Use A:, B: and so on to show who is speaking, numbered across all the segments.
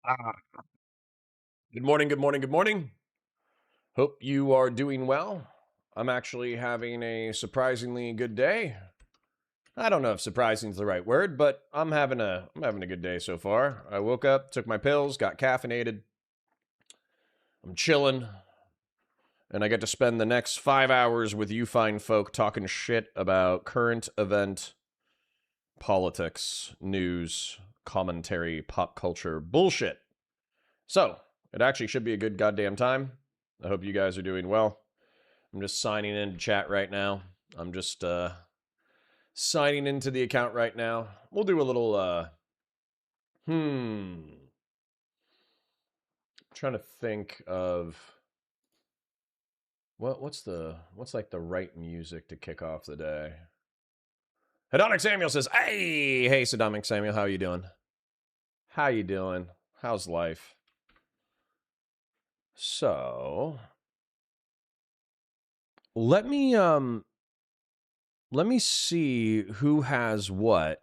A: Ah, good morning, good morning, good morning. Hope you are doing well. I'm actually having a surprisingly good day. I don't know if surprising is the right word, but I'm having a good day so far. I woke up, took my pills, got caffeinated. I'm chilling, and I get to spend the next 5 hours with you fine folk talking shit about current event politics, news, commentary, pop culture bullshit. So, it actually should be a good goddamn time. I hope you guys are doing well. I'm just signing into chat right now. I'm just signing into the account right now. We'll do a little trying to think of what's like the right music to kick off the day. Hedonic Samuel says, hey Hedonic Samuel, how you doing? How you doing? How's life? So, let me see who has what.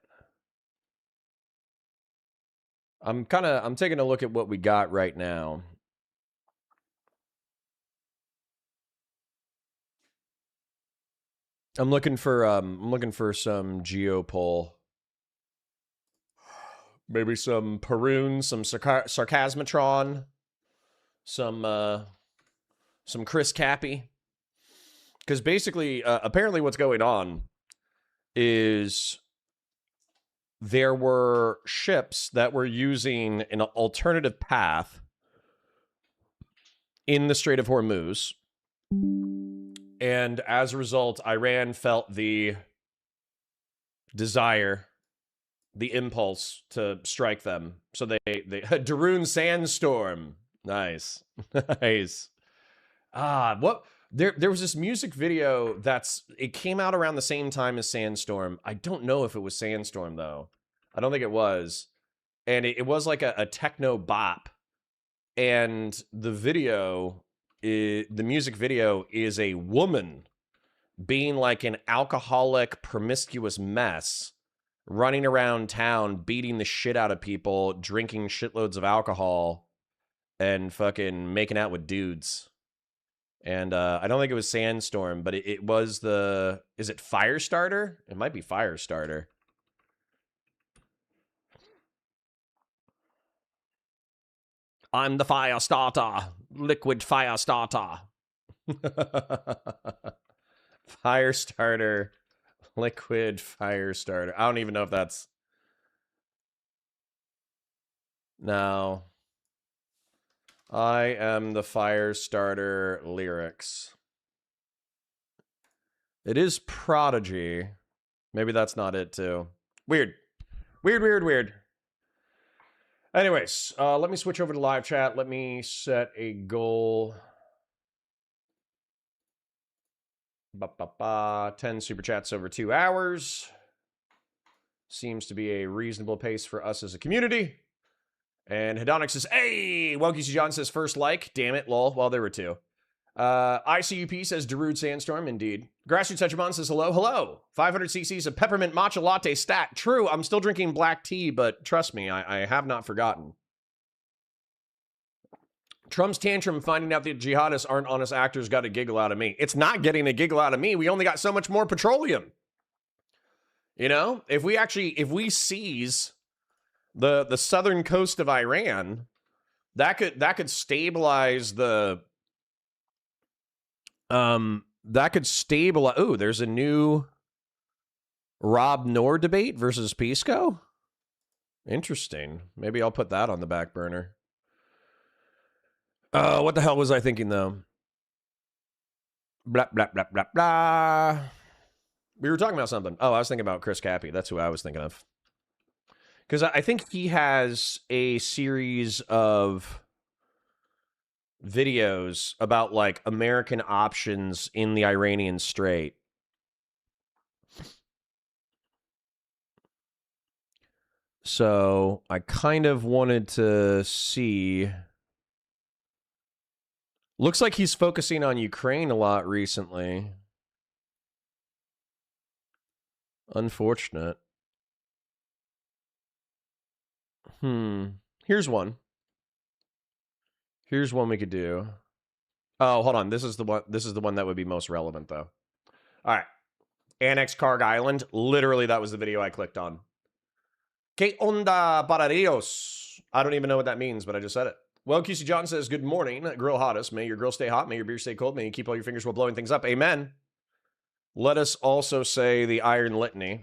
A: I'm taking a look at what we got right now. I'm looking for some Geopol. Maybe some Perun, some Sarcasmatron, some Chris Cappy. Because basically, apparently what's going on is there were ships that were using an alternative path in the Strait of Hormuz. And as a result, Iran felt the desire, the impulse to strike them. So they Darun Sandstorm. Nice. Nice. What there was this music video it came out around the same time as Sandstorm. I don't know if it was Sandstorm though. I don't think it was. And it was like a techno bop. And the music video is a woman being like an alcoholic, promiscuous mess, running around town, beating the shit out of people, drinking shitloads of alcohol, and fucking making out with dudes. And I don't think it was Sandstorm, but it was is it Firestarter? It might be Firestarter. I'm the fire starter, liquid fire starter. Firestarter, liquid fire starter. I don't even know if that's. No. I am the fire starter lyrics. It is Prodigy. Maybe that's not it too. Weird. Weird. Anyways, let me switch over to live chat. Let me set a goal. 10 super chats over 2 hours. Seems to be a reasonable pace for us as a community. And Hedonic says, hey! Welky John says, first like. Damn it, lol. Well, there were two. ICUP says, Darude Sandstorm, indeed. Grassroots Hegemon says, hello. 500 cc's of peppermint matcha latte stat. True, I'm still drinking black tea, but trust me, I have not forgotten. Trump's tantrum finding out that jihadists aren't honest actors got a giggle out of me. It's not getting a giggle out of me. We only got so much more petroleum. You know, if we seize the southern coast of Iran, that could stabilize the that could stabilize. Oh, there's a new Rob Noor debate versus Pisco. Interesting. Maybe I'll put that on the back burner. What the hell was I thinking though? Blah blah blah blah blah. We were talking about something. Oh, I was thinking about Chris Cappy. That's who I was thinking of. Because I think he has a series of videos about like American options in the Iranian Strait. So I kind of wanted to see. Looks like he's focusing on Ukraine a lot recently. Unfortunate. Here's one. Here's one we could do. Oh, hold on. This is the one that would be most relevant, though. All right. Annex Karg Island. Literally, that was the video I clicked on. Que onda para Rios? I don't even know what that means, but I just said it. Well, QC John says, good morning, grill hottest. May your grill stay hot. May your beer stay cold. May you keep all your fingers while blowing things up. Amen. Let us also say the Iron Litany.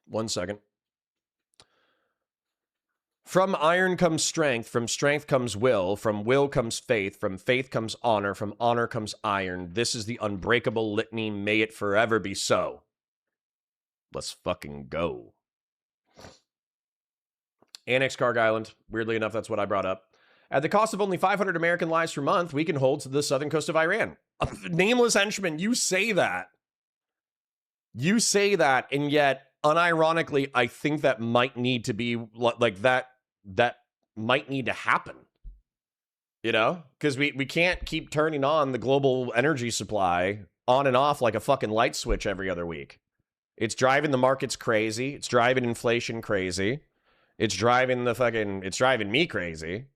A: 1 second. From iron comes strength, from strength comes will comes faith, from faith comes honor, from honor comes iron. This is the unbreakable litany, may it forever be so. Let's fucking go. Annex Karg Island, weirdly enough, that's what I brought up. At the cost of only 500 American lives per month, we can hold to the southern coast of Iran. Nameless henchman, you say that. You say that, and yet, unironically, I think that might need to be, like, that might need to happen. You know? Because we can't keep turning on the global energy supply on and off like a fucking light switch every other week. It's driving the markets crazy. It's driving inflation crazy. It's driving me crazy.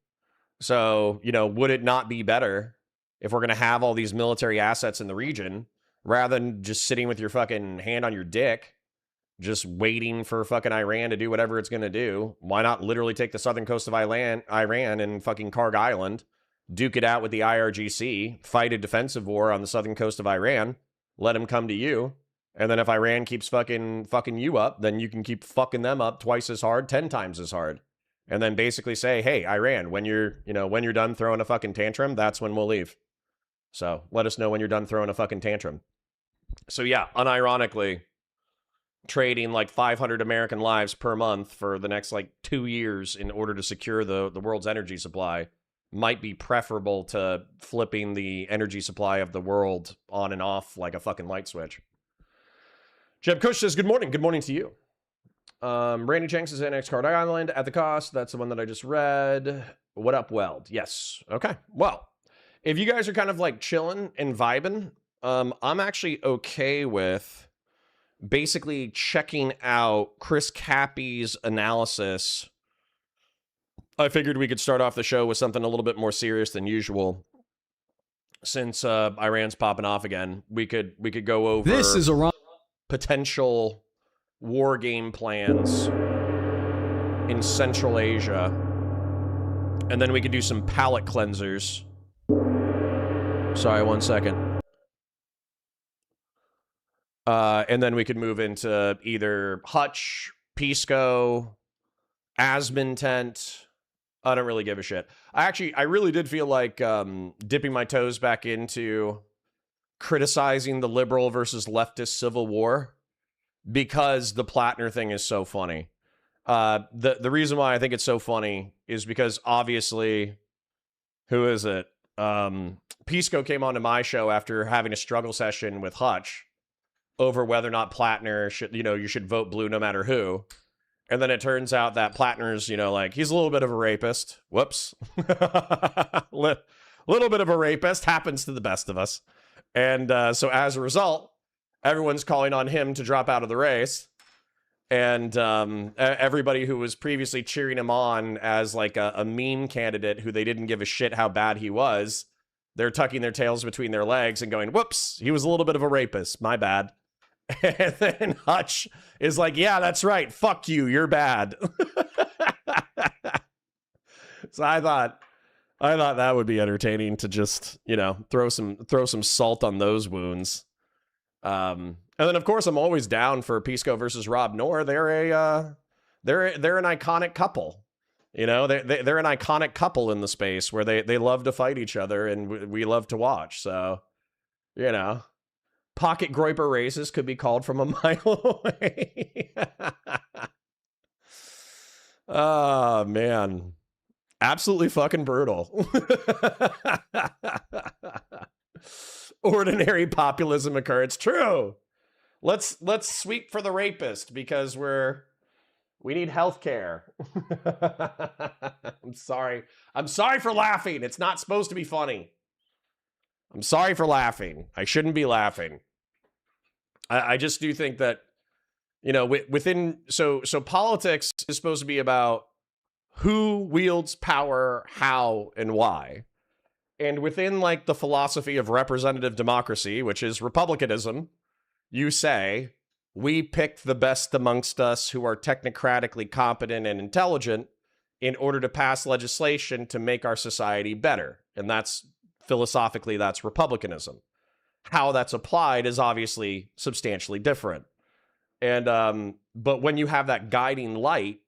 A: So, you know, would it not be better if we're going to have all these military assets in the region rather than just sitting with your fucking hand on your dick, just waiting for fucking Iran to do whatever it's going to do? Why not literally take the southern coast of Iran and fucking Karg Island, duke it out with the IRGC, fight a defensive war on the southern coast of Iran, let them come to you, and then if Iran keeps fucking you up, then you can keep fucking them up twice as hard, 10 times as hard. And then basically say, hey, Iran, when you're done throwing a fucking tantrum, that's when we'll leave. So let us know when you're done throwing a fucking tantrum. So yeah, unironically, trading like 500 American lives per month for the next like 2 years in order to secure the world's energy supply might be preferable to flipping the energy supply of the world on and off like a fucking light switch. Jeb Kush says, good morning. Good morning to you. Randy Chang says, Annex Karg Island at the cost. That's the one that I just read. What up, Weld? Yes. Okay. Well, if you guys are kind of like chilling and vibing, I'm actually okay with basically checking out Chris Cappy's analysis. I figured we could start off the show with something a little bit more serious than usual. Since Iran's popping off again, we could go over
B: this is a
A: potential war game plans in Central Asia, and then we could do some palate cleansers. Sorry, 1 second. And then we could move into either Hutch, Pisco, Asmongold. I don't really give a shit. I really did feel like dipping my toes back into criticizing the liberal versus leftist civil war because the Platner thing is so funny. The reason why I think it's so funny is because obviously, who is it? Pisco came onto my show after having a struggle session with Hutch over whether or not Platner should, you should vote blue no matter who. And then it turns out that Platner's, like, he's a little bit of a rapist. Whoops. Little bit of a rapist, happens to the best of us. And so as a result, everyone's calling on him to drop out of the race. And everybody who was previously cheering him on as like a meme candidate who they didn't give a shit how bad he was, they're tucking their tails between their legs and going, whoops, he was a little bit of a rapist. My bad. And then Hutch is like, yeah, that's right. Fuck you. You're bad. So I thought that would be entertaining to just, throw some salt on those wounds. And then of course I'm always down for Pisco versus Rob Noor. They're an iconic couple. They're an iconic couple in the space where they love to fight each other and we love to watch. So, pocket groiper races could be called from a mile away. Oh, man. Absolutely fucking brutal. Ordinary populism occurs. True. Let's sweep for the rapist because we need health care. I'm sorry. I'm sorry for laughing. It's not supposed to be funny. I'm sorry for laughing. I shouldn't be laughing. I just do think that, within, so politics is supposed to be about who wields power, how, and why. And within like the philosophy of representative democracy, which is republicanism, you say, we pick the best amongst us who are technocratically competent and intelligent in order to pass legislation to make our society better. And that's philosophically, that's republicanism. How that's applied is obviously substantially different. And but when you have that guiding light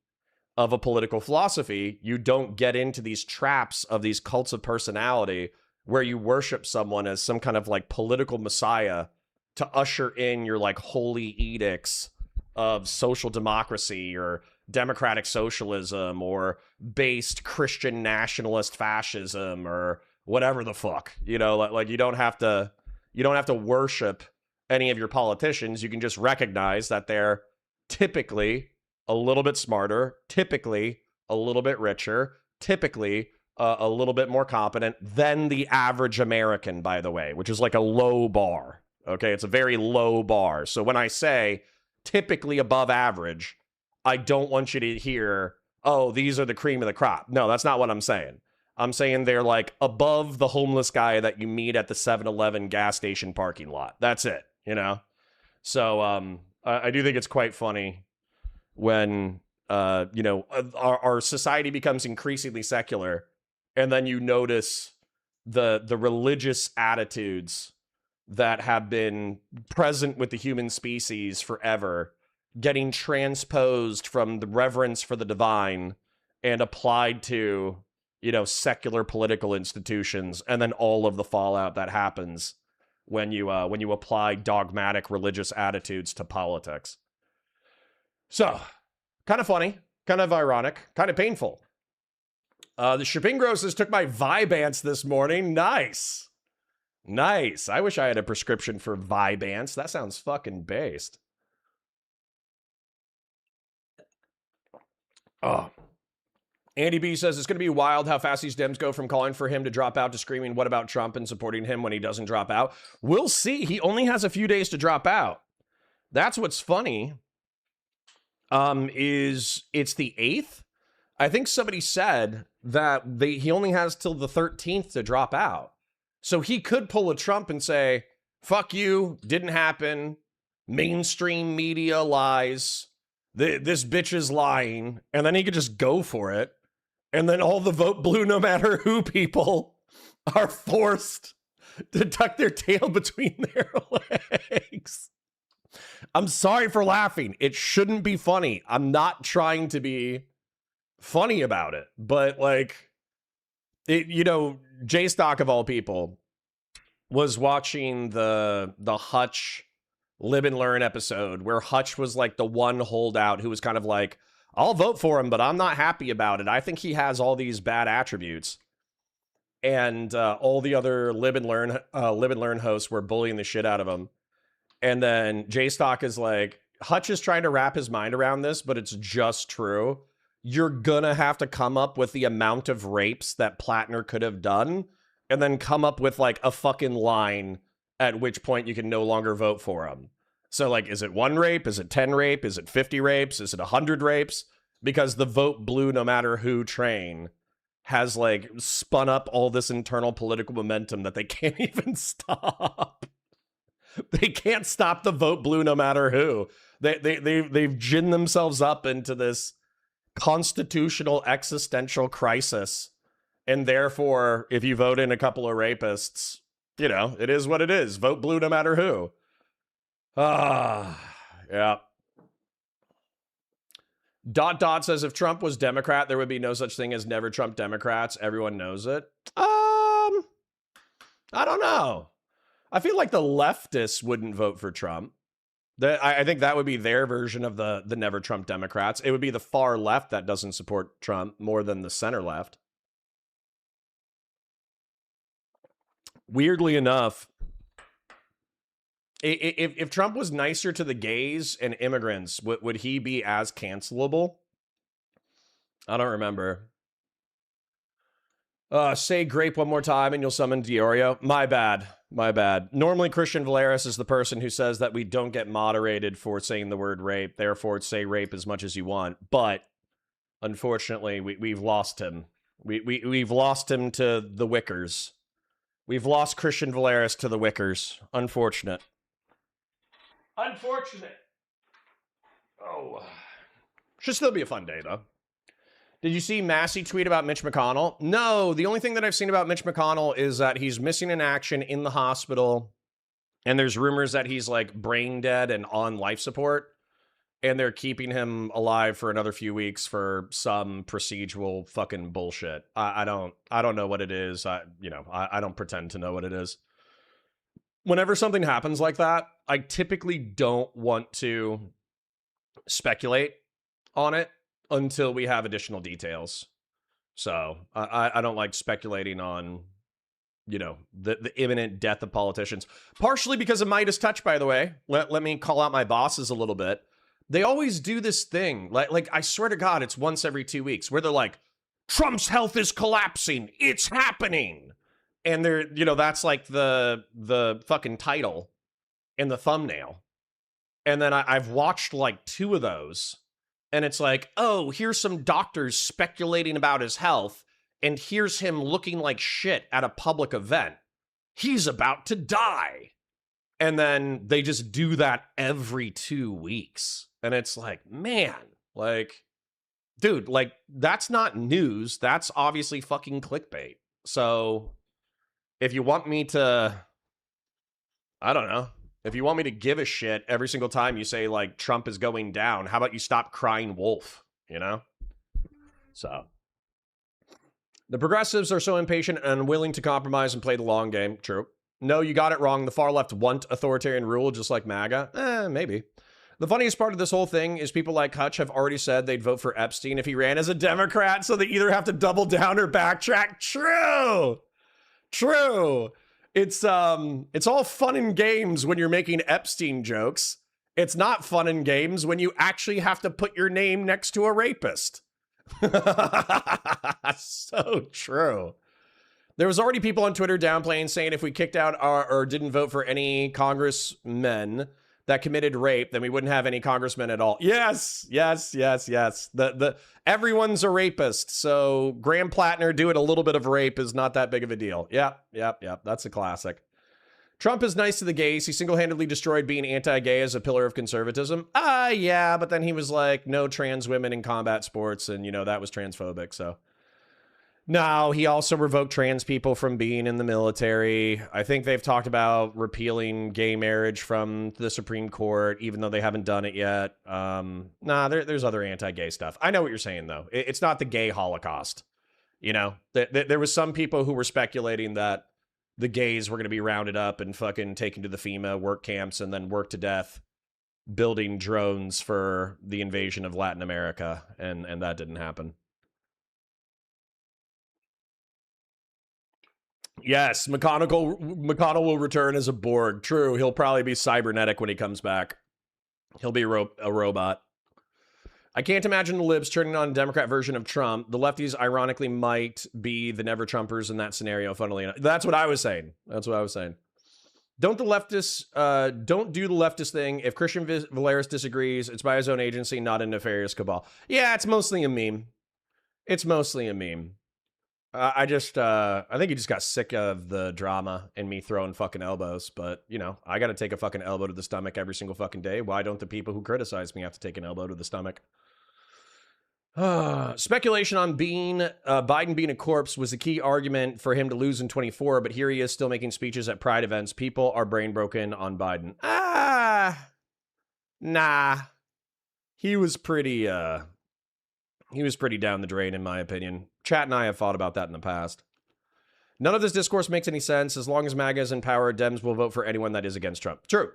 A: of a political philosophy, you don't get into these traps of these cults of personality where you worship someone as some kind of like political messiah to usher in your like holy edicts of social democracy or democratic socialism or based Christian nationalist fascism or whatever the fuck. You know, like you don't have to worship any of your politicians. You can just recognize that they're typically a little bit smarter, typically a little bit richer, typically a little bit more competent than the average American, by the way, which is like a low bar. Okay, it's a very low bar. So when I say typically above average, I don't want you to hear, oh, these are the cream of the crop. No, that's not what I'm saying. I'm saying they're like above the homeless guy that you meet at the 7-Eleven gas station parking lot. That's it, you know? So I do think it's quite funny when, our society becomes increasingly secular, and then you notice the religious attitudes that have been present with the human species forever getting transposed from the reverence for the divine and applied to, secular political institutions, and then all of the fallout that happens when you apply dogmatic religious attitudes to politics. So, kind of funny, kind of ironic, kind of painful. The shipping grocers took my Vyvanse this morning. Nice. Nice. I wish I had a prescription for Vyvanse. That sounds fucking based. Oh. Andy B says it's going to be wild how fast these Dems go from calling for him to drop out to screaming, what about Trump, and supporting him when he doesn't drop out. We'll see. He only has a few days to drop out. That's what's funny. Is it's the 8th? I think somebody said that he only has till the 13th to drop out. So he could pull a Trump and say, fuck you, didn't happen, mainstream media lies, this bitch is lying, and then he could just go for it. And then all the vote blue no matter who people are forced to tuck their tail between their legs. I'm sorry for laughing. It shouldn't be funny. I'm not trying to be funny about it. But like, J Stock of all people was watching the Hutch Live and Learn episode where Hutch was like the one holdout who was kind of like, I'll vote for him, but I'm not happy about it. I think he has all these bad attributes. And all the other Live and Learn hosts were bullying the shit out of him. And then J Stock is like, Hutch is trying to wrap his mind around this, but it's just true. You're gonna have to come up with the amount of rapes that Platner could have done, and then come up with like a fucking line at which point you can no longer vote for him. So like, is it 1 rape? Is it 10 rape? Is it 50 rapes? Is it 100 rapes? Because the vote blue no matter who train has like spun up all this internal political momentum that they can't even stop. They can't stop the vote blue no matter who. They've ginned themselves up into this constitutional existential crisis. And therefore, if you vote in a couple of rapists, it is what it is. Vote blue no matter who. Yeah. Dot says if Trump was Democrat, there would be no such thing as never Trump Democrats. Everyone knows it. I don't know. I feel like the leftists wouldn't vote for Trump. I think that would be their version of the never Trump Democrats. It would be the far left that doesn't support Trump more than the center left. Weirdly enough, if Trump was nicer to the gays and immigrants, would he be as cancelable? I don't remember. Say grape one more time and you'll summon Diorio. My bad. Normally Christian Valeris is the person who says that we don't get moderated for saying the word rape. Therefore, say rape as much as you want. But Unfortunately, we've lost him. We've lost him to the Wickers. We've lost Christian Valeris to the Wickers. Unfortunate. Unfortunate. Oh. Should still be a fun day, though. Did you see Massey tweet about Mitch McConnell? No, the only thing that I've seen about Mitch McConnell is that he's missing in action in the hospital, and there's rumors that he's like brain dead and on life support, and they're keeping him alive for another few weeks for some procedural fucking bullshit. I don't know what it is. I don't pretend to know what it is. Whenever something happens like that, I typically don't want to speculate on it until we have additional details. So I don't like speculating on, the imminent death of politicians. Partially because of Midas Touch, by the way. Let me call out my bosses a little bit. They always do this thing. Like I swear to God, it's once every 2 weeks where they're like, Trump's health is collapsing. It's happening. And they're, that's like the fucking title in the thumbnail. And then I've watched like 2 of those. And it's like, oh, here's some doctors speculating about his health. And here's him looking like shit at a public event. He's about to die. And then they just do that every 2 weeks. And it's like, man, like, dude, like, that's not news. That's obviously fucking clickbait. So if you want me to, I don't know. If you want me to give a shit every single time you say, like, Trump is going down, how about you stop crying wolf, So, the progressives are so impatient and unwilling to compromise and play the long game. True. No, you got it wrong. The far left want authoritarian rule, just like MAGA. Maybe. The funniest part of this whole thing is people like Hutch have already said they'd vote for Epstein if he ran as a Democrat, so they either have to double down or backtrack. True. It's all fun and games when you're making Epstein jokes. It's not fun and games when you actually have to put your name next to a rapist. So true. There was already people on Twitter downplaying, saying if we kicked out or didn't vote for any congressmen that committed rape, then we wouldn't have any congressmen at all. Yes. The everyone's a rapist, so Graham Platner doing a little bit of rape is not that big of a deal. Yep. That's a classic. Trump is nice to the gays. He single-handedly destroyed being anti-gay as a pillar of conservatism. Yeah, but then he was like, no trans women in combat sports, and, that was transphobic, so. No, he also revoked trans people from being in the military. I think they've talked about repealing gay marriage from the Supreme Court, even though they haven't done it yet. There's other anti-gay stuff. I know what you're saying, though. It's not the gay Holocaust. There was some people who were speculating that the gays were going to be rounded up and fucking taken to the FEMA work camps and then worked to death building drones for the invasion of Latin America, and that didn't happen. Yes, McConnell will return as a Borg. True, he'll probably be cybernetic when he comes back. He'll be a robot. I can't imagine the libs turning on a Democrat version of Trump. The lefties, ironically, might be the never-Trumpers in that scenario, funnily enough. That's what I was saying. Don't do the leftist thing. If Christian Valeris disagrees, it's by his own agency, not a nefarious cabal. Yeah, it's mostly a meme. I think he just got sick of the drama and me throwing fucking elbows. But, I got to take a fucking elbow to the stomach every single fucking day. Why don't the people who criticize me have to take an elbow to the stomach? Speculation on Biden being a corpse was the key argument for him to lose in 24. But here he is still making speeches at Pride events. People are brain broken on Biden. Nah. He was pretty down the drain, in my opinion. Chat and I have thought about that in the past. None of this discourse makes any sense. As long as MAGA is in power, Dems will vote for anyone that is against Trump. True.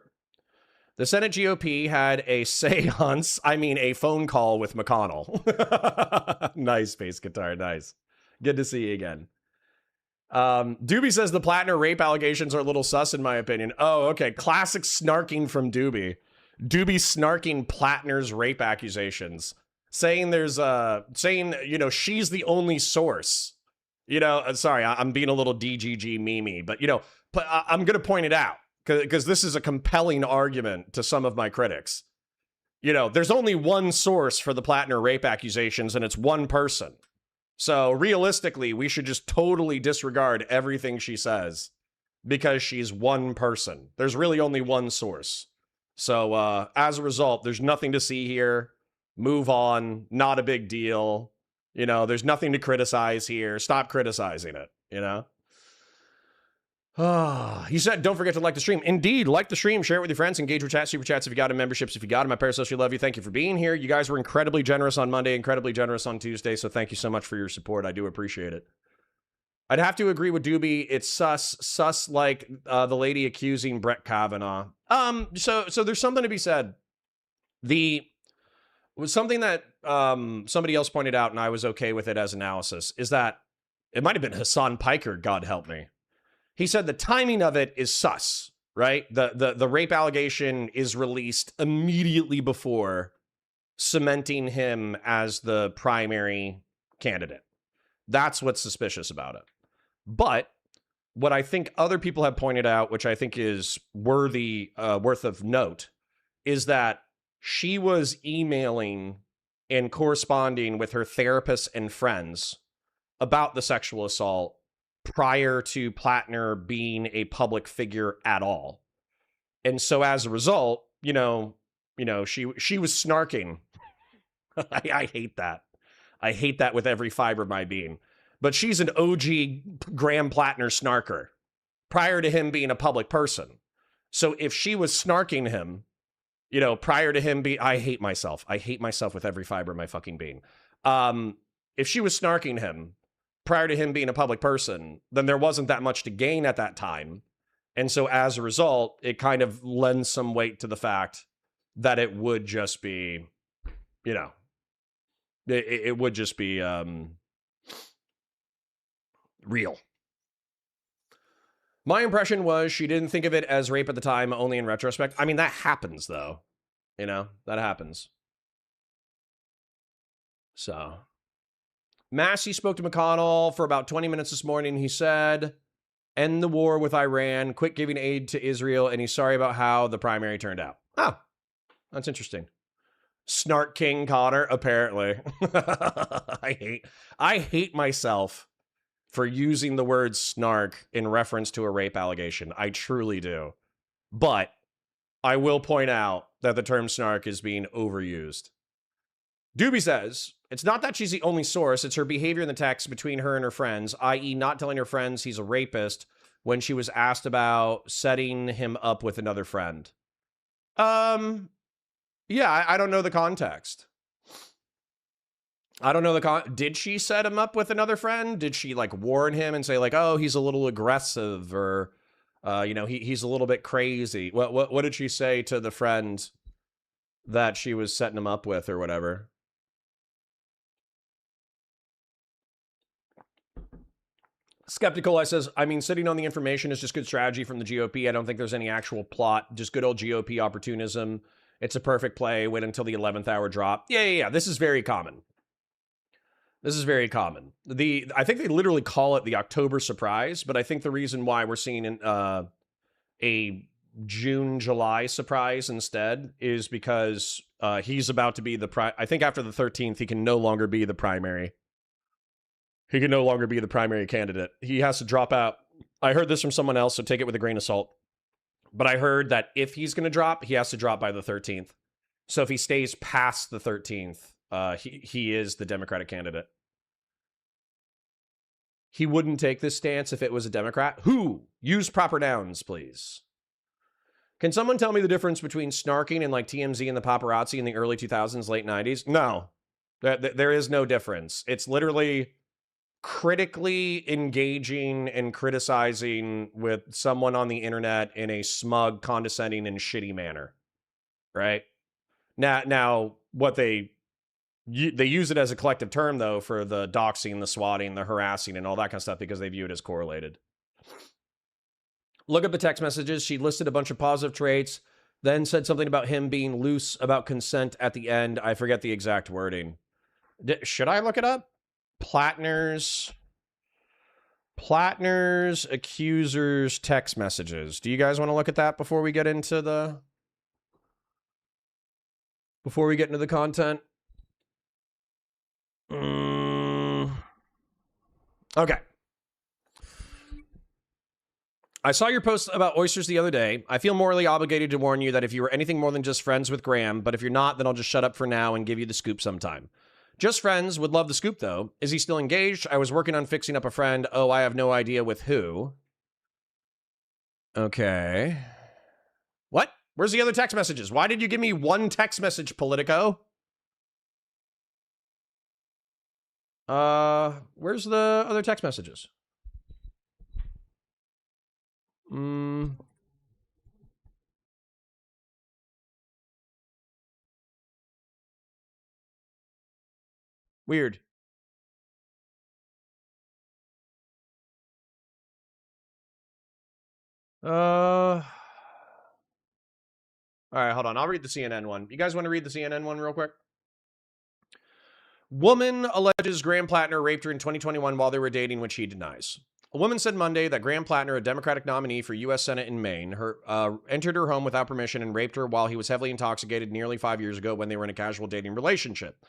A: The Senate GOP had a a phone call with McConnell. Nice, Space Guitar, nice. Good to see you again. Doobie says the Platner rape allegations are a little sus, in my opinion. Oh, okay. Classic snarking from Doobie. Doobie snarking Platner's rape accusations. Saying she's the only source. Sorry, I'm being a little DGG meme, but, I'm going to point it out because this is a compelling argument to some of my critics. You know, there's only one source for the Platner rape accusations, and it's one person. So realistically, we should just totally disregard everything she says because she's one person. There's really only one source. So as a result, there's nothing to see here. Move on. Not a big deal. You know, there's nothing to criticize here. Stop criticizing it, you know? He said, don't forget to like the stream. Indeed, like the stream, share it with your friends, engage with chat, super chats if you got them, memberships if you got them. My parasocial love you. Thank you for being here. You guys were incredibly generous on Monday, incredibly generous on Tuesday, so thank you so much for your support. I do appreciate it. I'd have to agree with Doobie. It's sus like the lady accusing Brett Kavanaugh. So there's something to be said. Was something that somebody else pointed out, and I was okay with it as analysis, is that it might have been Hassan Piker, God help me. He said the timing of it is sus, right? The rape allegation is released immediately before cementing him as the primary candidate. That's what's suspicious about it. But what I think other people have pointed out, which I think is worth of note, is that she was emailing and corresponding with her therapists and friends about the sexual assault prior to Platner being a public figure at all. And so as a result, you know, she was snarking. I hate that. I hate that with every fiber of my being. But she's an OG Graham Platner snarker prior to him being a public person. So if she was snarking him, you know, prior to him being, I hate myself. I hate myself with every fiber of my fucking being. If she was snarking him prior to him being a public person, then there wasn't that much to gain at that time. And so as a result, it kind of lends some weight to the fact that it would just be, you know, it would just be real. My impression was she didn't think of it as rape at the time, only in retrospect. I mean, that happens, though. You know, that happens. So, Massey spoke to McConnell for about 20 minutes this morning. He said, end the war with Iran, quit giving aid to Israel, and he's sorry about how the primary turned out. Oh, that's interesting. Snark King Connor, apparently. I hate myself for using the word snark in reference to a rape allegation. I truly do. But I will point out that the term snark is being overused. Doobie says, it's not that she's the only source, it's her behavior in the text between her and her friends, i.e. not telling her friends he's a rapist when she was asked about setting him up with another friend. Yeah, I don't know the context. I don't know did she set him up with another friend? Did she like warn him and say like, oh, he's a little aggressive or, you know, he's a little bit crazy? What did she say to the friend that she was setting him up with or whatever? Skeptical, I says, I mean, sitting on the information is just good strategy from the GOP. I don't think there's any actual plot, just good old GOP opportunism. It's a perfect play. Wait until the 11th hour drop. Yeah. This is very common. This is very common. I think they literally call it the October surprise, but I think the reason why we're seeing a June-July surprise instead is because he's about to be the I think after the 13th, he can no longer be the primary. He can no longer be the primary candidate. He has to drop out. I heard this from someone else, so take it with a grain of salt. But I heard that if he's going to drop, he has to drop by the 13th. So if he stays past the 13th, he is the Democratic candidate. He wouldn't take this stance if it was a Democrat. Who? Use proper nouns, please. Can someone tell me the difference between snarking and like TMZ and the paparazzi in the early 2000s, late 90s? No. There is no difference. It's literally critically engaging and criticizing with someone on the internet in a smug, condescending, and shitty manner. Right? Now what they use it as a collective term, though, for the doxing, the swatting, the harassing, and all that kind of stuff because they view it as correlated. Look at the text messages. She listed a bunch of positive traits, then said something about him being loose about consent at the end. I forget the exact wording. Should I look it up? Platner's accusers text messages. Do you guys want to look at that before we get into the before we get into the content. Okay. I saw your post about oysters the other day. I feel morally obligated to warn you that if you were anything more than just friends with Graham, but if you're not, then I'll just shut up for now and give you the scoop sometime. Just friends, would love the scoop though. Is he still engaged? I was working on fixing up a friend. Oh, I have no idea with who. Okay. What? Where's the other text messages? Why did you give me one text message, Politico? Where's the other text messages? Weird. All right, hold on. I'll read the CNN one. You guys want to read the CNN one real quick? Woman alleges Graham Platner raped her in 2021 while they were dating, which he denies. A woman said Monday that Graham Platner, a Democratic nominee for U.S. Senate in Maine, entered her home without permission and raped her while he was heavily intoxicated nearly 5 years ago when they were in a casual dating relationship.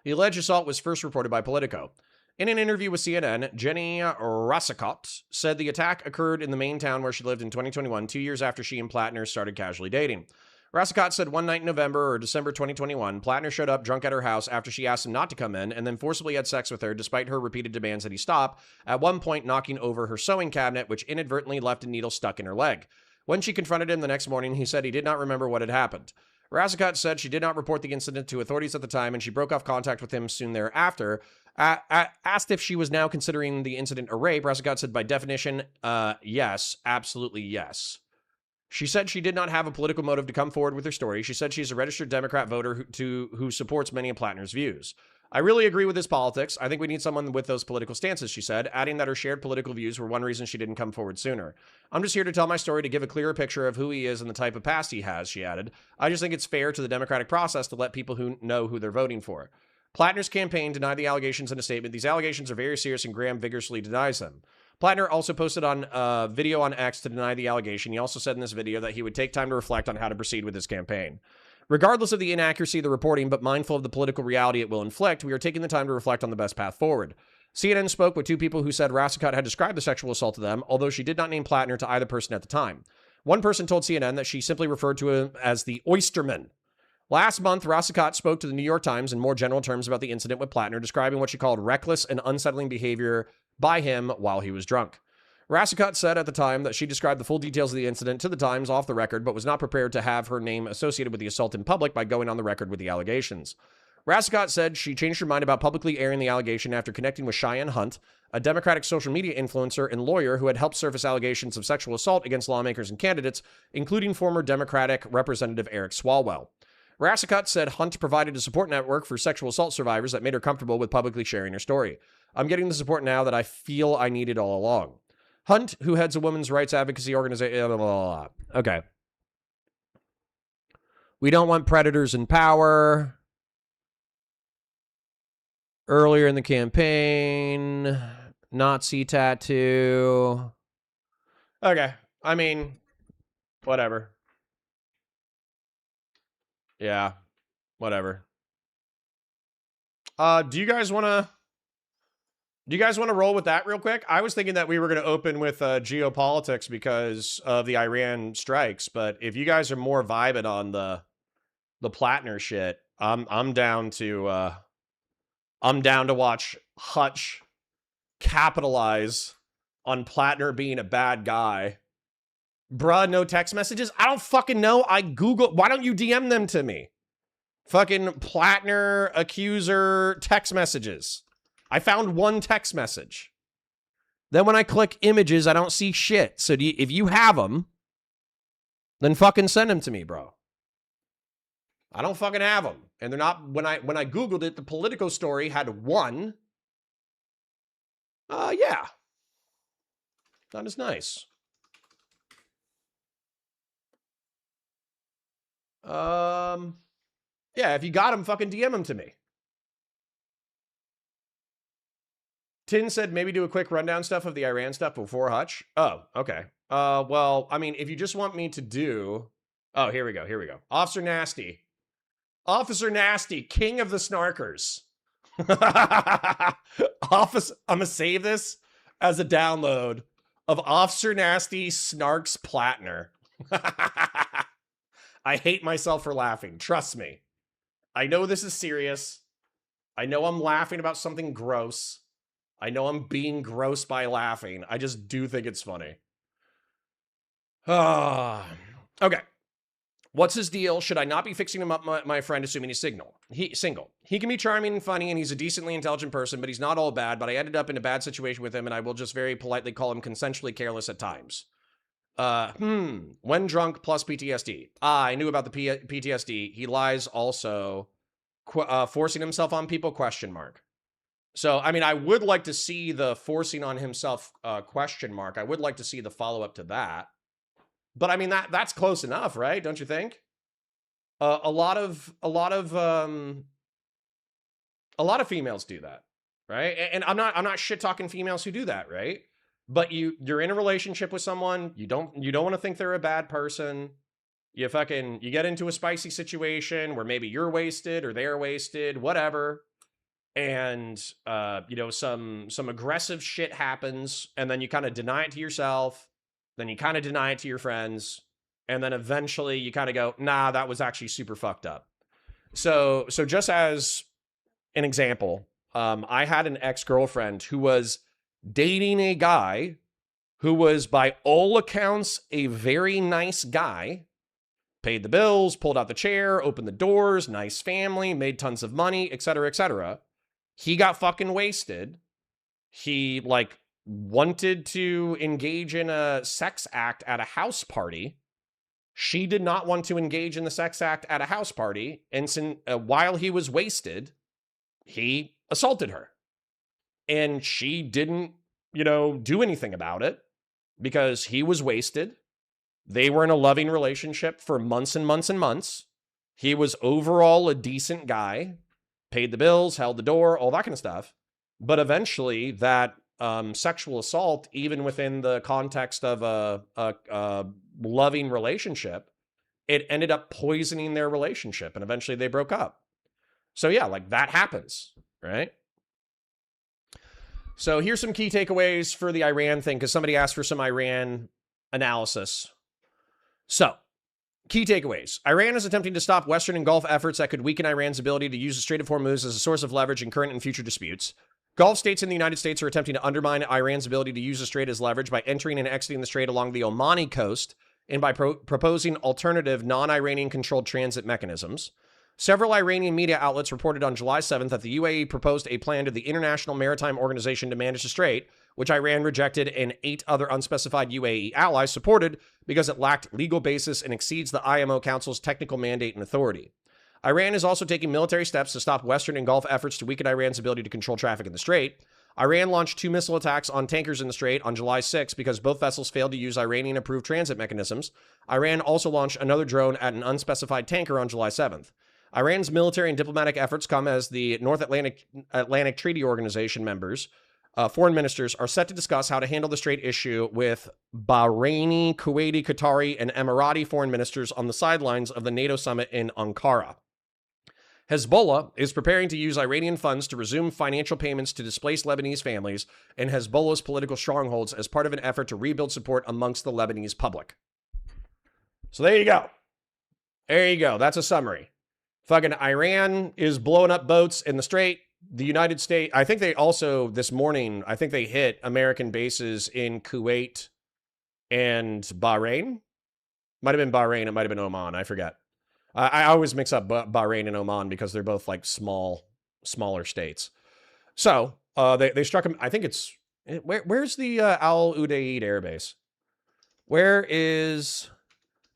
A: The alleged assault was first reported by Politico. In an interview with CNN, Jenny Rassicot said the attack occurred in the Maine town where she lived in 2021, 2 years after she and Platner started casually dating. Rassicot said one night in November or December 2021, Platner showed up drunk at her house after she asked him not to come in and then forcibly had sex with her despite her repeated demands that he stop, at one point knocking over her sewing cabinet, which inadvertently left a needle stuck in her leg. When she confronted him the next morning, he said he did not remember what had happened. Rassicot said she did not report the incident to authorities at the time and she broke off contact with him soon thereafter. Asked if she was now considering the incident a rape, Rassicot said by definition, yes, absolutely yes. She said she did not have a political motive to come forward with her story. She said she's a registered Democrat voter who supports many of Platner's views. I really agree with his politics. I think we need someone with those political stances, she said, adding that her shared political views were one reason she didn't come forward sooner. I'm just here to tell my story to give a clearer picture of who he is and the type of past he has, she added. I just think it's fair to the Democratic process to let people who know who they're voting for. Platner's campaign denied the allegations in a statement. These allegations are very serious and Graham vigorously denies them. Platner also posted on a video on X to deny the allegation. He also said in this video that he would take time to reflect on how to proceed with his campaign. Regardless of the inaccuracy of the reporting, but mindful of the political reality it will inflict, we are taking the time to reflect on the best path forward. CNN spoke with two people who said Rassicot had described the sexual assault to them, although she did not name Platner to either person at the time. One person told CNN that she simply referred to him as the Oysterman. Last month, Rassicot spoke to the New York Times in more general terms about the incident with Platner, describing what she called reckless and unsettling behavior by him while he was drunk. Rassicot said at the time that she described the full details of the incident to the Times off the record, but was not prepared to have her name associated with the assault in public by going on the record with the allegations. Rassicot said she changed her mind about publicly airing the allegation after connecting with Cheyenne Hunt, a Democratic social media influencer and lawyer who had helped surface allegations of sexual assault against lawmakers and candidates, including former Democratic Representative Eric Swalwell. Rassicot said Hunt provided a support network for sexual assault survivors that made her comfortable with publicly sharing her story. I'm getting the support now that I feel I needed all along. Hunt, who heads a women's rights advocacy organization... Okay. We don't want predators in power. Earlier in the campaign, Nazi tattoo. Okay. I mean, whatever. Yeah. Whatever. Do you guys want to roll with that real quick? I was thinking that we were going to open with geopolitics because of the Iran strikes, but if you guys are more vibing on the Platner shit, I'm down to watch Hutch capitalize on Platner being a bad guy. Bruh, no text messages? I don't fucking know. I Google. Why don't you DM them to me? Fucking Platner accuser text messages. I found one text message. Then when I click images, I don't see shit. So if you have them, then fucking send them to me, bro. I don't fucking have them. And they're not, when I Googled it, the Politico story had one. Yeah. Not as nice. Yeah, if you got them, fucking DM them to me. Tin said maybe do a quick rundown stuff of the Iran stuff before Hutch. Oh, okay. Well, I mean, if you just want me to do... Oh, here we go. Officer Nasty. Officer Nasty, king of the snarkers. Office, I'm gonna save this as a download of Officer Nasty snarks Platner. I hate myself for laughing. Trust me. I know this is serious. I know I'm laughing about something gross. I know I'm being gross by laughing. I just do think it's funny. Okay. What's his deal? Should I not be fixing him up, my friend, assuming he's single? He can be charming and funny, and he's a decently intelligent person, but he's not all bad. But I ended up in a bad situation with him, and I will just very politely call him consensually careless at times. When drunk plus PTSD. I knew about the PTSD. He lies also, forcing himself on people, question mark. So, I mean, I would like to see the forcing on himself, question mark. I would like to see the follow-up to that. But I mean, that's close enough, right? Don't you think? A lot of females do that, right? And I'm not shit talking females who do that, right? But you're in a relationship with someone, you don't want to think they're a bad person. You get into a spicy situation where maybe you're wasted or they're wasted, whatever. And some aggressive shit happens, and then you kind of deny it to yourself. Then you kind of deny it to your friends. And then eventually you kind of go, nah, that was actually super fucked up. So just as an example, I had an ex-girlfriend who was dating a guy who was, by all accounts, a very nice guy. Paid the bills, pulled out the chair, opened the doors, nice family, made tons of money, etc., etc. He got fucking wasted. He, wanted to engage in a sex act at a house party. She did not want to engage in the sex act at a house party. And while he was wasted, he assaulted her. And she didn't, do anything about it because he was wasted. They were in a loving relationship for months and months and months. He was overall a decent guy, paid the bills, held the door, all that kind of stuff. But eventually that sexual assault, even within the context of a loving relationship, it ended up poisoning their relationship, and eventually they broke up. So yeah, that happens, right? So here's some key takeaways for the Iran thing, because somebody asked for some Iran analysis. So, key takeaways. Iran is attempting to stop Western and Gulf efforts that could weaken Iran's ability to use the Strait of Hormuz as a source of leverage in current and future disputes. Gulf states in the United States are attempting to undermine Iran's ability to use the strait as leverage by entering and exiting the strait along the Omani coast and by proposing alternative non-Iranian controlled transit mechanisms. Several Iranian media outlets reported on July 7th that the UAE proposed a plan to the International Maritime Organization to manage the strait, which Iran rejected and 8 other unspecified UAE allies supported because it lacked legal basis and exceeds the IMO Council's technical mandate and authority. Iran is also taking military steps to stop Western and Gulf efforts to weaken Iran's ability to control traffic in the strait. Iran launched 2 missile attacks on tankers in the strait on July 6 because both vessels failed to use Iranian-approved transit mechanisms. Iran also launched another drone at an unspecified tanker on July 7th. Iran's military and diplomatic efforts come as the North Atlantic Treaty Organization members, foreign ministers, are set to discuss how to handle the strait issue with Bahraini, Kuwaiti, Qatari, and Emirati foreign ministers on the sidelines of the NATO summit in Ankara. Hezbollah is preparing to use Iranian funds to resume financial payments to displaced Lebanese families and Hezbollah's political strongholds as part of an effort to rebuild support amongst the Lebanese public. So there you go. There you go. That's a summary. Fucking Iran is blowing up boats in the strait. The United States, I think they also, this morning, I think they hit American bases in Kuwait and Bahrain. Might have been Bahrain. It might have been Oman. I forget. I always mix up Bahrain and Oman because they're both smaller states. So they struck him. I think it's where's the Al Udeid Air Base? Where is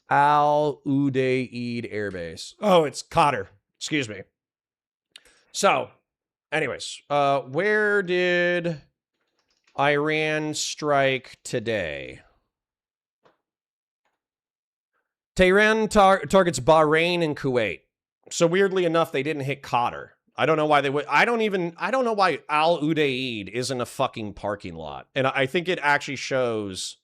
A: Al Udeid Air Base? Oh, it's Qatar. Excuse me. So, anyways, where did Iran strike today? Tehran targets Bahrain and Kuwait. So weirdly enough, they didn't hit Qatar. I don't know why they would. I don't know why Al Udeid isn't a fucking parking lot. And I think it actually shows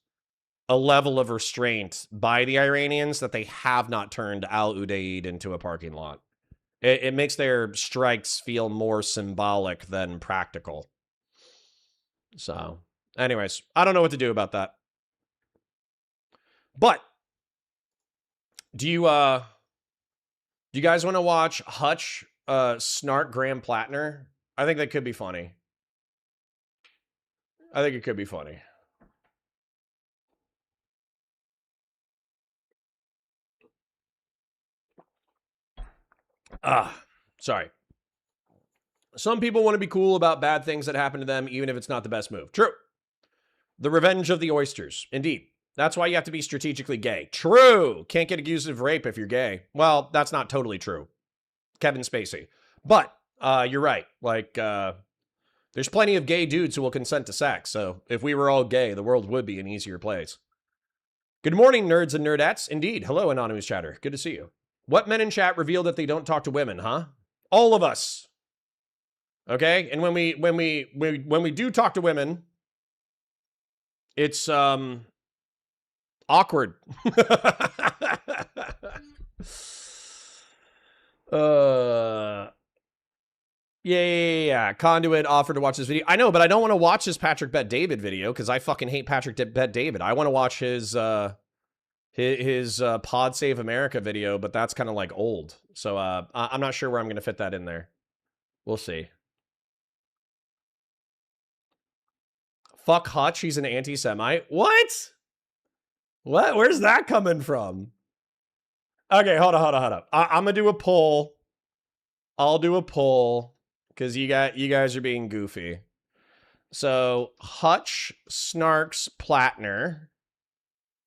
A: a level of restraint by the Iranians that they have not turned Al Udeid into a parking lot. It makes their strikes feel more symbolic than practical. So, anyways, I don't know what to do about that. But do you guys want to watch Hutch snark Graham Platner? I think that could be funny. I think it could be funny. Sorry. Some people want to be cool about bad things that happen to them, even if it's not the best move. True. The revenge of the oysters. Indeed. That's why you have to be strategically gay. True. Can't get accused of rape if you're gay. Well, that's not totally true. Kevin Spacey. But you're right. Like, there's plenty of gay dudes who will consent to sex. So if we were all gay, the world would be an easier place. Good morning, nerds and nerdettes. Indeed. Hello, anonymous chatter. Good to see you. What men in chat reveal that they don't talk to women, huh? All of us. Okay? And when we do talk to women, it's awkward. Yeah. Conduit offered to watch this video. I know, but I don't want to watch his Patrick Bet David video because I fucking hate Patrick Bet David. I want to watch his Pod Save America video, but that's kind of like old. So I'm not sure where I'm going to fit that in there. We'll see. Fuck Hutch, he's an anti-Semite. What? Where's that coming from? Okay, hold on. I'm gonna do a poll. I'll do a poll because you guys are being goofy. So Hutch snarks Platner.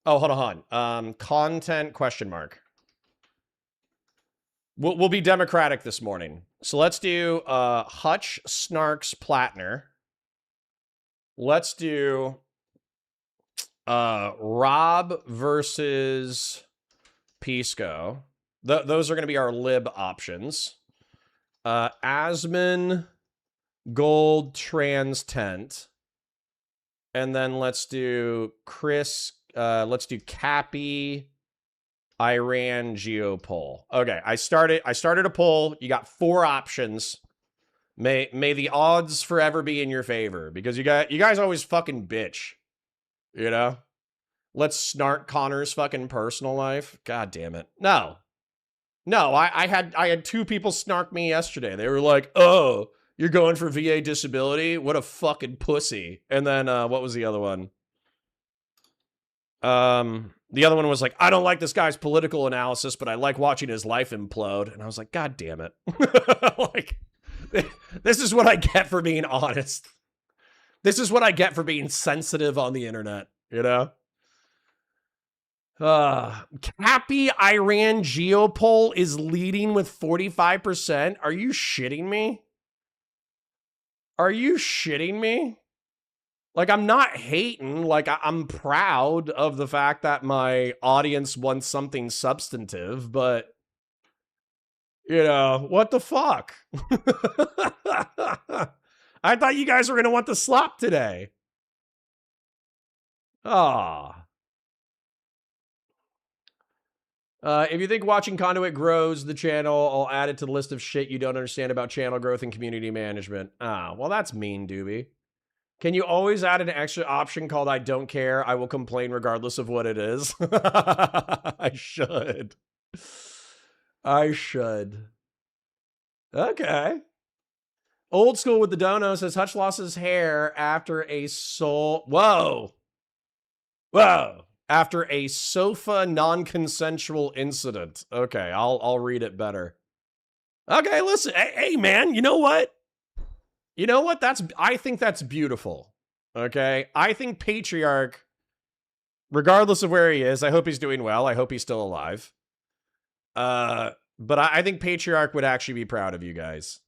A: Oh, hold on. Content question mark. We'll be democratic this morning. So let's do Hutch snarks Platner. Let's do Rob versus Pisco. Those are going to be our lib options. Asmongold trans tent. And then let's do Chris. Let's do Cappy Iran geopoll. Okay, I started a poll. You got 4 options. May the odds forever be in your favor because you guys always fucking bitch. You know? Let's snark Connor's fucking personal life. God damn it. No, I had 2 people snark me yesterday. They were like, "Oh, you're going for VA disability? What a fucking pussy." And then what was the other one? The other one was like, "I don't like this guy's political analysis, but I like watching his life implode." And I was like, "God damn it." Like, this is what I get for being honest. This is what I get for being sensitive on the internet, you know? Cappy Iran geopoll is leading with 45%. Are you shitting me? Are you shitting me? Like, I'm not hating. Like, I'm proud of the fact that my audience wants something substantive, but, you know, what the fuck? I thought you guys were going to want the slop today. If you think watching Conduit grows the channel, I'll add it to the list of shit you don't understand about channel growth and community management. Well, that's mean, Doobie. Can you always add an extra option called I don't care? I will complain regardless of what it is. I should. Okay. Old School with the Dono says Hutch lost his hair after a Whoa. After a sofa non-consensual incident. Okay, I'll read it better. Okay, listen. Hey, man, you know what? I think that's beautiful. Okay? I think Patriarch, regardless of where he is, I hope he's doing well. I hope he's still alive. But I think Patriarch would actually be proud of you guys.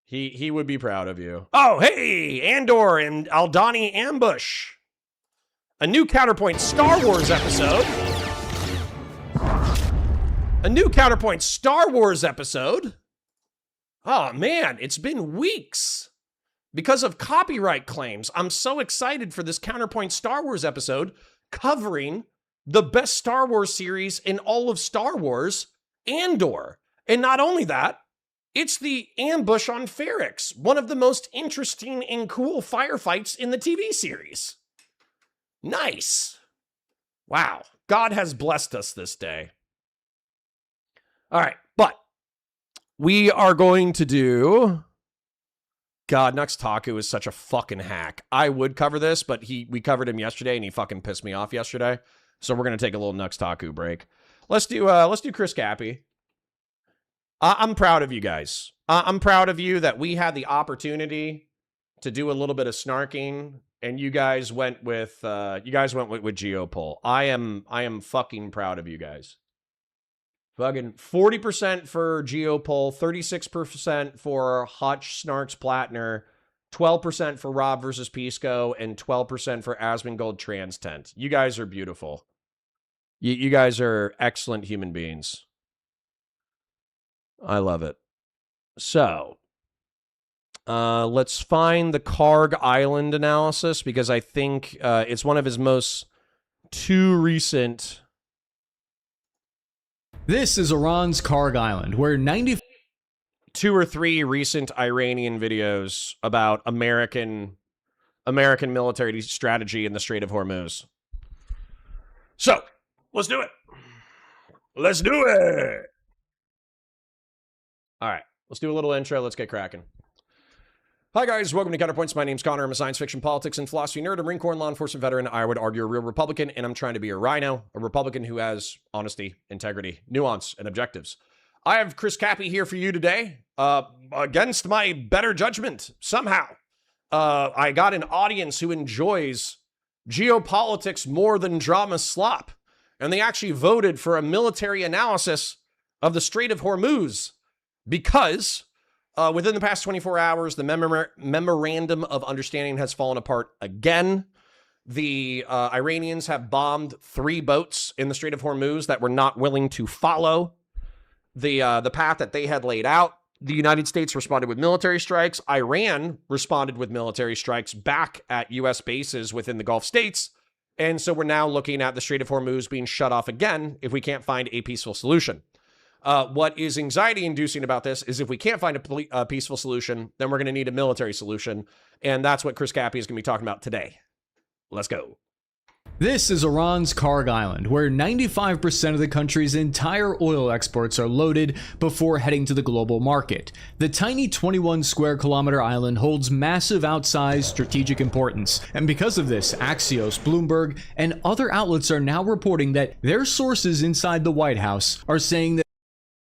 A: He would be proud of you. Oh, hey, Andor and Aldani Ambush. A new Counterpoint Star Wars episode. Oh, man, it's been weeks. Because of copyright claims, I'm so excited for this Counterpoint Star Wars episode covering the best Star Wars series in all of Star Wars, Andor. And not only that, it's the ambush on Ferrix, one of the most interesting and cool firefights in the TV series. Nice. Wow. God has blessed us this day. All right, but we are going to do... God, Nux Taku is such a fucking hack. I would cover this, but we covered him yesterday, and he fucking pissed me off yesterday. So we're gonna take a little Nux Taku break. Let's do Chris Cappy. I'm proud of you guys. I'm proud of you that we had the opportunity to do a little bit of snarking, and you guys went with Geopol. I am fucking proud of you guys. Fucking 40% for Geopol, 36% for Hutch, Snarks, Platner, 12% for Rob versus Pisco, and 12% for Asmongold Trans Tent. You guys are beautiful. You guys are excellent human beings. I love it. So, let's find the Karg Island analysis, because I think it's one of his most recent...
B: This is Iran's Karg Island, where
A: 2 or 3 recent Iranian videos about American military strategy in the Strait of Hormuz. So, let's do it. Let's do it. All right, let's do a little intro. Let's get cracking. Hi guys, welcome to Counterpoints. My name's Connor. I'm a science fiction, politics, and philosophy nerd, a Marine Corps and law enforcement veteran. I would argue a real Republican, and I'm trying to be a rhino, a Republican who has honesty, integrity, nuance, and objectives. I have Chris Cappy here for you today, against my better judgment, somehow. I got an audience who enjoys geopolitics more than drama slop, and they actually voted for a military analysis of the Strait of Hormuz, because... within the past 24 hours, the memorandum of understanding has fallen apart again. The Iranians have bombed 3 boats in the Strait of Hormuz that were not willing to follow the path that they had laid out. The United States responded with military strikes. Iran responded with military strikes back at U.S. bases within the Gulf states. And so we're now looking at the Strait of Hormuz being shut off again if we can't find a peaceful solution. What is anxiety-inducing about this is if we can't find a peaceful solution, then we're going to need a military solution. And that's what Chris Cappy is going to be talking about today. Let's go.
B: This is Iran's Karg Island, where 95% of the country's entire oil exports are loaded before heading to the global market. The tiny 21 square kilometer island holds massive outsized strategic importance, and because of this, Axios, Bloomberg, and other outlets are now reporting that their sources inside the White House are saying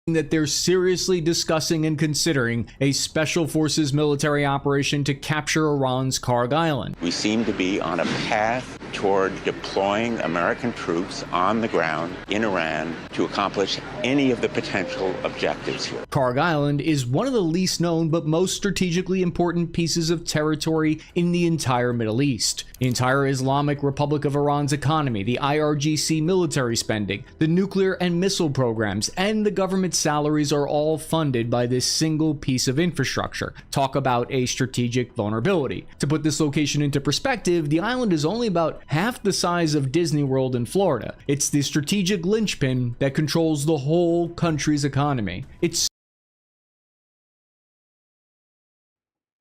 B: that they're seriously discussing and considering a special forces military operation to capture Iran's Karg Island.
C: We seem to be on a path toward deploying American troops on the ground in Iran to accomplish any of the potential objectives here.
B: Karg Island is one of the least known but most strategically important pieces of territory in the entire Middle East. The entire Islamic Republic of Iran's economy, the IRGC military spending, the nuclear and missile programs, and the government salaries are all funded by this single piece of infrastructure. Talk about a strategic vulnerability. To put this location into perspective, the island is only about half the size of Disney World in Florida. It's the strategic linchpin that controls the whole country's economy.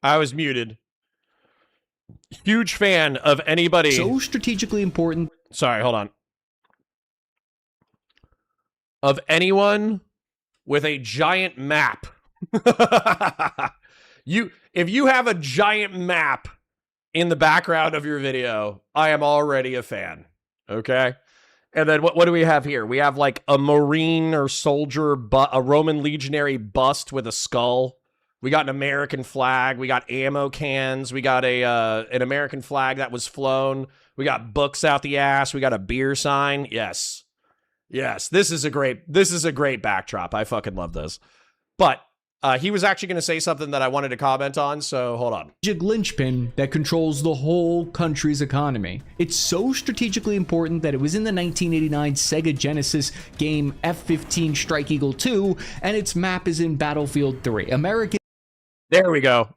A: I was muted. Huge fan of anybody.
B: So strategically important.
A: Sorry, hold on. Of anyone with a giant map. If you have a giant map in the background of your video, I am already a fan. Okay? And then what do we have here? We have like a Marine or soldier, a Roman legionary bust with a skull. We got an American flag. We got ammo cans. We got an American flag that was flown. We got books out the ass. We got a beer sign. Yes. Yes, this is a great backdrop. I fucking love this. But he was actually going to say something that I wanted to comment on, so hold on.
B: Strategic linchpin that controls the whole country's economy. It's so strategically important that it was in the 1989 Sega Genesis game F-15 Strike Eagle 2, and its map is in Battlefield 3.
A: There we go.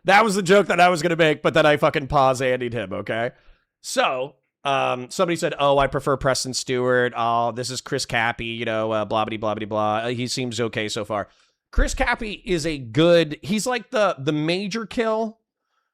A: That was the joke that I was going to make, but then I fucking pause-Andy'd him, okay? So... Somebody said, "Oh, I prefer Preston Stewart. Oh, this is Chris Cappy. Blah blah blah blah blah. He seems okay so far." Chris Cappy is a good. He's like the major kill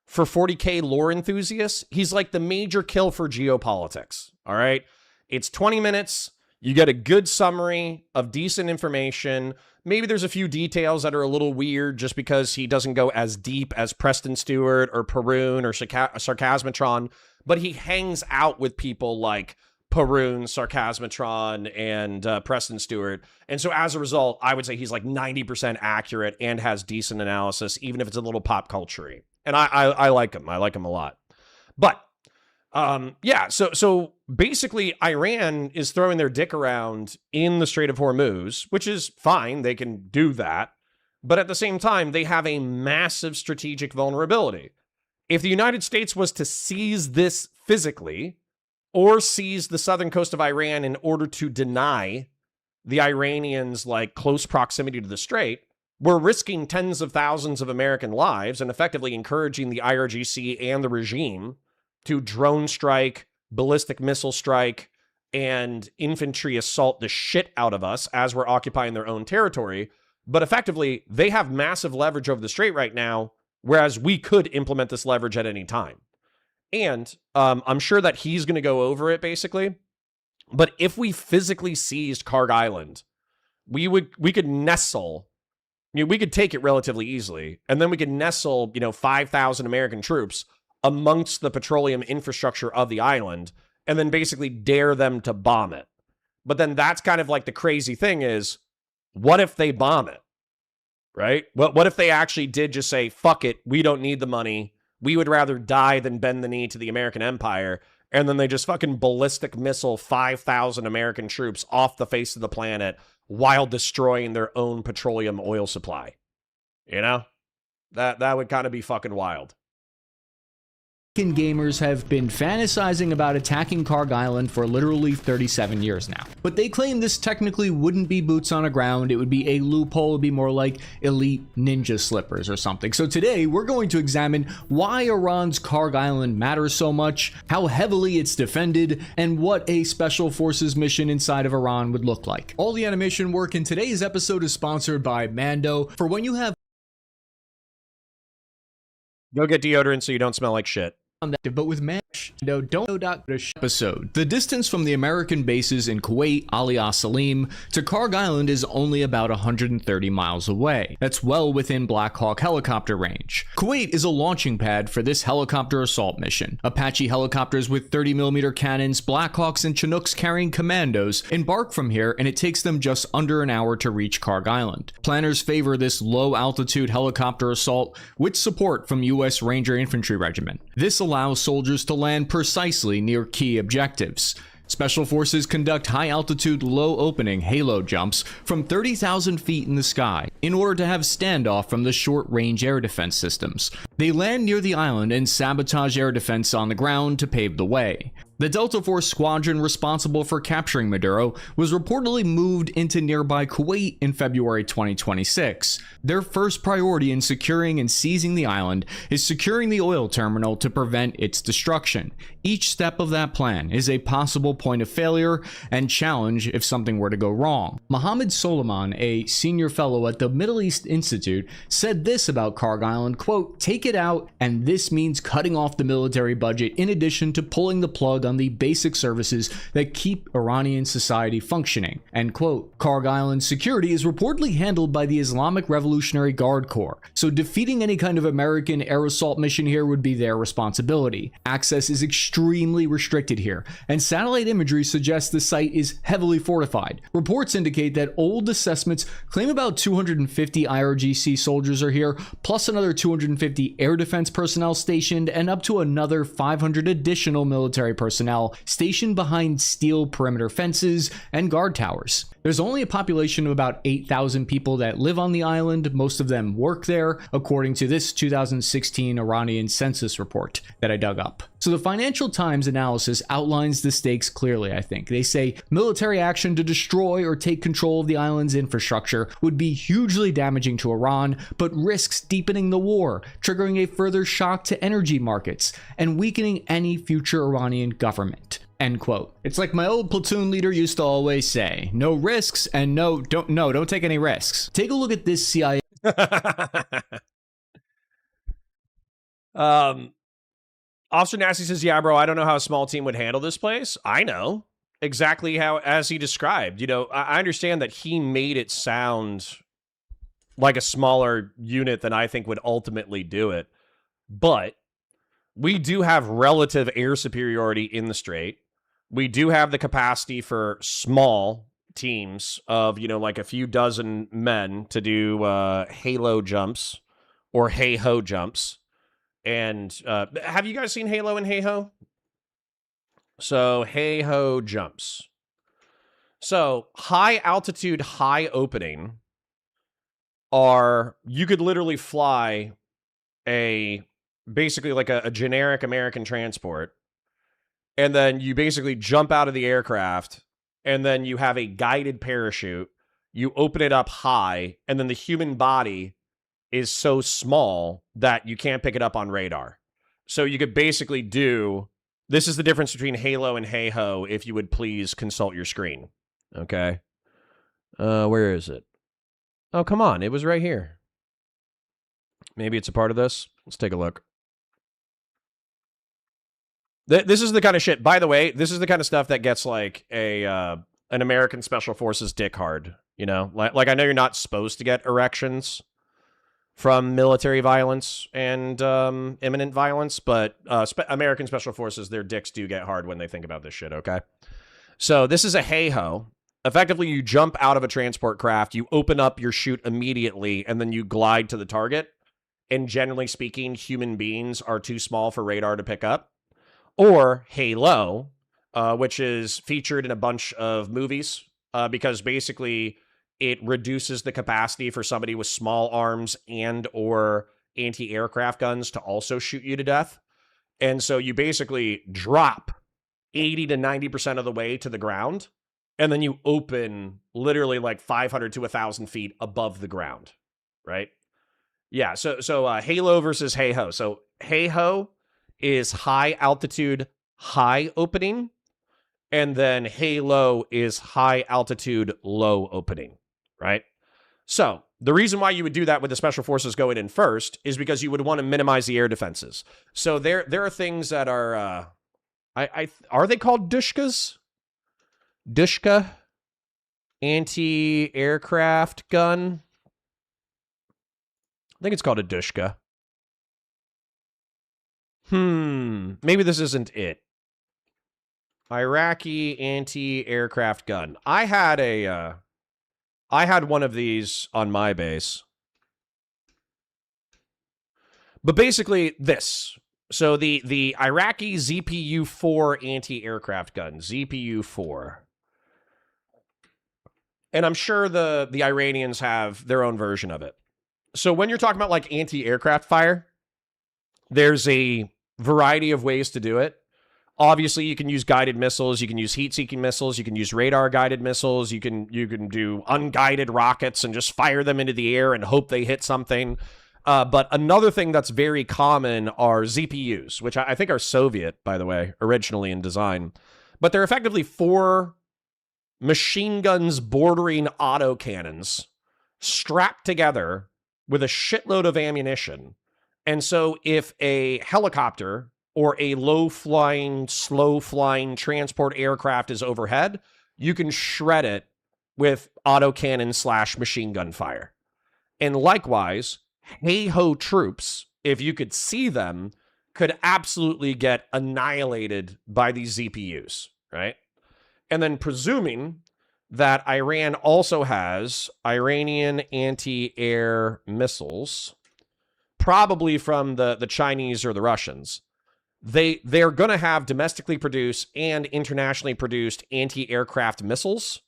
A: for 40K lore enthusiasts. He's like the major kill for geopolitics. All right, it's 20 minutes. You get a good summary of decent information. Maybe there's a few details that are a little weird just because he doesn't go as deep as Preston Stewart or Perun or Sarcasmatron, but he hangs out with people like Perun, Sarcasmatron, and Preston Stewart. And so as a result, I would say he's like 90% accurate and has decent analysis, even if it's a little pop culture-y. And I like him. I like him a lot. But yeah, so basically Iran is throwing their dick around in the Strait of Hormuz, which is fine. They can do that. But at the same time, they have a massive strategic vulnerability. If the United States was to seize this physically or seize the southern coast of Iran in order to deny the Iranians like close proximity to the strait, we're risking tens of thousands of American lives and effectively encouraging the IRGC and the regime to drone strike, ballistic missile strike, and infantry assault the shit out of us as we're occupying their own territory. But effectively, they have massive leverage over the strait right now, whereas we could implement this leverage at any time. And I'm sure that he's going to go over it, basically. But if we physically seized Karg Island, we could nestle. We could take it relatively easily, and then we could nestle, 5,000 American troops amongst the petroleum infrastructure of the island, and then basically dare them to bomb it. But then that's kind of like the crazy thing is, what if they bomb it? Right? What if they actually did just say, fuck it, we don't need the money, we would rather die than bend the knee to the American empire, and then they just fucking ballistic missile 5,000 American troops off the face of the planet while destroying their own petroleum oil supply. That would kind of be fucking wild.
B: Gamers have been fantasizing about attacking Karg Island for literally 37 years now. But they claim this technically wouldn't be boots on the ground, it would be a loophole, it would be more like elite ninja slippers or something. So today we're going to examine why Iran's Karg Island matters so much, how heavily it's defended, and what a special forces mission inside of Iran would look like. All the animation work in today's episode is sponsored by Mando. For when you have
A: Go get deodorant so you don't smell like shit.
B: But with episode. The distance from the American bases in Kuwait, Alias Salim, to Karg Island is only about 130 miles away. That's well within Black Hawk helicopter range. Kuwait is a launching pad for this helicopter assault mission. Apache helicopters with 30mm cannons, Black Hawks, and Chinooks carrying commandos embark from here, and it takes them just under an hour to reach Karg Island. Planners favor this low-altitude helicopter assault with support from U.S. Ranger Infantry Regiment. This allows soldiers to land precisely near key objectives. Special Forces conduct high-altitude, low-opening halo jumps from 30,000 feet in the sky in order to have standoff from the short-range air defense systems. They land near the island and sabotage air defense on the ground to pave the way. The Delta Force squadron responsible for capturing Maduro was reportedly moved into nearby Kuwait in February 2026. Their first priority in securing and seizing the island is securing the oil terminal to prevent its destruction. Each step of that plan is a possible point of failure and challenge if something were to go wrong. Mohammed Soliman, a senior fellow at the Middle East Institute, said this about Karg Island, quote, "Take it out, and this means cutting off the military budget in addition to pulling the plug on the basic services that keep Iranian society functioning," end quote. Karg Island's security is reportedly handled by the Islamic Revolutionary Guard Corps, so defeating any kind of American air assault mission here would be their responsibility. Access is extremely restricted here, and satellite imagery suggests the site is heavily fortified. Reports indicate that old assessments claim about 250 IRGC soldiers are here, plus another 250 air defense personnel stationed, and up to another 500 additional military personnel stationed behind steel perimeter fences and guard towers. There's only a population of about 8,000 people that live on the island. Most of them work there, according to this 2016 Iranian census report that I dug up. So the Financial Times analysis outlines the stakes clearly, I think. They say military action to destroy or take control of the island's infrastructure would be hugely damaging to Iran, but risks deepening the war, triggering a further shock to energy markets, and weakening any future Iranian government. End quote. It's like my old platoon leader used to always say, no risks and don't take any risks. Take a look at this CIA.
A: Officer Nasty says, yeah, bro, I don't know how a small team would handle this place. I know exactly how, as he described. You know, I understand that he made it sound like a smaller unit than I think would ultimately do it. But we do have relative air superiority in the Strait. We do have the capacity for small teams of, you know, like a few dozen men to do halo jumps or hey-ho jumps. And have you guys seen Halo and hey-ho? So hey-ho jumps. So high altitude, high opening are, you could literally fly basically like a generic American transport. And then you basically jump out of the aircraft, and then you have a guided parachute. You open it up high, and then the human body is so small that you can't pick it up on radar. So you could basically do, this is the difference between Halo and Hey-Ho, if you would please consult your screen. Okay. Where is it? Oh, come on. It was right here. Maybe it's a part of this. Let's take a look. This is the kind of shit, by the way, this is the kind of stuff that gets like an American Special Forces dick hard, you know? Like I know you're not supposed to get erections from military violence and imminent violence, but American Special Forces, their dicks do get hard when they think about this shit, okay? So this is a hey-ho. Effectively, you jump out of a transport craft, you open up your chute immediately, and then you glide to the target. And generally speaking, human beings are too small for radar to pick up. Or Halo, which is featured in a bunch of movies, because basically it reduces the capacity for somebody with small arms and or anti-aircraft guns to also shoot you to death. And so you basically drop 80 to 90% of the way to the ground, and then you open literally like 500 to 1,000 feet above the ground, right? Yeah, so Halo versus Hey-Ho. So Hey-Ho is high altitude, high opening, and then Halo is high altitude, low opening, right? So the reason why you would do that with the Special Forces going in first is because you would want to minimize the air defenses. So there are things that are, are they called Dushkas? Dushka? Anti-aircraft gun? I think it's called a Dushka. Maybe this isn't it. Iraqi anti-aircraft gun. I had one of these on my base. But basically this. So the Iraqi ZPU-4 anti-aircraft gun. ZPU-4. And I'm sure the Iranians have their own version of it. So when you're talking about like anti-aircraft fire, there's a variety of ways to do it. Obviously, you can use guided missiles, you can use heat-seeking missiles, you can use radar-guided missiles, you can do unguided rockets and just fire them into the air and hope they hit something. But another thing that's very common are ZPUs, which I think are Soviet, by the way, originally in design. But they're effectively 4 machine guns bordering autocannons strapped together with a shitload of ammunition. And so if a helicopter or a low-flying, slow-flying transport aircraft is overhead, you can shred it with autocannon / machine gun fire. And likewise, Hey-Ho troops, if you could see them, could absolutely get annihilated by these ZPUs, right? And then presuming that Iran also has Iranian anti-air missiles, probably from the Chinese or the Russians, they're going to have domestically produced and internationally produced anti-aircraft missiles.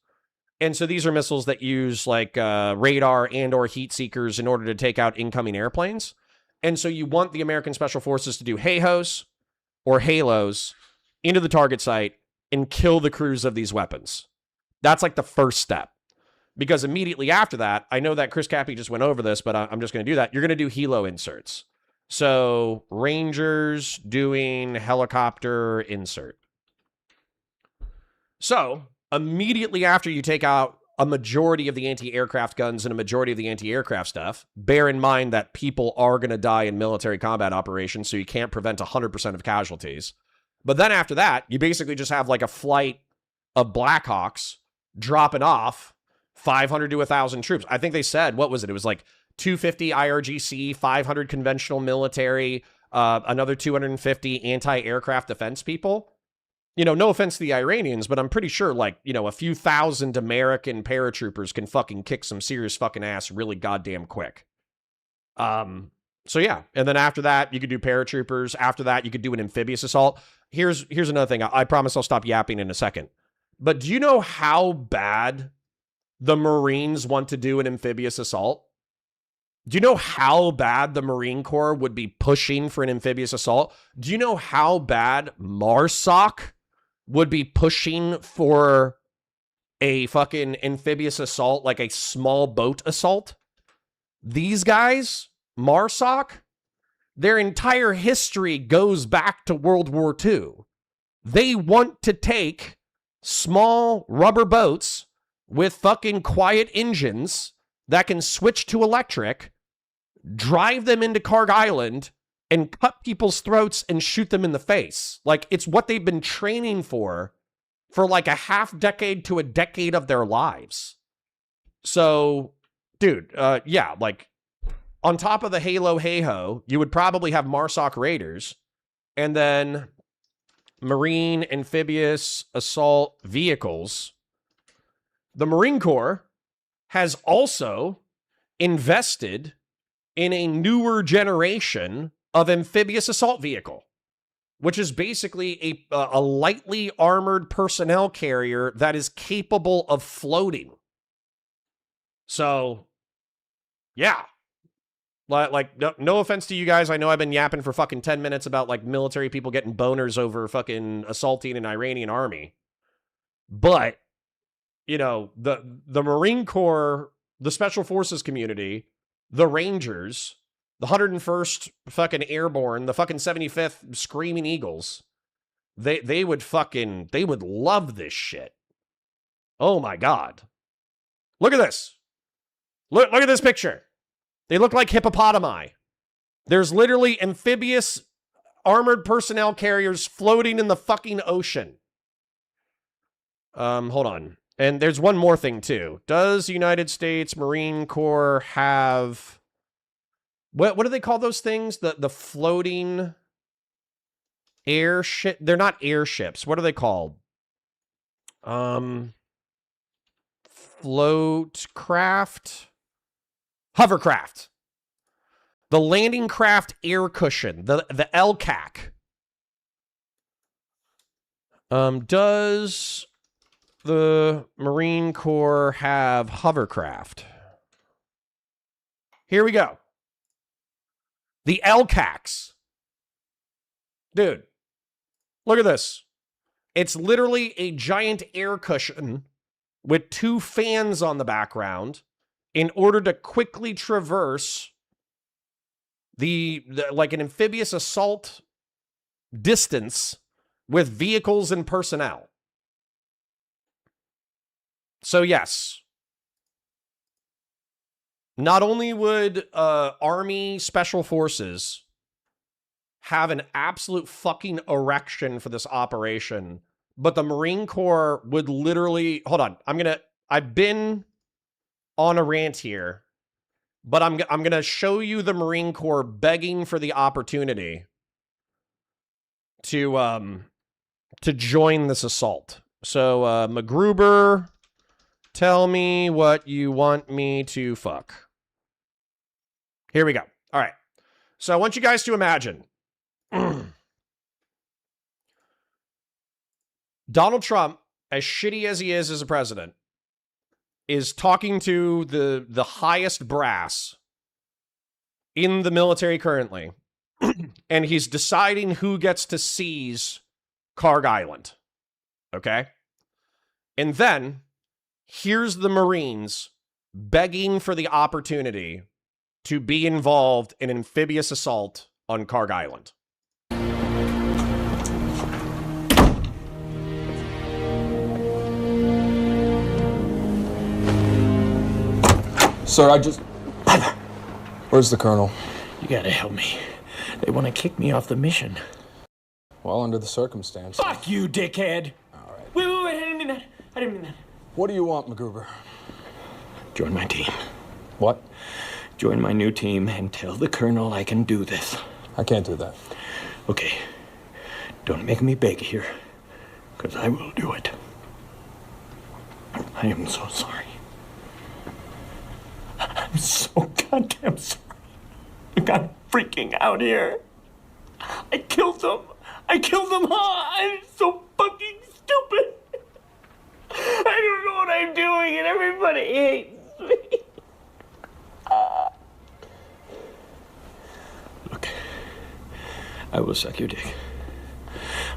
A: And so these are missiles that use like radar and or heat seekers in order to take out incoming airplanes. And so you want the American Special Forces to do Hey-Hos or Halos into the target site and kill the crews of these weapons. That's like the first step. Because immediately after that, I know that Chris Cappy just went over this, but I'm just going to do that. You're going to do helo inserts. So Rangers doing helicopter insert. So, immediately after you take out a majority of the anti-aircraft guns and a majority of the anti-aircraft stuff, bear in mind that people are going to die in military combat operations, so you can't prevent 100% of casualties. But then after that, you basically just have like a flight of Blackhawks dropping off 500 to 1,000 troops. I think they said, what was it? It was like 250 IRGC, 500 conventional military, another 250 anti-aircraft defense people. You know, no offense to the Iranians, but I'm pretty sure, like, you know, a few thousand American paratroopers can fucking kick some serious fucking ass really goddamn quick. So yeah, and then after that, you could do paratroopers. After that, you could do an amphibious assault. Here's another thing. I promise I'll stop yapping in a second. But do you know how bad the Marines want to do an amphibious assault? Do you know how bad the Marine Corps would be pushing for an amphibious assault? Do you know how bad MARSOC would be pushing for a fucking amphibious assault, like a small boat assault? These guys, MARSOC, their entire history goes back to World War II. They want to take small rubber boats with fucking quiet engines that can switch to electric, drive them into Karg Island, and cut people's throats and shoot them in the face. Like, it's what they've been training for like a half decade to a decade of their lives. So, dude, yeah, like, on top of the Halo Hey-Ho, you would probably have MARSOC Raiders, and then Marine amphibious assault vehicles. The Marine Corps has also invested in a newer generation of amphibious assault vehicle, which is basically a lightly armored personnel carrier that is capable of floating. So, yeah. Like, no offense to you guys. I know I've been yapping for fucking 10 minutes about, like, military people getting boners over fucking assaulting an Iranian army. But, you know, the Marine Corps, the Special Forces community, the Rangers, the 101st fucking Airborne, the fucking 75th Screaming Eagles, they would love this shit. Oh my God. Look at this. Look at this picture. They look like hippopotami. There's literally amphibious armored personnel carriers floating in the fucking ocean. Hold on. And there's one more thing too. Does the United States Marine Corps have, what do they call those things? The floating airship? They're not airships. What are they called? Float craft? Hovercraft. The landing craft air cushion. The LCAC. Does the Marine Corps have hovercraft? Here we go. The LCACs. Dude, look at this. It's literally a giant air cushion with two fans on the background in order to quickly traverse the like an amphibious assault distance with vehicles and personnel. So yes, not only would Army Special Forces have an absolute fucking erection for this operation, but the Marine Corps would literally, hold on, I've been on a rant here, but I'm going to show you the Marine Corps begging for the opportunity to join this assault. So, MacGruber, tell me what you want me to fuck. Here we go. All right. So I want you guys to imagine Donald Trump, as shitty as he is as a president, is talking to the highest brass in the military currently, and he's deciding who gets to seize Karg Island. Okay? And then, here's the Marines begging for the opportunity to be involved in an amphibious assault on Karg Island.
D: Sir, Where's the colonel?
E: You gotta help me. They want to kick me off the mission.
D: Well, under the circumstances.
E: Fuck you, dickhead!
D: Alright.
E: Wait, I didn't mean that. I didn't mean that.
D: What do you want, MacGruber?
E: Join my team.
D: What?
E: Join my new team and tell the colonel I can do this.
D: I can't do that.
E: Okay. Don't make me beg here, because I will do it. I am so sorry. I'm so goddamn sorry. Look, I'm freaking out here. I killed them. I'm so fucking stupid. I don't know what I'm doing, and everybody hates me. Look, I will suck your dick.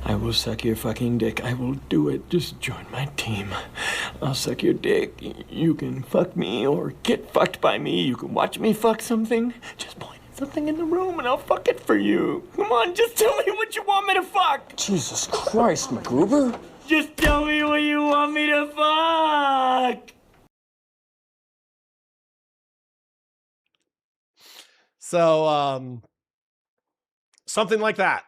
E: I will suck your fucking dick. I will do it. Just join my team. I'll suck your dick. You can fuck me or get fucked by me. You can watch me fuck something. Just point at something in the room and I'll fuck it for you. Come on, just tell me what you want me to fuck.
D: Jesus Christ, MacGruber!
E: Just tell me what you want me to fuck.
A: So, something like that.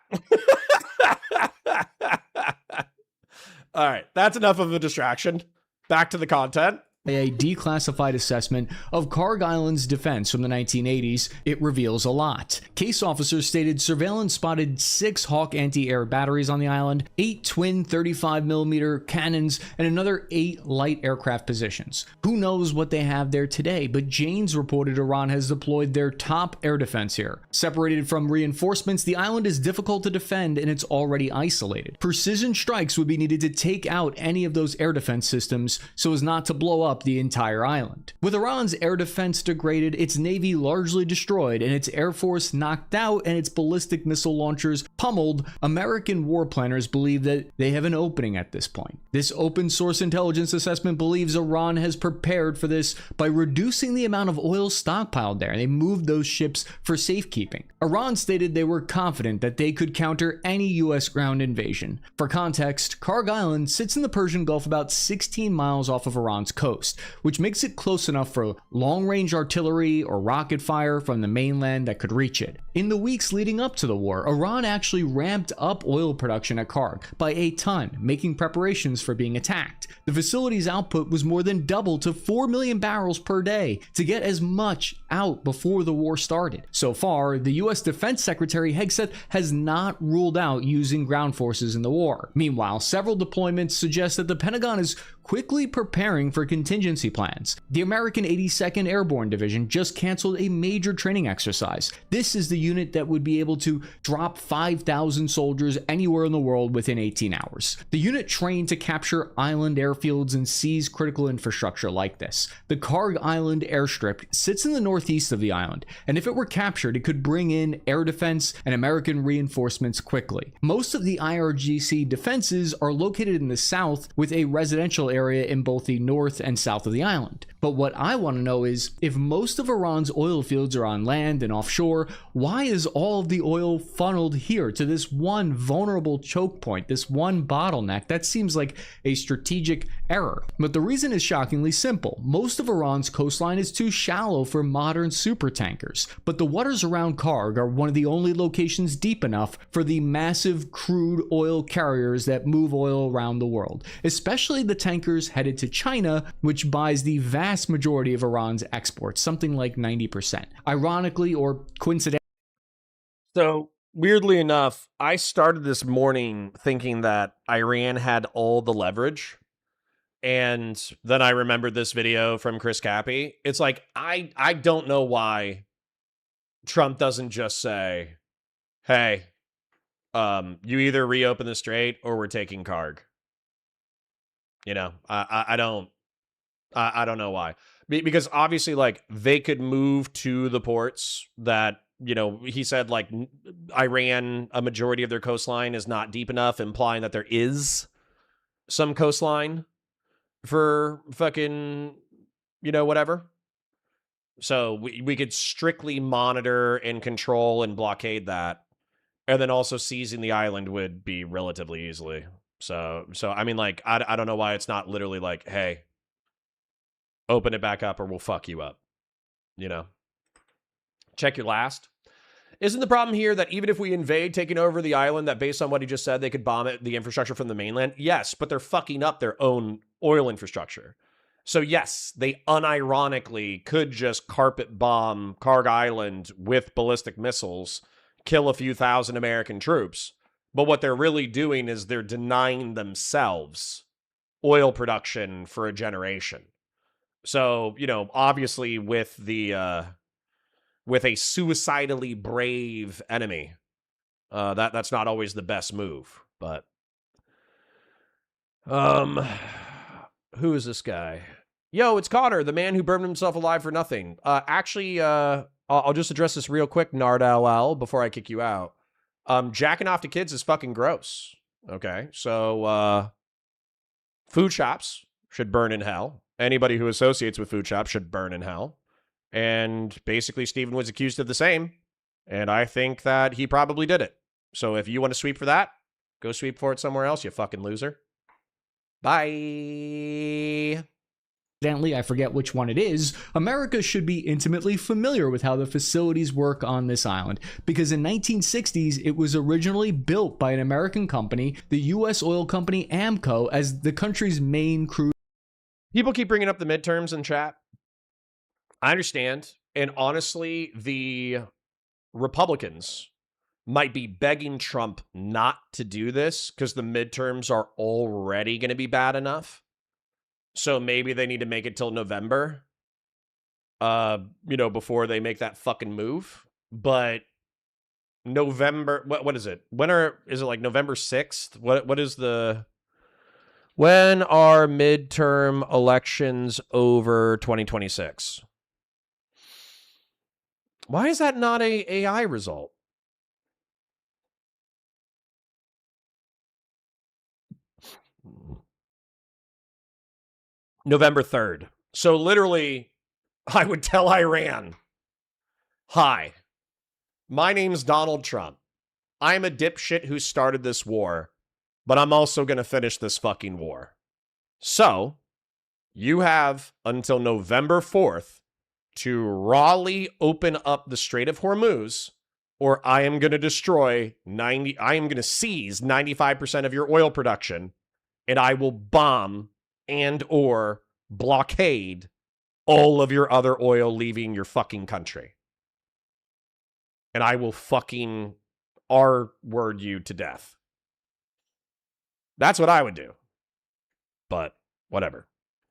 A: All right, that's enough of a distraction. Back to the content.
B: A declassified assessment of Karg Island's defense from the 1980s, it reveals a lot. Case officers stated surveillance spotted 6 Hawk anti-air batteries on the island, 8 twin 35mm cannons, and another 8 light aircraft positions. Who knows what they have there today, but Jane's reported Iran has deployed their top air defense here. Separated from reinforcements, the island is difficult to defend and it's already isolated. Precision strikes would be needed to take out any of those air defense systems so as not to blow up the entire island. With Iran's air defense degraded, its navy largely destroyed, and its air force knocked out and its ballistic missile launchers pummeled, American war planners believe that they have an opening at this point. This open source intelligence assessment believes Iran has prepared for this by reducing the amount of oil stockpiled there. They moved those ships for safekeeping. Iran stated they were confident that they could counter any US ground invasion. For context, Karg Island sits in the Persian Gulf about 16 miles off of Iran's coast, which makes it close enough for long-range artillery or rocket fire from the mainland that could reach it. In the weeks leading up to the war, Iran actually ramped up oil production at Karg by a ton, making preparations for being attacked. The facility's output was more than doubled to 4 million barrels per day to get as much out before the war started. So far, the US Defense Secretary Hegseth has not ruled out using ground forces in the war. Meanwhile, several deployments suggest that the Pentagon is quickly preparing for contingency plans. The American 82nd Airborne Division just canceled a major training exercise. This is the unit that would be able to drop 5,000 soldiers anywhere in the world within 18 hours. The unit trained to capture island airfields and seize critical infrastructure like this. The Karg Island airstrip sits in the northeast of the island, and if it were captured, it could bring in air defense and American reinforcements quickly. Most of the IRGC defenses are located in the south, with a residential area in both the north and south of the island. But what I want to know is, if most of Iran's oil fields are on land and offshore, why is all of the oil funneled here to this one vulnerable choke point, this one bottleneck? That seems like a strategic error. But the reason is shockingly simple. Most of Iran's coastline is too shallow for modern supertankers, but the waters around Karg are one of the only locations deep enough for the massive crude oil carriers that move oil around the world, especially the tankers headed to China, which buys the vast majority of Iran's exports, something like 90%. Ironically, or coincidentally,
A: So, weirdly enough, I started this morning thinking that Iran had all the leverage. And then I remembered this video from Chris Cappy. It's like, I don't know why Trump doesn't just say, hey, you either reopen the strait or we're taking Karg. You know, I don't know why. Because obviously, like, they could move to the ports that, you know, he said, like, Iran, a majority of their coastline is not deep enough, implying that there is some coastline for fucking, you know, whatever. So we could strictly monitor and control and blockade that. And then also seizing the island would be relatively easily. So I mean, like, I don't know why it's not literally like, hey, open it back up or we'll fuck you up. you know, check your last. Isn't the problem here that even if we invade taking over the island, that based on what he just said, they could bomb it, the infrastructure from the mainland? Yes, but they're fucking up their own oil infrastructure. So yes, they unironically could just carpet bomb Karg Island with ballistic missiles, kill a few thousand American troops. But what they're really doing is they're denying themselves oil production for a generation. So, you know, obviously with a suicidally brave enemy, that's not always the best move. But who is this guy? Yo, it's Connor, the man who burned himself alive for nothing. Actually, I'll just address this real quick, NardLL, before I kick you out. Jacking off to kids is fucking gross. Okay, so food shops should burn in hell. Anybody who associates with food shops should burn in hell. And basically, Stephen was accused of the same. And I think that he probably did it. So if you want to sweep for that, go sweep for it somewhere else, you fucking loser. Bye.
B: Evidently, I forget which one it is, America should be intimately familiar with how the facilities work on this island, because in 1960s, it was originally built by an American company, the U.S. oil company Amco, as the country's main crude.
A: People keep bringing up the midterms in chat. I understand. And honestly, the Republicans might be begging Trump not to do this because the midterms are already going to be bad enough. So maybe they need to make it till November, before they make that fucking move. But November, what is it? Is it like November 6th? When are midterm elections over 2026? Why is that not a AI result? November 3rd. So literally, I would tell Iran, hi, my name's Donald Trump. I'm a dipshit who started this war, but I'm also going to finish this fucking war. So, you have until November 4th to rawly open up the Strait of Hormuz, or I am going to I am going to seize 95% of your oil production, and I will bomb and or blockade all of your other oil leaving your fucking country. And I will fucking R-word you to death. That's what I would do. But whatever.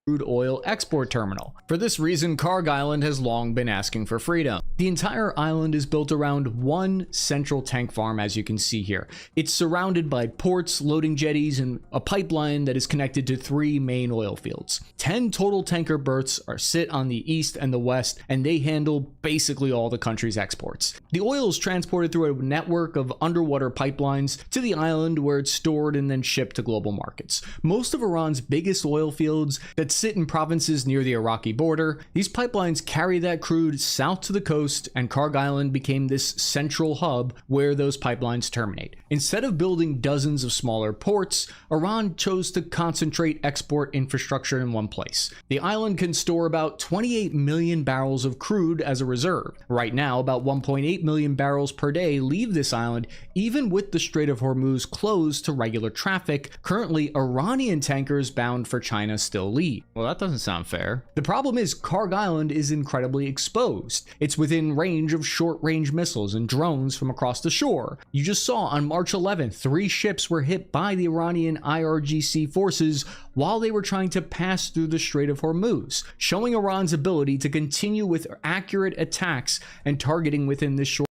B: Crude oil export terminal. For this reason, Karg Island has long been asking for freedom. The entire island is built around one central tank farm, as you can see here. It's surrounded by ports, loading jetties, and a pipeline that is connected to 3 main oil fields. 10 total tanker berths sit on the east and the west, and they handle basically all the country's exports. The oil is transported through a network of underwater pipelines to the island, where it's stored and then shipped to global markets. Most of Iran's biggest oil fields that sit in provinces near the Iraqi border, these pipelines carry that crude south to the coast, and Karg Island became this central hub where those pipelines terminate. Instead of building dozens of smaller ports, Iran chose to concentrate export infrastructure in one place. The island can store about 28 million barrels of crude as a reserve. Right now, about 1.8 million barrels per day leave this island, even with the Strait of Hormuz closed to regular traffic. Currently, Iranian tankers bound for China still leave. Well, that doesn't sound fair. The problem is Karg Island is incredibly exposed. It's within range of short-range missiles and drones from across the shore. You just saw on March 11th, 3 ships were hit by the Iranian IRGC forces while they were trying to pass through the Strait of Hormuz, showing Iran's ability to continue with accurate attacks and targeting within this short.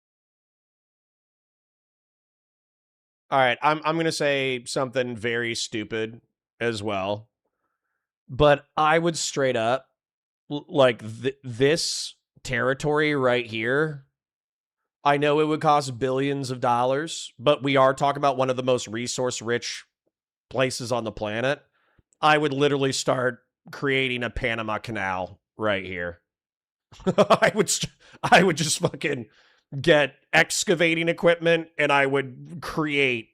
A: All right, I'm going to say something very stupid as well. But I would straight up, this territory right here, I know it would cost billions of dollars, but we are talking about one of the most resource-rich places on the planet. I would literally start creating a Panama Canal right here. I would just fucking get excavating equipment, and I would create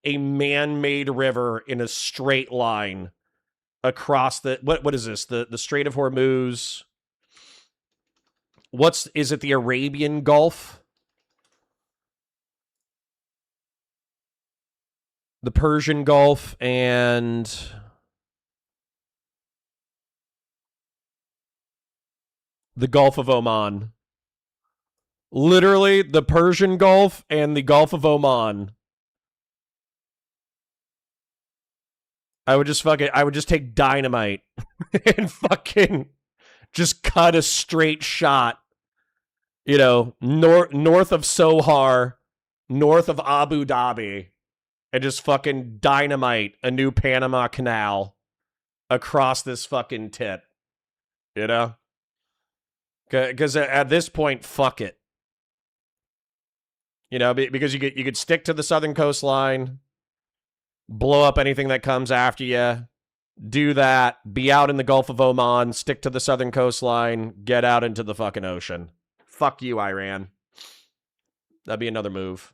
A: a man-made river in a straight line across the what is this, the Strait of Hormuz, is it the Arabian Gulf? The Persian Gulf and the Gulf of Oman. Literally, the Persian Gulf and the Gulf of Oman. I would just take dynamite and fucking just cut a straight shot, you know, north of Sohar, north of Abu Dhabi, and just fucking dynamite a new Panama Canal across this fucking tip, you know? Because at this point, fuck it. You know, because you could stick to the southern coastline, blow up anything that comes after you, do that, be out in the Gulf of Oman, stick to the southern coastline, get out into the fucking ocean. Fuck you, Iran. That'd be another move.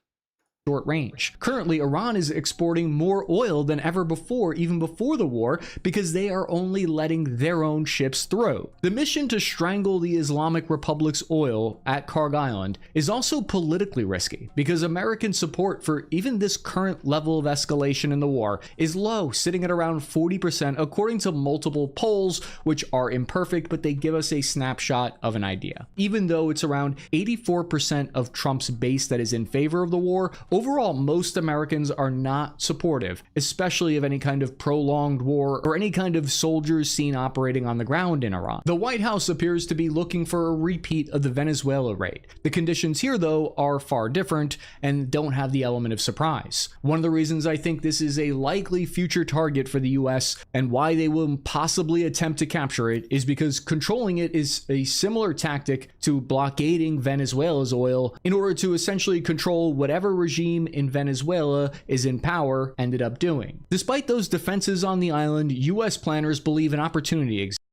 B: Short range. Currently, Iran is exporting more oil than ever before, even before the war, because they are only letting their own ships through. The mission to strangle the Islamic Republic's oil at Karg Island is also politically risky, because American support for even this current level of escalation in the war is low, sitting at around 40% according to multiple polls, which are imperfect, but they give us a snapshot of an idea. Even though it's around 84% of Trump's base that is in favor of the war, overall, most Americans are not supportive, especially of any kind of prolonged war or any kind of soldiers seen operating on the ground in Iran. The White House appears to be looking for a repeat of the Venezuela raid. The conditions here, though, are far different and don't have the element of surprise. One of the reasons I think this is a likely future target for the US and why they will possibly attempt to capture it is because controlling it is a similar tactic to blockading Venezuela's oil in order to essentially control whatever regime in Venezuela is in power ended up doing. Despite those defenses on the island, US planners believe an opportunity exists.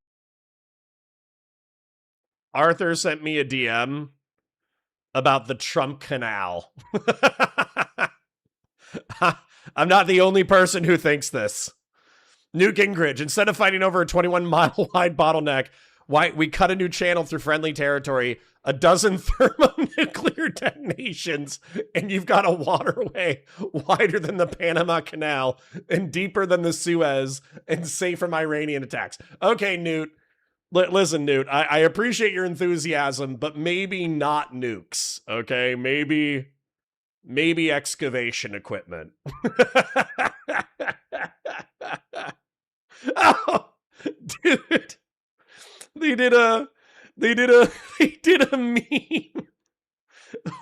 A: Arthur sent me a DM about the Trump Canal. I'm not the only person who thinks this. Newt Gingrich, instead of fighting over a 21-mile wide bottleneck, why we cut a new channel through friendly territory, a dozen thermonuclear detonations, and you've got a waterway wider than the Panama Canal and deeper than the Suez and safe from Iranian attacks. Okay, Newt. Listen, Newt, I appreciate your enthusiasm, but maybe not nukes, okay? Maybe excavation equipment. Oh, dude. They did a meme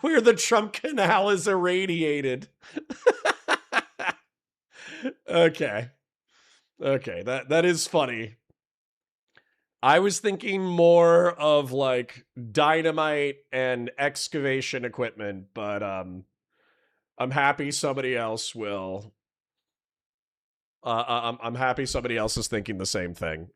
A: where the Trump Canal is irradiated. Okay, that is funny. I was thinking more of like dynamite and excavation equipment, but I'm happy somebody else will. I'm happy somebody else is thinking the same thing.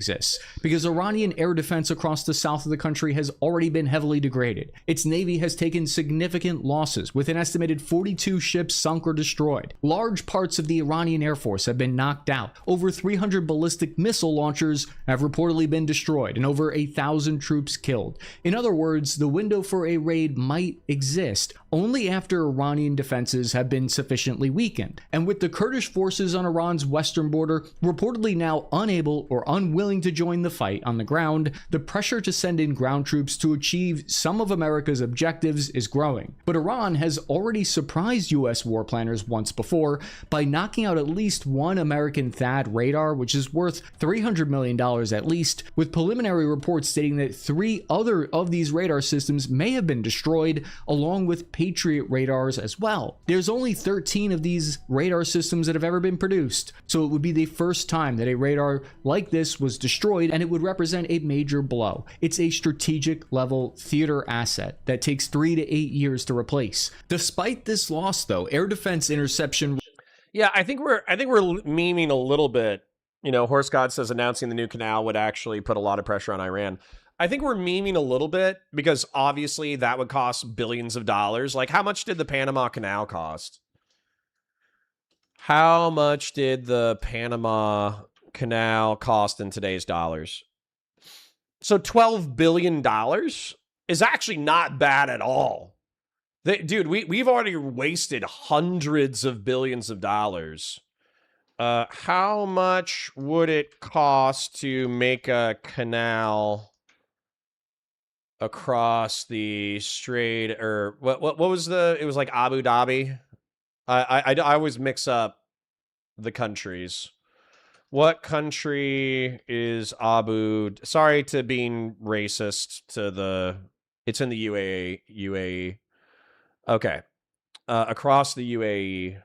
B: Exists because Iranian air defense across the south of the country has already been heavily degraded. Its navy has taken significant losses, with an estimated 42 ships sunk or destroyed. Large parts of the Iranian Air Force have been knocked out. Over 300 ballistic missile launchers have reportedly been destroyed, and over 1,000 troops killed. In other words, the window for a raid might exist only after Iranian defenses have been sufficiently weakened. And with the Kurdish forces on Iran's western border reportedly now unable or unwilling to join the fight on the ground, the pressure to send in ground troops to achieve some of America's objectives is growing. But Iran has already surprised US war planners once before by knocking out at least one American THAAD radar, which is worth $300 million at least, with preliminary reports stating that 3 other of these radar systems may have been destroyed, along with Patriot radars as well. There's only 13 of these radar systems that have ever been produced, so it would be the first time that a radar like this was destroyed, and it would represent a major blow. It's a strategic level theater asset that takes 3 to 8 years to replace. Despite this loss, though, air defense interception.
A: Yeah, I think we're memeing a little bit. You know, Horse God says announcing the new canal would actually put a lot of pressure on Iran. I think we're memeing a little bit because obviously that would cost billions of dollars. Like, how much did the Panama Canal cost? How much did the Panama Canal cost in today's dollars? So $12 billion is actually not bad at all. Dude, we've already wasted hundreds of billions of dollars. How much would it cost to make a canal across the Strait, or what was it was like Abu Dhabi? I always mix up the countries. What country is sorry to being racist to it's in the UAE. Okay. Across the UAE.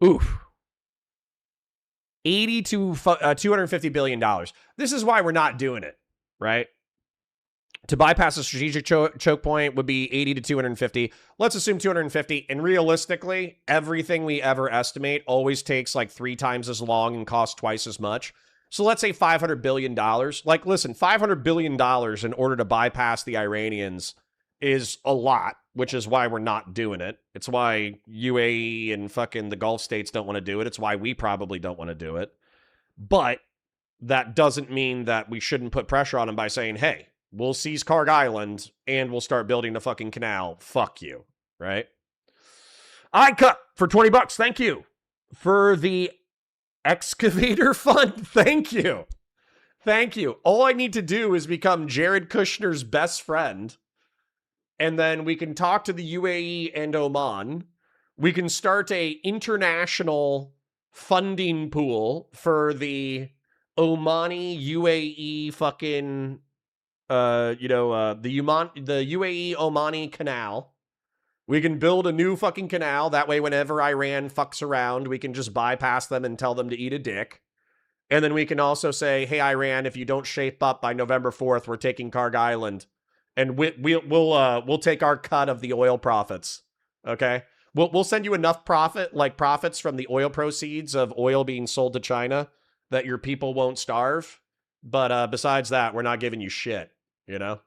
A: Oof. 80 to $250 billion. This is why we're not doing it, right? To bypass a strategic choke point would be 80 to 250. Let's assume 250. And realistically, everything we ever estimate always takes like 3 times as long and costs twice as much. So let's say $500 billion. Like, listen, $500 billion in order to bypass the Iranians is a lot, which is why we're not doing it. It's why UAE and fucking the Gulf states don't want to do it. It's why we probably don't want to do it. But that doesn't mean that we shouldn't put pressure on them by saying, hey, we'll seize Karg Island and we'll start building the fucking canal. Fuck you, right? I cut for $20. Thank you. For the excavator fund, thank you. Thank you. All I need to do is become Jared Kushner's best friend, and then we can talk to the UAE and Oman. We can start a international funding pool for the Omani UAE fucking the UAE Omani canal. We can build a new fucking canal. That way, whenever Iran fucks around, we can just bypass them and tell them to eat a dick. And then we can also say, hey, Iran, if you don't shape up by November 4th, we're taking Karg Island. And we'll take our cut of the oil profits. Okay? We'll send you enough profits from the oil proceeds of oil being sold to China that your people won't starve. But besides that, we're not giving you shit, you know?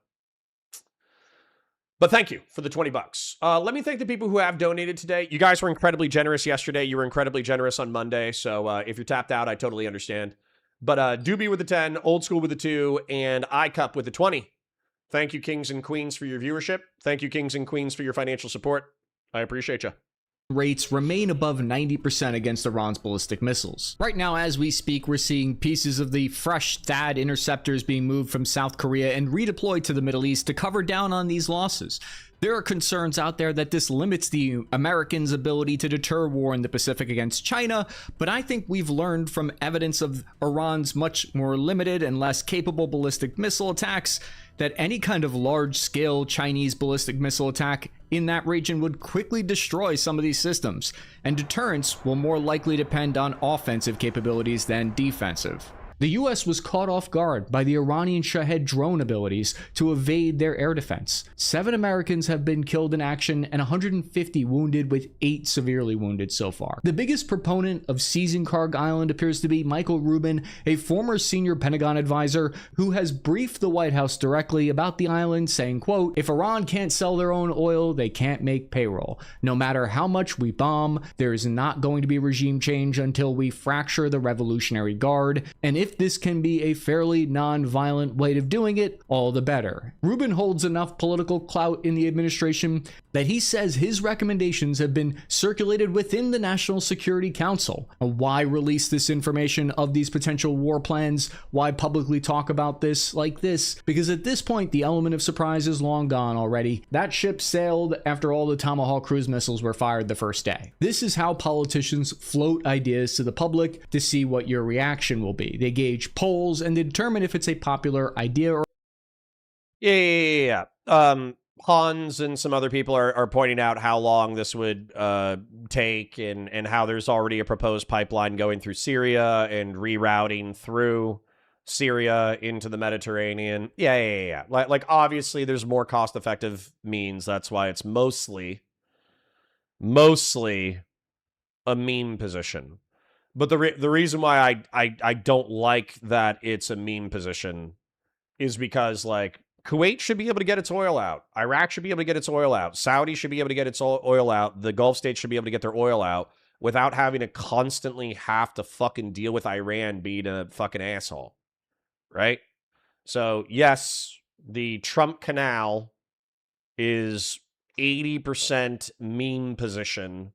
A: But thank you for the $20. Let me thank the people who have donated today. You guys were incredibly generous yesterday. You were incredibly generous on Monday. So if you're tapped out, I totally understand. But Doobie with the 10, Old School with the 2, and iCup with the 20. Thank you, kings and queens, for your viewership. Thank you, kings and queens, for your financial support. I appreciate you.
B: Rates remain above 90% against Iran's ballistic missiles. Right now, as we speak, we're seeing pieces of the fresh THAAD interceptors being moved from South Korea and redeployed to the Middle East to cover down on these losses. There are concerns out there that this limits the Americans' ability to deter war in the Pacific against China, but I think we've learned from evidence of Iran's much more limited and less capable ballistic missile attacks that any kind of large-scale Chinese ballistic missile attack in that region would quickly destroy some of these systems, and deterrence will more likely depend on offensive capabilities than defensive. The US was caught off guard by the Iranian Shahed drone abilities to evade their air defense. 7 Americans have been killed in action and 150 wounded, with 8 severely wounded so far. The biggest proponent of seizing Karg Island appears to be Michael Rubin, a former senior Pentagon advisor who has briefed the White House directly about the island, saying, quote, "If Iran can't sell their own oil, they can't make payroll. No matter how much we bomb, there is not going to be regime change until we fracture the Revolutionary Guard, and if this can be a fairly non-violent way of doing it, all the better." Rubin holds enough political clout in the administration that he says his recommendations have been circulated within the National Security Council. Why release this information of these potential war plans? Why publicly talk about this like this? Because at this point, the element of surprise is long gone already. That ship sailed after all the Tomahawk cruise missiles were fired the first day. This is how politicians float ideas to the public to see what your reaction will be. They gauge polls and they determine if it's a popular idea or...
A: Yeah. Hans and some other people are pointing out how long this would take, and how there's already a proposed pipeline going through Syria and rerouting through Syria into the Mediterranean. Yeah. Like obviously there's more cost-effective means. That's why it's mostly a meme position. But the reason why I don't like that it's a meme position is because, like, Kuwait should be able to get its oil out. Iraq should be able to get its oil out. Saudi should be able to get its oil out. The Gulf states should be able to get their oil out. without having to constantly have to fucking deal with Iran being a fucking asshole, right? So, yes, the Trump canal is 80% meme position,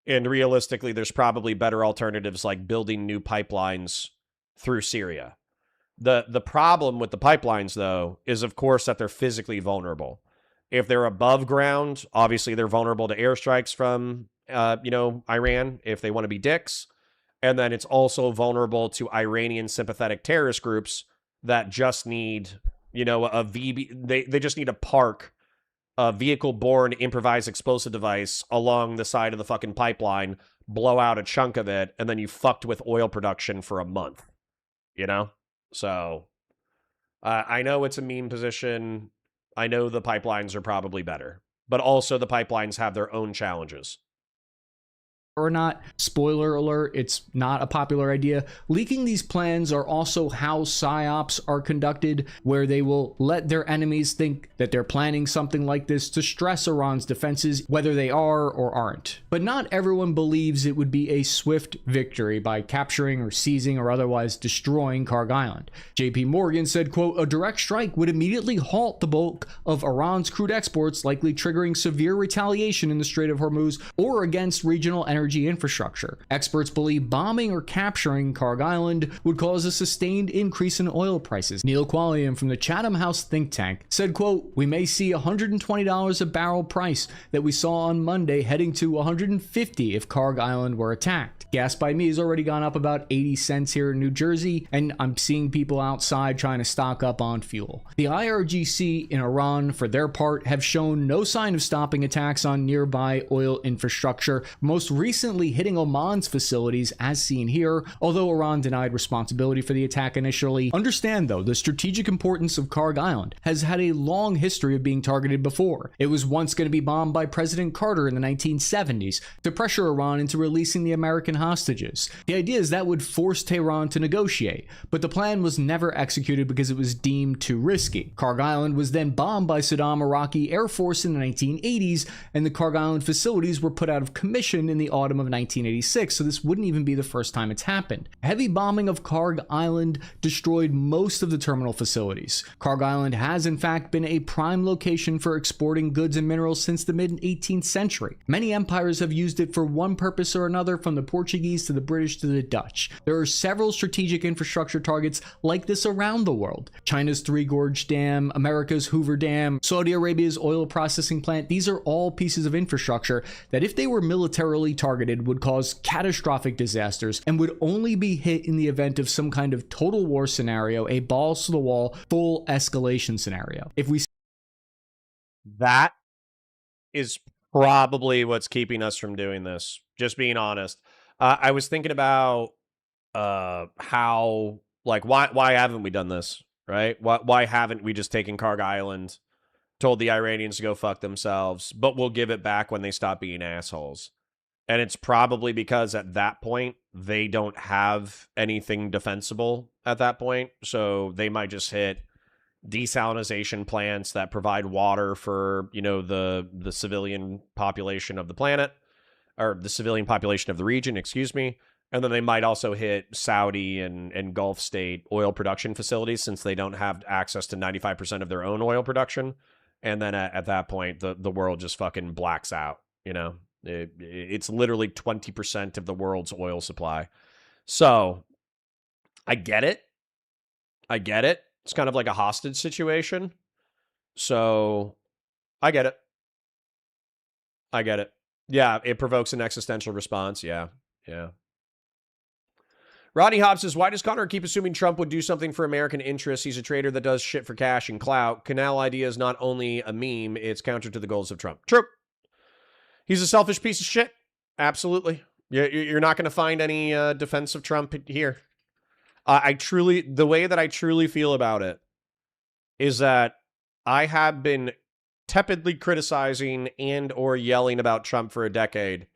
A: and realistically, there's probably better alternatives like building new pipelines through Syria. The problem with the pipelines, though, is, of course, that they're physically vulnerable. If they're above ground, obviously they're vulnerable to airstrikes from, Iran if they want to be dicks. And then it's also vulnerable to Iranian sympathetic terrorist groups that just need, a VB. They just need to park a vehicle-borne improvised explosive device along the side of the fucking pipeline, blow out a chunk of it, and then you fucked with oil production for a month. So I know it's a meme position. I know the pipelines are probably better, but also the pipelines have their own challenges.
B: Or not, spoiler alert, it's not a popular idea. Leaking these plans are also how psyops are conducted, where they will let their enemies think that they're planning something like this to stress Iran's defenses, whether they are or aren't. But not everyone believes it would be a swift victory by capturing or seizing or otherwise destroying Karg Island. JP Morgan said, quote, a direct strike would immediately halt the bulk of Iran's crude exports, likely triggering severe retaliation in the Strait of Hormuz or against regional energy infrastructure. Experts believe bombing or capturing Karg Island would cause a sustained increase in oil prices. Neil Qualliam from the Chatham House think tank said, quote, we may see $120 a barrel price that we saw on Monday heading to $150 if Karg Island were attacked. Gas by me has already gone up about 80 cents here in New Jersey, and I'm seeing people outside trying to stock up on fuel. The IRGC in Iran, for their part, have shown no sign of stopping attacks on nearby oil infrastructure, most recently hitting Oman's facilities as seen here, although Iran denied responsibility for the attack initially. Understand though, the strategic importance of Karg Island has had a long history of being targeted before. It was once going to be bombed by President Carter in the 1970s to pressure Iran into releasing the American hostages. The idea is that would force Tehran to negotiate, but the plan was never executed because it was deemed too risky. Karg Island was then bombed by Saddam Iraqi Air Force in the 1980s, and the Karg Island facilities were put out of commission in the autumn of 1986, so this wouldn't even be the first time it's happened. Heavy bombing of Karg Island destroyed most of the terminal facilities. Karg Island has in fact been a prime location for exporting goods and minerals since the mid-18th century. Many empires have used it for one purpose or another, from the Portuguese to the British to the Dutch. There are several strategic infrastructure targets like this around the world. China's Three Gorge Dam, America's Hoover Dam, Saudi Arabia's oil processing plant. These are all pieces of infrastructure that, if they were militarily targeted, would cause catastrophic disasters and would only be hit in the event of some kind of total war scenario, a balls to the wall, full escalation scenario.
A: That is probably what's keeping us from doing this, just being honest. I was thinking about how, like, why haven't we done this, right? Why haven't we just taken Karg Island, told the Iranians to go fuck themselves, but we'll give it back when they stop being assholes? And it's probably because at that point, they don't have anything defensible at that point, so they might just hit desalinization plants that provide water for, the civilian population of the planet, or the civilian population of the region, excuse me. And then they might also hit Saudi and Gulf state oil production facilities, since they don't have access to 95% of their own oil production. And then at that point, the world just fucking blacks out, It's literally 20% of the world's oil supply. So I get it. It's kind of like a hostage situation. So I get it. Yeah, it provokes an existential response. Yeah. Rodney Hobbs says, why does Connor keep assuming Trump would do something for American interests? He's a traitor that does shit for cash and clout. Canal idea is not only a meme, it's counter to the goals of Trump. True. He's a selfish piece of shit. Absolutely. You're not going to find any defense of Trump here. The way that I truly feel about it is that I have been tepidly criticizing and or yelling about Trump for a decade,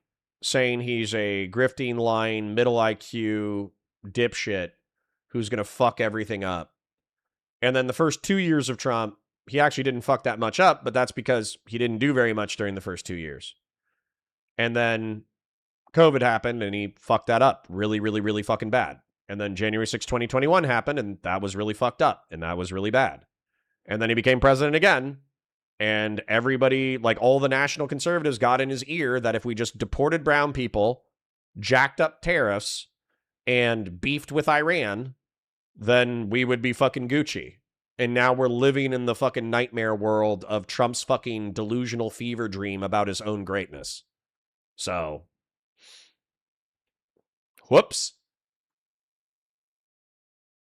A: saying he's a grifting, lying, middle IQ dipshit who's going to fuck everything up. And then the first 2 years of Trump, he actually didn't fuck that much up, but that's because he didn't do very much during the first 2 years. And then COVID happened and he fucked that up really, really, really fucking bad. And then January 6, 2021 happened and that was really fucked up and that was really bad. And then he became president again. And everybody, like all the national conservatives, got in his ear that if we just deported brown people, jacked up tariffs, and beefed with Iran, then we would be fucking Gucci. And now we're living in the fucking nightmare world of Trump's fucking delusional fever dream about his own greatness. So, whoops.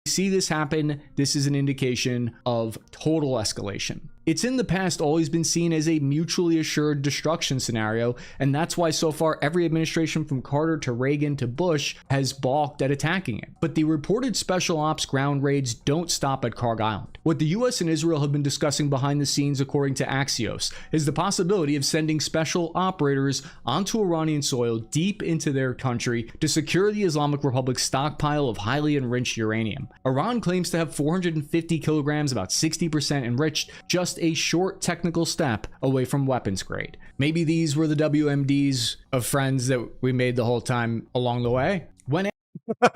B: See this happen, this is an indication of total escalation. It's in the past always been seen as a mutually assured destruction scenario, and that's why so far every administration from Carter to Reagan to Bush has balked at attacking it. But the reported special ops ground raids don't stop at Kharg Island. What the US and Israel have been discussing behind the scenes, according to Axios, is the possibility of sending special operators onto Iranian soil deep into their country to secure the Islamic Republic's stockpile of highly enriched uranium. Iran claims to have 450 kilograms, about 60% enriched, just a short technical step away from weapons grade. Maybe these were the WMDs of friends that we made the whole time along the way. When
A: All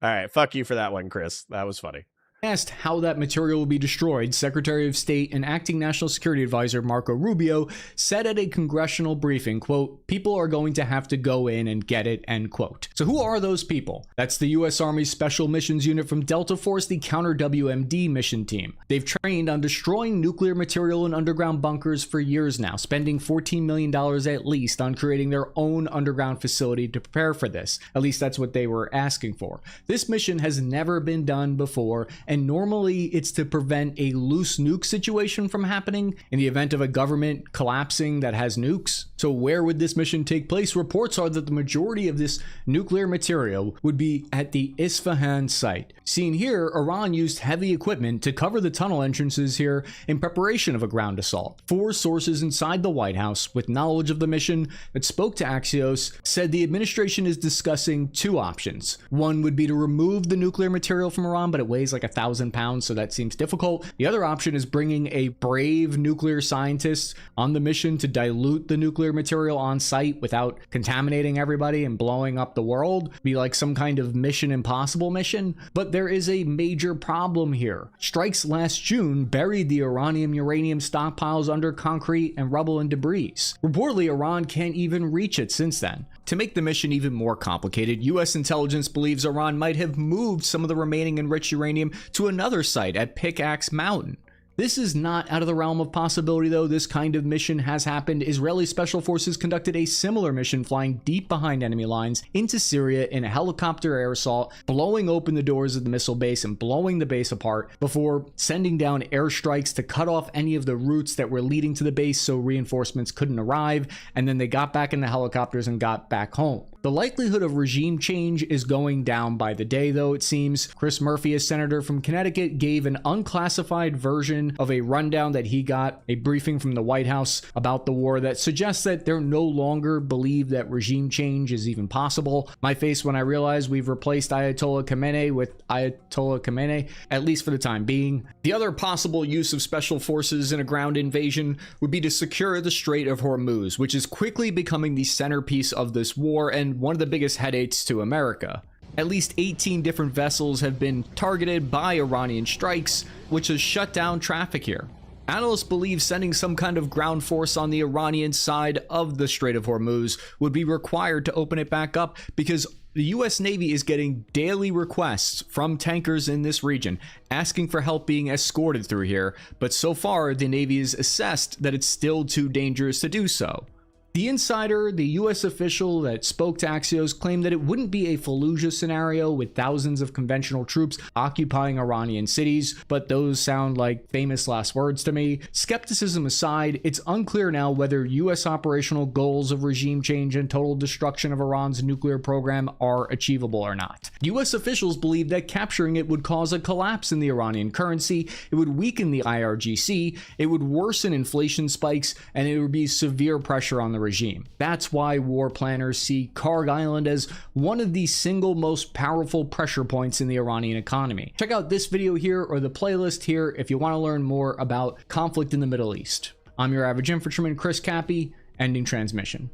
A: right, fuck you for that one, Chris. That was funny.
B: asked how that material will be destroyed, Secretary of State and Acting National Security Advisor Marco Rubio said at a congressional briefing, quote, "People are going to have to go in and get it," end quote. So who are those people? That's the U.S. Army's Special Missions Unit from Delta Force, the Counter WMD mission team. They've trained on destroying nuclear material in underground bunkers for years now, spending $14 million at least on creating their own underground facility to prepare for this. At least that's what they were asking for. This mission has never been done before, and normally it's to prevent a loose nuke situation from happening in the event of a government collapsing that has nukes. So where would this mission take place? Reports are that the majority of this nuclear material would be at the Isfahan site. Seen here, Iran used heavy equipment to cover the tunnel entrances here in preparation of a ground assault. 4 sources inside the White House with knowledge of the mission that spoke to Axios said the administration is discussing 2 options. One would be to remove the nuclear material from Iran, but it weighs like 1,000 pounds, so that seems difficult. The other option is bringing a brave nuclear scientist on the mission to dilute the nuclear material on site without contaminating everybody and blowing up the world. Be like some kind of Mission Impossible mission. But there is a major problem here. Strikes last June buried the Iranian uranium stockpiles under concrete and rubble and debris. Reportedly, Iran can't even reach it since then. To make the mission even more complicated, U.S. intelligence believes Iran might have moved some of the remaining enriched uranium to another site at Pickaxe Mountain. This is not out of the realm of possibility, though. This kind of mission has happened. Israeli special forces conducted a similar mission flying deep behind enemy lines into Syria in a helicopter air assault, blowing open the doors of the missile base and blowing the base apart before sending down airstrikes to cut off any of the routes that were leading to the base so reinforcements couldn't arrive, and then they got back in the helicopters and got back home. The likelihood of regime change is going down by the day, though, it seems. Chris Murphy, a senator from Connecticut, gave an unclassified version of a rundown that he got, a briefing from the White House about the war that suggests that they no longer believe that regime change is even possible. My face when I realized we've replaced Ayatollah Khamenei with Ayatollah Khamenei, at least for the time being. The other possible use of special forces in a ground invasion would be to secure the Strait of Hormuz, which is quickly becoming the centerpiece of this war and one of the biggest headaches to America. At least 18 different vessels have been targeted by Iranian strikes, which has shut down traffic here. Analysts believe sending some kind of ground force on the Iranian side of the Strait of Hormuz would be required to open it back up because the U.S. Navy is getting daily requests from tankers in this region asking for help being escorted through here, but so far the Navy has assessed that it's still too dangerous to do so. The insider, the U.S. official that spoke to Axios, claimed that it wouldn't be a Fallujah scenario with thousands of conventional troops occupying Iranian cities, but those sound like famous last words to me. Skepticism aside, it's unclear now whether U.S. operational goals of regime change and total destruction of Iran's nuclear program are achievable or not. U.S. officials believe that capturing it would cause a collapse in the Iranian currency, it would weaken the IRGC, it would worsen inflation spikes, and it would be severe pressure on the regime. That's why war planners see Kharg Island as one of the single most powerful pressure points in the Iranian economy. Check out this video here or the playlist here if you want to learn more about conflict in the Middle East. I'm your average infantryman, Chris Cappy, ending transmission.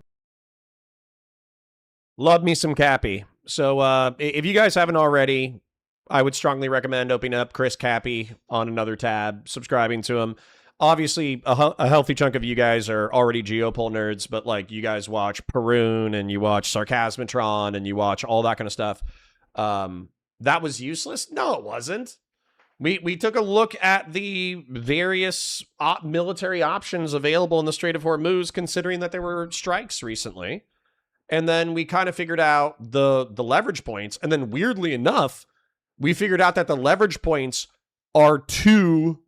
A: Love me some Cappy. So if you guys haven't already, I would strongly recommend opening up Chris Cappy on another tab, subscribing to him. Obviously, a healthy chunk of you guys are already Geopol nerds, but like you guys watch Perun and you watch Sarcasmatron and you watch all that kind of stuff. That was useless? No, it wasn't. We took a look at the various military options available in the Strait of Hormuz, considering that there were strikes recently. And then we kind of figured out the leverage points. And then weirdly enough, we figured out that the leverage points are too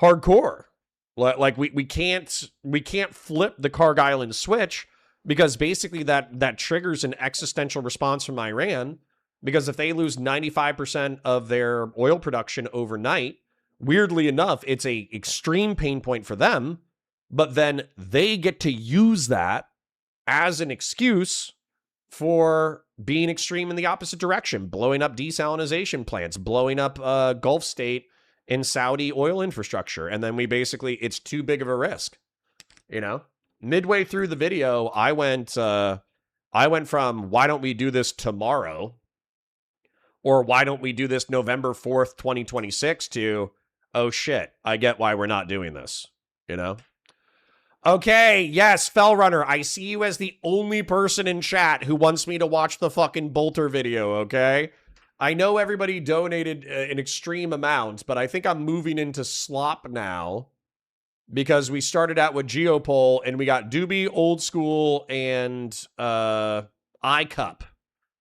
A: hardcore. Like we can't flip the Karg Island switch, because basically that triggers an existential response from Iran. Because if they lose 95% of their oil production overnight, weirdly enough, it's a extreme pain point for them. But then they get to use that as an excuse for being extreme in the opposite direction, blowing up desalination plants, blowing up Gulf state and Saudi oil infrastructure. And then it's too big of a risk. You know, midway through the video, I went from why don't we do this tomorrow, or why don't we do this November 4th, 2026 to, oh shit, I get why we're not doing this, you know? Okay, yes, Fellrunner, I see you as the only person in chat who wants me to watch the fucking Bolter video, okay? I know everybody donated an extreme amount, but I think I'm moving into slop now, because we started out with Geopol and we got Doobie, Old School, and iCup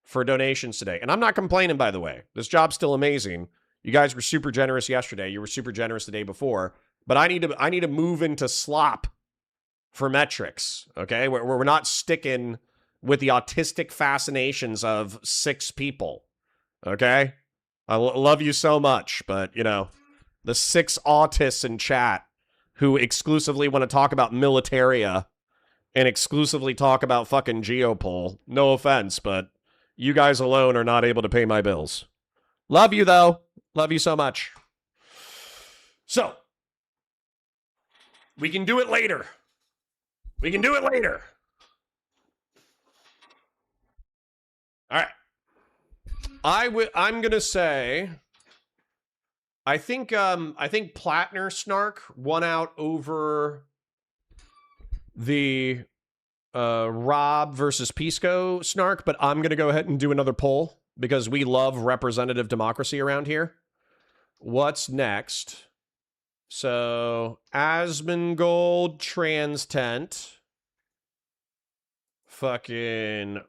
A: for donations today. And I'm not complaining, by the way. This job's still amazing. You guys were super generous yesterday. You were super generous the day before. But I need to move into slop for metrics, okay? We're not sticking with the autistic fascinations of 6 people, okay? I love you so much, but, you know, the 6 autists in chat who exclusively want to talk about militaria and exclusively talk about fucking Geopol. No offense, but you guys alone are not able to pay my bills. Love you, though. Love you so much. So, we can do it later. We can do it later. All right. I'm going to say, I think Platner Snark won out over the Rob versus Pisco Snark, but I'm going to go ahead and do another poll because we love representative democracy around here. What's next? So, Asmongold, Trans Tent, fucking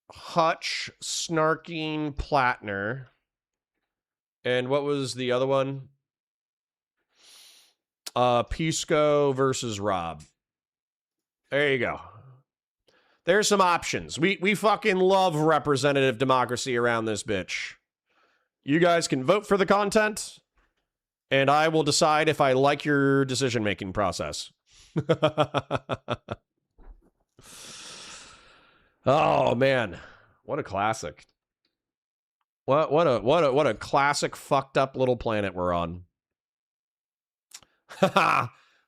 A: Hutch, Snarking, Platner, and what was the other one? Pisco versus Rob. There you go. There's some options. We fucking love representative democracy around this bitch. You guys can vote for the content, and I will decide if I like your decision-making process. Oh man, what a classic! What a classic fucked up little planet we're on.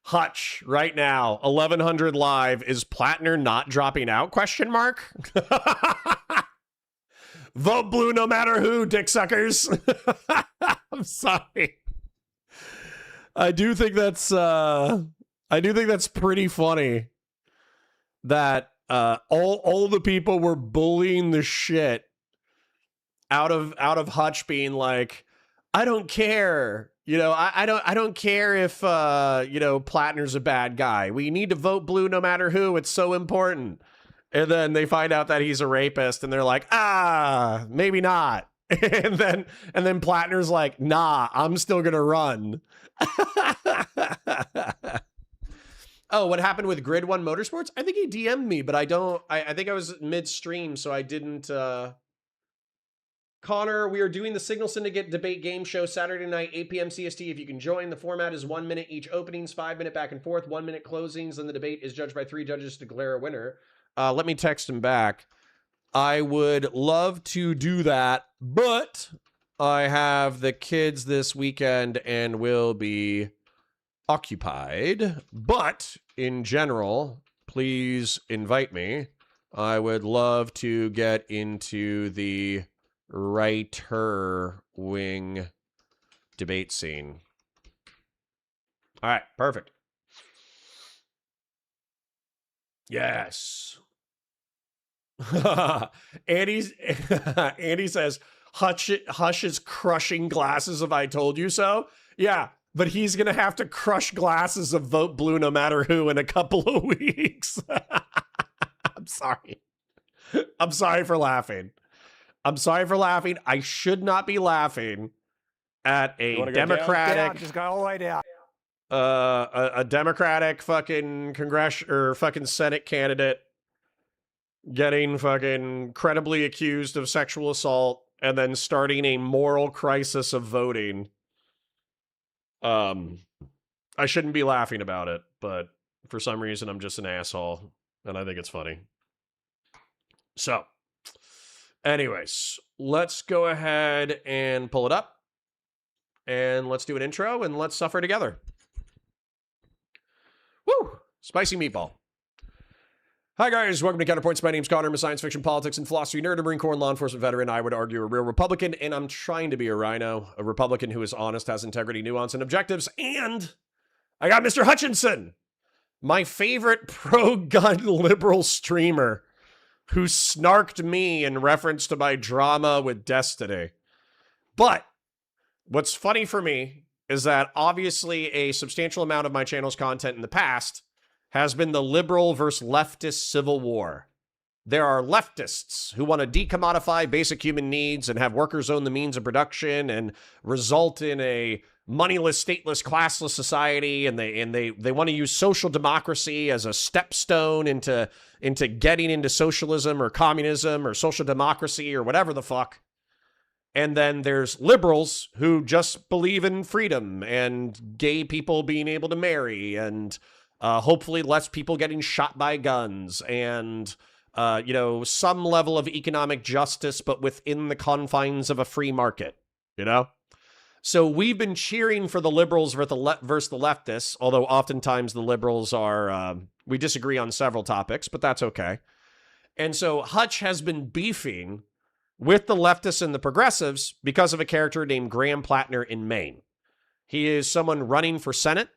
A: Hutch right now, 1100 live. Is Platner not dropping out? Question mark. Vote blue no matter who, dick suckers. I'm sorry. I do think that's pretty funny that all the people were bullying the shit out of Hutch being like, I don't care. You know, I don't care if Platner's a bad guy. We need to vote blue no matter who. It's so important. And then they find out that he's a rapist and they're like, maybe not. And then Platner's like, nah, I'm still gonna run. Oh, what happened with Grid One Motorsports? I think he DM'd me, but I think I was midstream, so I didn't. Connor, we are doing the Signal Syndicate debate game show Saturday night, 8 p.m. CST. If you can join, the format is 1 minute each openings, 5 minute back and forth, 1 minute closings, and the debate is judged by 3 judges to declare a winner. Let me text him back. I would love to do that, but I have the kids this weekend and will be occupied. But in general, please invite me I would love to get into the writer wing debate scene. All right, perfect. Yes. Andy's Andy says Hush is crushing glasses of I told you so. Yeah, but he's gonna have to crush glasses of Vote Blue no matter who in a couple of weeks. I'm sorry. I'm sorry for laughing. I'm sorry for laughing. I should not be laughing at a Democratic.
F: Just go all the way down.
A: A Democratic fucking or fucking Senate candidate getting fucking credibly accused of sexual assault and then starting a moral crisis of voting. I shouldn't be laughing about it, but for some reason I'm just an asshole and I think it's funny. So, anyways, let's go ahead and pull it up and let's do an intro and let's suffer together. Woo! Spicy meatball. Hi, guys. Welcome to Counterpoints. My name's Connor. I'm a science fiction, politics, and philosophy nerd, a Marine Corps and law enforcement veteran. I would argue a real Republican, and I'm trying to be a rhino, a Republican who is honest, has integrity, nuance, and objectives. And I got Mr. Hutchinson, my favorite pro-gun liberal streamer who snarked me in reference to my drama with Destiny. But what's funny for me is that obviously a substantial amount of my channel's content in the past has been the liberal versus leftist civil war. There are leftists who want to decommodify basic human needs and have workers own the means of production and result in a moneyless, stateless, classless society, and they want to use social democracy as a stepstone into getting into socialism or communism or social democracy or whatever the fuck. And then there's liberals who just believe in freedom and gay people being able to marry and hopefully less people getting shot by guns and, some level of economic justice, but within the confines of a free market, So we've been cheering for the liberals versus the leftists, although oftentimes the liberals are, we disagree on several topics, but that's okay. And so Hutch has been beefing with the leftists and the progressives because of a character named Graham Platner in Maine. He is someone running for Senate,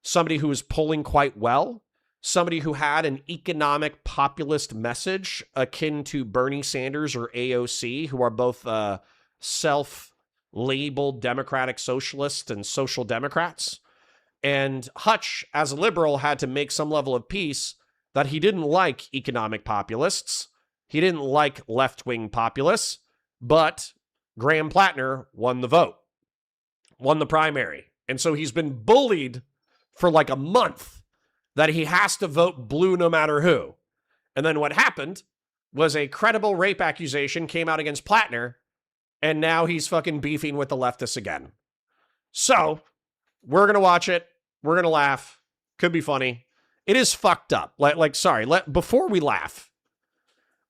A: somebody who is polling quite well, somebody who had an economic populist message akin to Bernie Sanders or AOC, who are both self-labeled democratic socialists and social democrats. And Hutch, as a liberal, had to make some level of peace that he didn't like economic populists. He didn't like left-wing populists, but Graham Platner won the vote, won the primary. And so he's been bullied for like a month that he has to vote blue no matter who. And then what happened was a credible rape accusation came out against Platner, and now he's fucking beefing with the leftists again. So, we're going to watch it. We're going to laugh. Could be funny. It is fucked up. Before we laugh,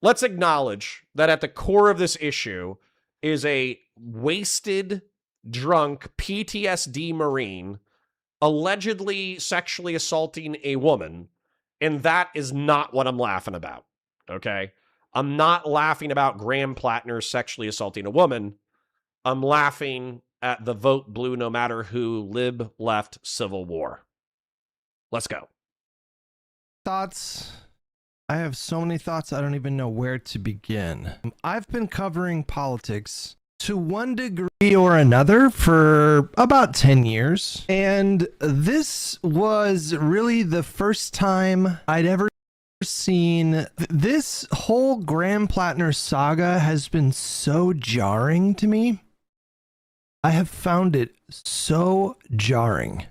A: let's acknowledge that at the core of this issue is a wasted, drunk PTSD Marine allegedly sexually assaulting a woman, and that is not what I'm laughing about, okay? I'm not laughing about Graham Platner sexually assaulting a woman. I'm laughing at the vote blue no matter who lib-left civil war. Let's go.
G: Thoughts? I have so many thoughts, I don't even know where to begin. I've been covering politics to one degree or another for about 10 years. And this was really the first time I'd ever seen this whole Graham Platner saga has been so jarring to me. I have found it so jarring.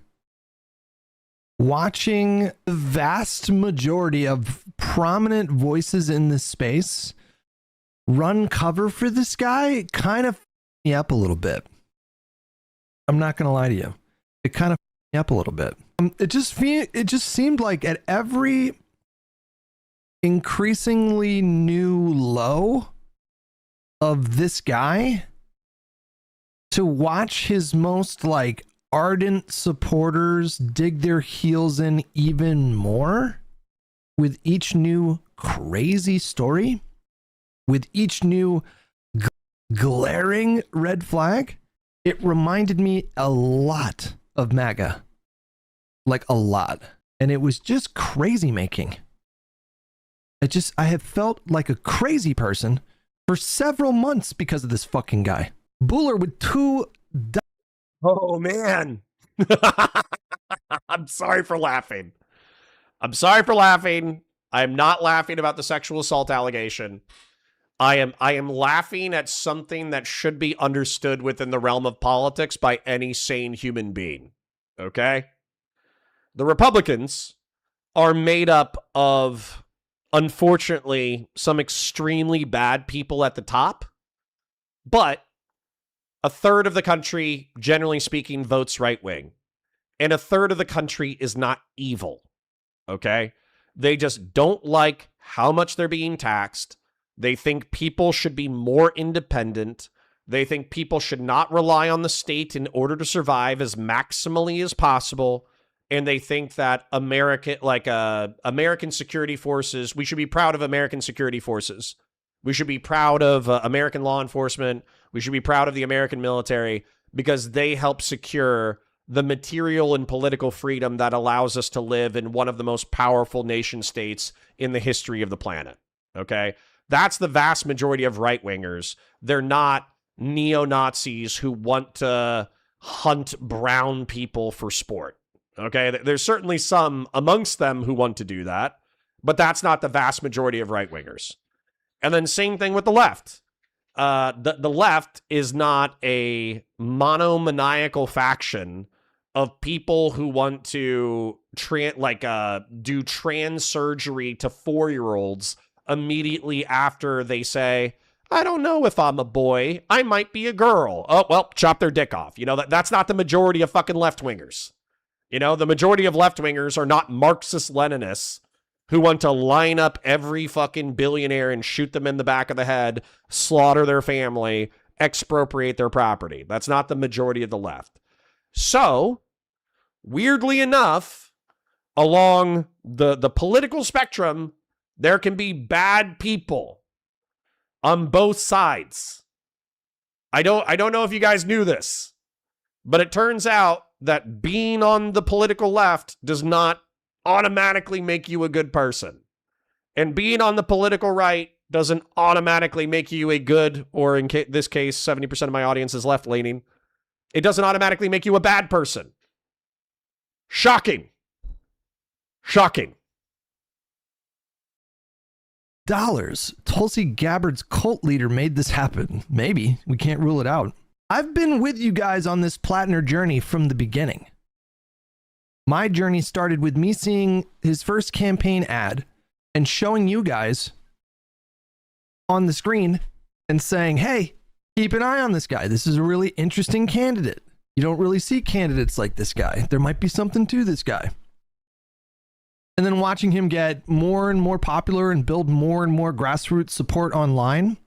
G: Watching the vast majority of prominent voices in this space run cover for this guy kind of me up a little bit. I'm not going to lie to you. It kind of me up a little bit. It just seemed like at every increasingly new low of this guy, to watch his most ardent supporters dig their heels in even more with each new crazy story, with each new glaring red flag, it reminded me a lot of MAGA. Like a lot. And it was just crazy making. I have felt like a crazy person for several months because of this fucking guy. Bueller with two...
A: Oh, man. I'm sorry for laughing. I'm sorry for laughing. I'm not laughing about the sexual assault allegation. I am laughing at something that should be understood within the realm of politics by any sane human being. Okay? The Republicans are made up of, unfortunately, some extremely bad people at the top, but a third of the country, generally speaking, votes right wing. And a third of the country is not evil. Okay? They just don't like how much they're being taxed. They think people should be more independent. They think people should not rely on the state in order to survive as maximally as possible. And they think that American security forces, we should be proud of American security forces. We should be proud of American law enforcement. We should be proud of the American military because they help secure the material and political freedom that allows us to live in one of the most powerful nation states in the history of the planet. Okay? That's the vast majority of right-wingers. They're not neo-Nazis who want to hunt brown people for sport. Okay? There's certainly some amongst them who want to do that, but that's not the vast majority of right-wingers. And then same thing with the left. The left is not a monomaniacal faction of people who want to do trans surgery to 4-year-olds immediately after they say, I don't know if I'm a boy, I might be a girl. Oh, well, chop their dick off. You know, that's not the majority of fucking left-wingers. You know, the majority of left-wingers are not Marxist-Leninists who want to line up every fucking billionaire and shoot them in the back of the head, slaughter their family, expropriate their property. That's not the majority of the left. So, weirdly enough, along the political spectrum, there can be bad people on both sides. I don't know if you guys knew this, but it turns out that being on the political left does not automatically make you a good person. And being on the political right doesn't automatically make you a good, or in this case, 70% of my audience is left-leaning. It doesn't automatically make you a bad person. Shocking. Shocking.
G: Tulsi Gabbard's cult leader made this happen. Maybe. We can't rule it out. I've been with you guys on this Platner journey from the beginning. My journey started with me seeing his first campaign ad and showing you guys on the screen and saying, hey, keep an eye on this guy. This is a really interesting candidate. You don't really see candidates like this guy. There might be something to this guy. And then watching him get more and more popular and build more and more grassroots support online.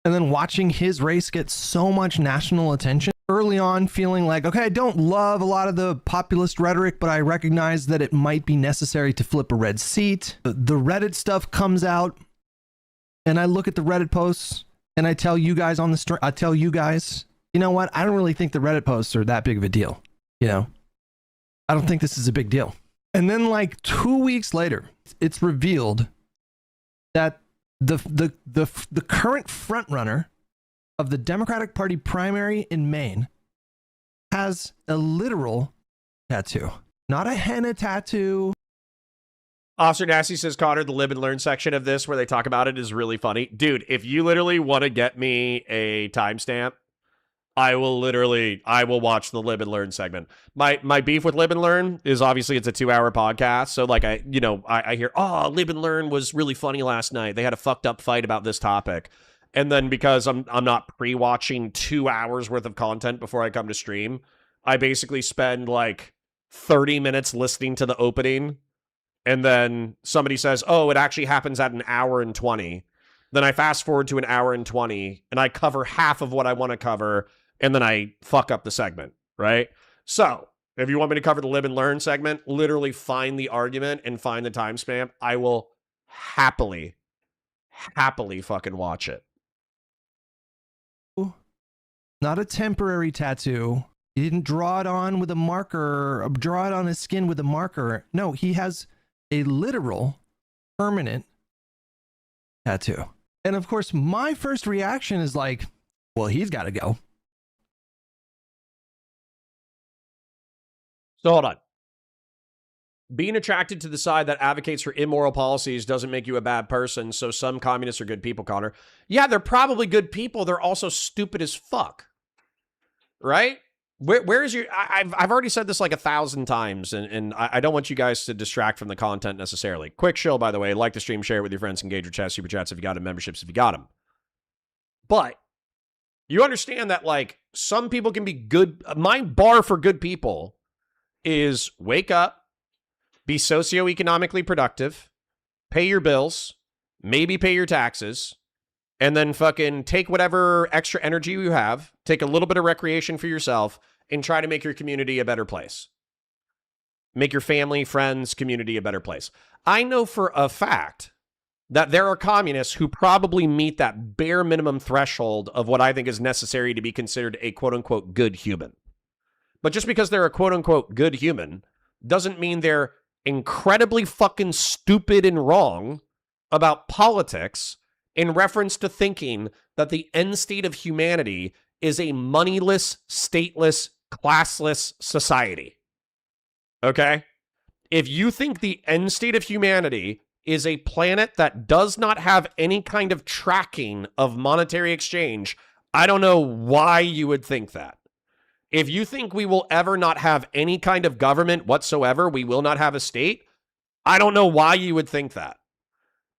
G: And then watching his race get so much national attention. Early on, feeling like, okay, I don't love a lot of the populist rhetoric, but I recognize that it might be necessary to flip a red seat. The Reddit stuff comes out, and I look at the Reddit posts, and I tell you guys on the stream, I tell you guys, you know what? I don't really think the Reddit posts are that big of a deal. You know, I don't think this is a big deal. And then, like 2 weeks later, it's revealed that the current frontrunner of the Democratic Party primary in Maine has a literal tattoo, not a henna tattoo.
A: Officer Nasty says, Connor, the live and learn section of this where they talk about it is really funny. Dude, if you literally want to get me a timestamp, I will watch the live and learn segment. My beef with live and learn is obviously it's a 2-hour podcast. So like I hear, oh, live and learn was really funny last night. They had a fucked up fight about this topic. And then because I'm not pre-watching 2 hours worth of content before I come to stream, I basically spend like 30 minutes listening to the opening. And then somebody says, oh, it actually happens at 1 hour and 20. Then I fast forward to 1 hour and 20 and I cover half of what I want to cover. And then I fuck up the segment, right? So If you want me to cover the live and learn segment, literally find the argument and find the timestamp. I will happily fucking watch it.
G: Not a temporary tattoo. He didn't draw it on with a marker, or draw it on his skin with a marker. No, he has a literal, permanent tattoo. And of course, my first reaction is like, well, he's got to go.
A: So hold on. Being attracted to the side that advocates for immoral policies doesn't make you a bad person, so some communists are good people, Connor. Yeah, they're probably good people. They're also stupid as fuck. Right? Where is your... I've already said this like 1,000 times, and I don't want you guys to distract from the content necessarily. Quick shill, by the way. Like the stream, share it with your friends, engage your chat, super chats if you got them, memberships if you got them. But you understand that, like, some people can be good... My bar for good people is wake up, be socioeconomically productive, pay your bills, maybe pay your taxes, and then fucking take whatever extra energy you have, take a little bit of recreation for yourself, and try to make your community a better place. Make your family, friends, community a better place. I know for a fact that there are communists who probably meet that bare minimum threshold of what I think is necessary to be considered a quote-unquote good human. But just because they're a quote-unquote good human doesn't mean they're incredibly fucking stupid and wrong about politics in reference to thinking that the end state of humanity is a moneyless, stateless, classless society. Okay? If you think the end state of humanity is a planet that does not have any kind of tracking of monetary exchange, I don't know why you would think that. If you think we will ever not have any kind of government whatsoever, we will not have a state, I don't know why you would think that.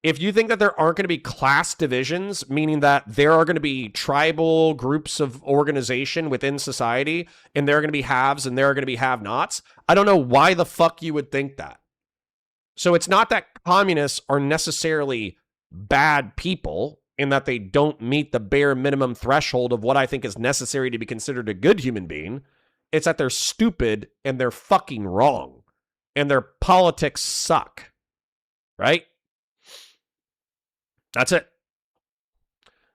A: If you think that there aren't going to be class divisions, meaning that there are going to be tribal groups of organization within society, and there are going to be haves and there are going to be have-nots, I don't know why the fuck you would think that. So it's not that communists are necessarily bad people in that they don't meet the bare minimum threshold of what I think is necessary to be considered a good human being. It's that they're stupid and they're fucking wrong. And their politics suck. Right? That's it.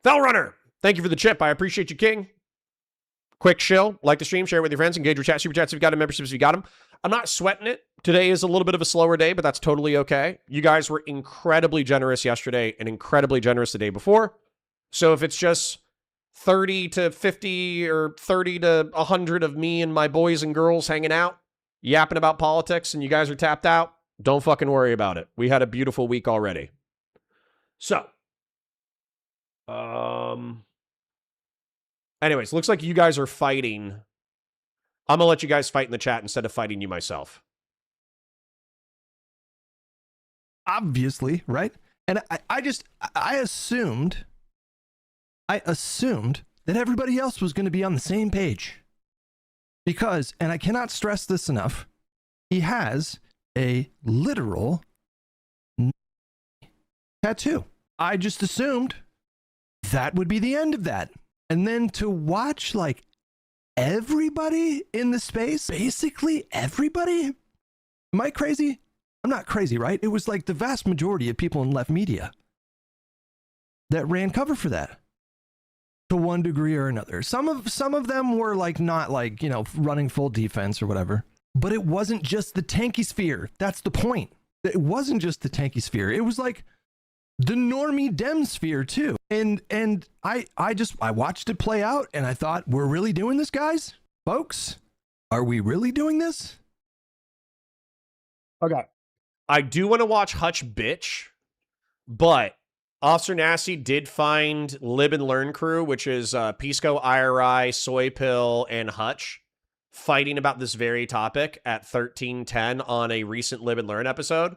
A: Fellrunner, thank you for the chip. I appreciate you, King. Quick shill. Like the stream, share it with your friends, engage your chat, super chats if you got them, memberships if you got them. I'm not sweating it. Today is a little bit of a slower day, but that's totally okay. You guys were incredibly generous yesterday and incredibly generous the day before. So if it's just 30 to 50 or 30 to 100 of me and my boys and girls hanging out, yapping about politics, and you guys are tapped out, don't fucking worry about it. We had a beautiful week already. So, anyways, looks like you guys are fighting. I'm going to let you guys fight in the chat instead of fighting you myself.
G: Obviously, right? And I assumed that everybody else was going to be on the same page. Because, and I cannot stress this enough, he has a literal tattoo. I just assumed that would be the end of that. And then to watch like everybody in the space, basically everybody. Am I crazy? I'm not crazy, right? It was like the vast majority of people in left media that ran cover for that to one degree or another. Some of them were like not like, you know, running full defense or whatever. But it wasn't just the tanky sphere. That's the point. It wasn't just the tanky sphere. It was like the normie dem sphere too. And I watched it play out and I thought, we're really doing this, guys? Folks, are we really doing this?
A: Okay. I do want to watch Hutch bitch, but Officer Nasty did find Lib and Learn crew, which is Pisco, IRI, Soy Pill, and Hutch, fighting about this very topic at 1310 on a recent Lib and Learn episode.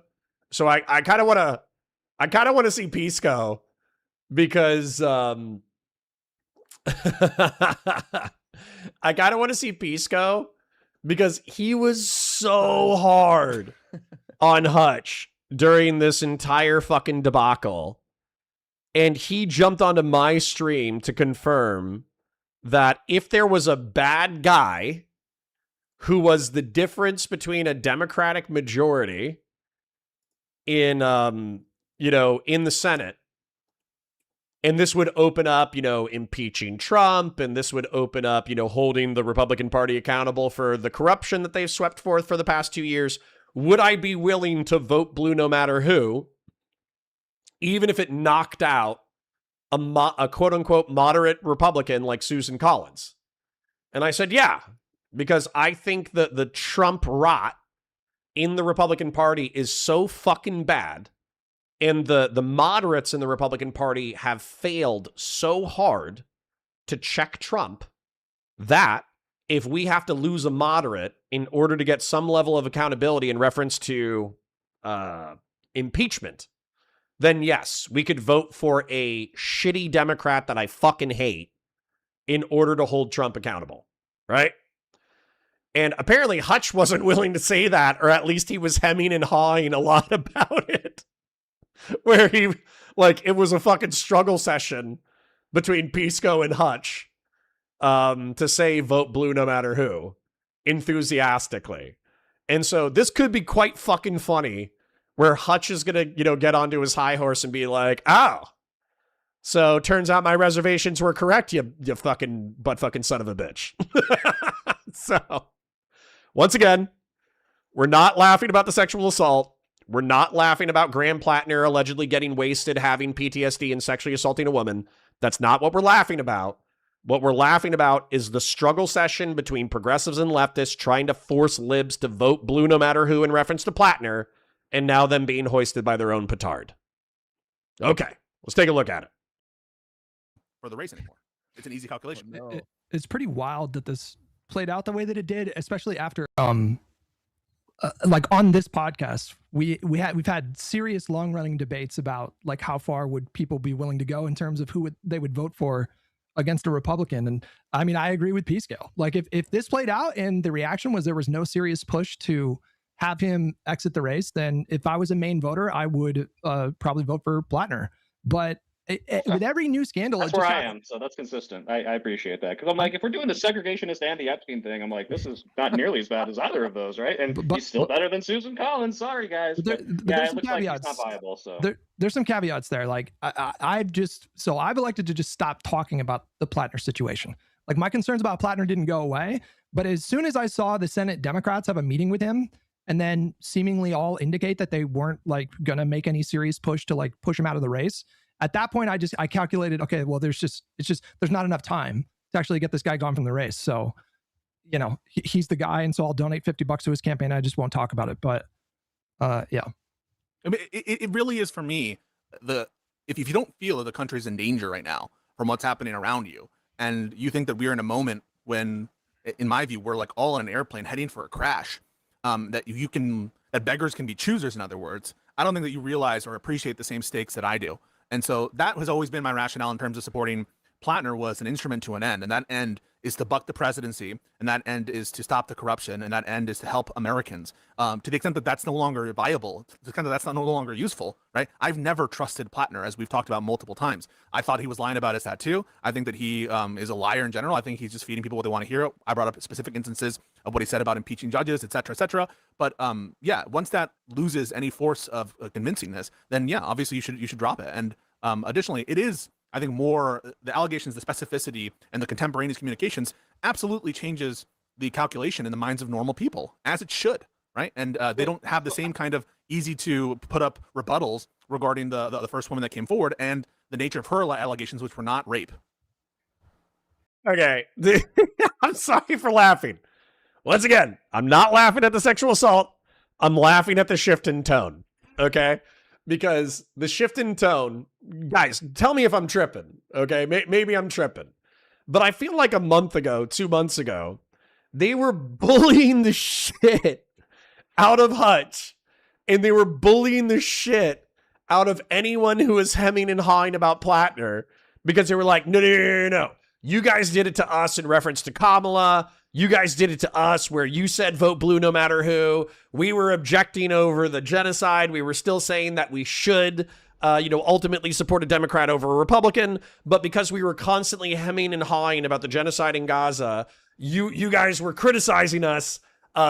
A: So I kind of want to see Pisco because I kind of want to see Pisco because he was so hard on Hutch during this entire fucking debacle. And he jumped onto my stream to confirm that if there was a bad guy who was the difference between a Democratic majority in, in the Senate. And this would open up, impeaching Trump, and this would open up, holding the Republican Party accountable for the corruption that they've swept forth for the past 2 years. Would I be willing to vote blue no matter who, even if it knocked out a quote-unquote moderate Republican like Susan Collins? And I said, yeah, because I think that the Trump rot in the Republican Party is so fucking bad, and the moderates in the Republican Party have failed so hard to check Trump that if we have to lose a moderate in order to get some level of accountability in reference to impeachment, then yes, we could vote for a shitty Democrat that I fucking hate in order to hold Trump accountable, right? And apparently Hutch wasn't willing to say that, or at least he was hemming and hawing a lot about it. Where he, it was a fucking struggle session between Pisco and Hutch to say vote blue no matter who, enthusiastically. And so this could be quite fucking funny, where Hutch is going to, get onto his high horse and be like, oh, so turns out my reservations were correct, you fucking butt fucking son of a bitch. So, once again, we're not laughing about the sexual assault. We're not laughing about Graham Platner allegedly getting wasted, having PTSD, and sexually assaulting a woman. That's not what we're laughing about. What we're laughing about is the struggle session between progressives and leftists trying to force libs to vote blue no matter who in reference to Platner, and now them being hoisted by their own petard. Okay, let's take a look at it.
F: For the race anymore. It's an easy calculation.
H: Oh, no. It's pretty wild that this played out the way that it did, especially after on this podcast, we've had serious long running debates about how far would people be willing to go in terms of who they would vote for against a Republican. And I mean, I agree with P-Scale. If this played out and the reaction was there was no serious push to have him exit the race, then if I was a main voter, I would probably vote for Platner. But with every new scandal,
I: that's where I am, so that's consistent. I appreciate that, because I'm if we're doing the segregationist and the Epstein thing, I'm this is not nearly as bad as either of those, right? And he's still better than Susan Collins. Sorry, guys, but it looks like he's not viable. So
H: there's some caveats there. I've elected to just stop talking about the Platner situation. My concerns about Platner didn't go away, but as soon as I saw the Senate Democrats have a meeting with him, and then seemingly all indicate that they weren't gonna make any serious push to push him out of the race. At that point, I calculated, okay, well, there's not enough time to actually get this guy gone from the race. So, he's the guy, and so I'll donate $50 to his campaign. I just won't talk about it. But, yeah.
F: I mean, it really is for me. If you don't feel that the country's in danger right now from what's happening around you, and you think that we're in a moment when, in my view, we're all on an airplane heading for a crash, that beggars can be choosers. In other words, I don't think that you realize or appreciate the same stakes that I do. And so that has always been my rationale in terms of supporting Platner, was an instrument to an end. And that end is to buck the presidency, and that end is to stop the corruption, and that end is to help Americans. To the extent that that's no longer viable, to the extent that that's no longer useful, right? I've never trusted Platner, as we've talked about multiple times. I thought he was lying about his tattoo. I think that he is a liar in general. I think he's just feeding people what they want to hear. I brought up specific instances of what he said about impeaching judges, et cetera, et cetera. But yeah, once that loses any force of convincingness, then yeah, obviously you should drop it. And additionally, it is, I think, more the allegations, the specificity, and the contemporaneous communications absolutely changes the calculation in the minds of normal people, as it should, right? And they don't have the same kind of easy to put up rebuttals regarding the first woman that came forward and the nature of her allegations, which were not rape.
A: Okay. I'm sorry for laughing. Once again, I'm not laughing at the sexual assault. I'm laughing at the shift in tone. Okay? Because the shift in tone, guys, tell me if I'm tripping, okay? Maybe I'm tripping. But I feel like a month ago, 2 months ago, they were bullying the shit out of Hutch, and they were bullying the shit out of anyone who was hemming and hawing about Platner, because they were like, no. You guys did it to us in reference to Kamala. You guys did it to us where you said vote blue no matter who. We were objecting over the genocide. We were still saying that we should, ultimately support a Democrat over a Republican. But because we were constantly hemming and hawing about the genocide in Gaza, you guys were criticizing us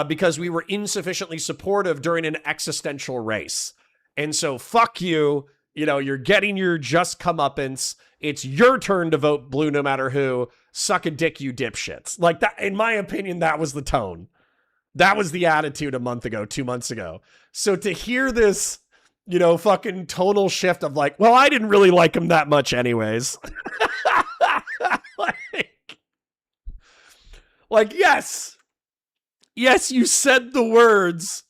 A: because we were insufficiently supportive during an existential race. And so fuck you. You know, you're getting your just comeuppance. It's your turn to vote blue no matter who. Suck a dick, you dipshits. Like that, in my opinion, that was the tone. That was the attitude a month ago, 2 months ago. So to hear this, you know, fucking tonal shift of like, well, I didn't really like him that much anyways. like, yes, you said the words,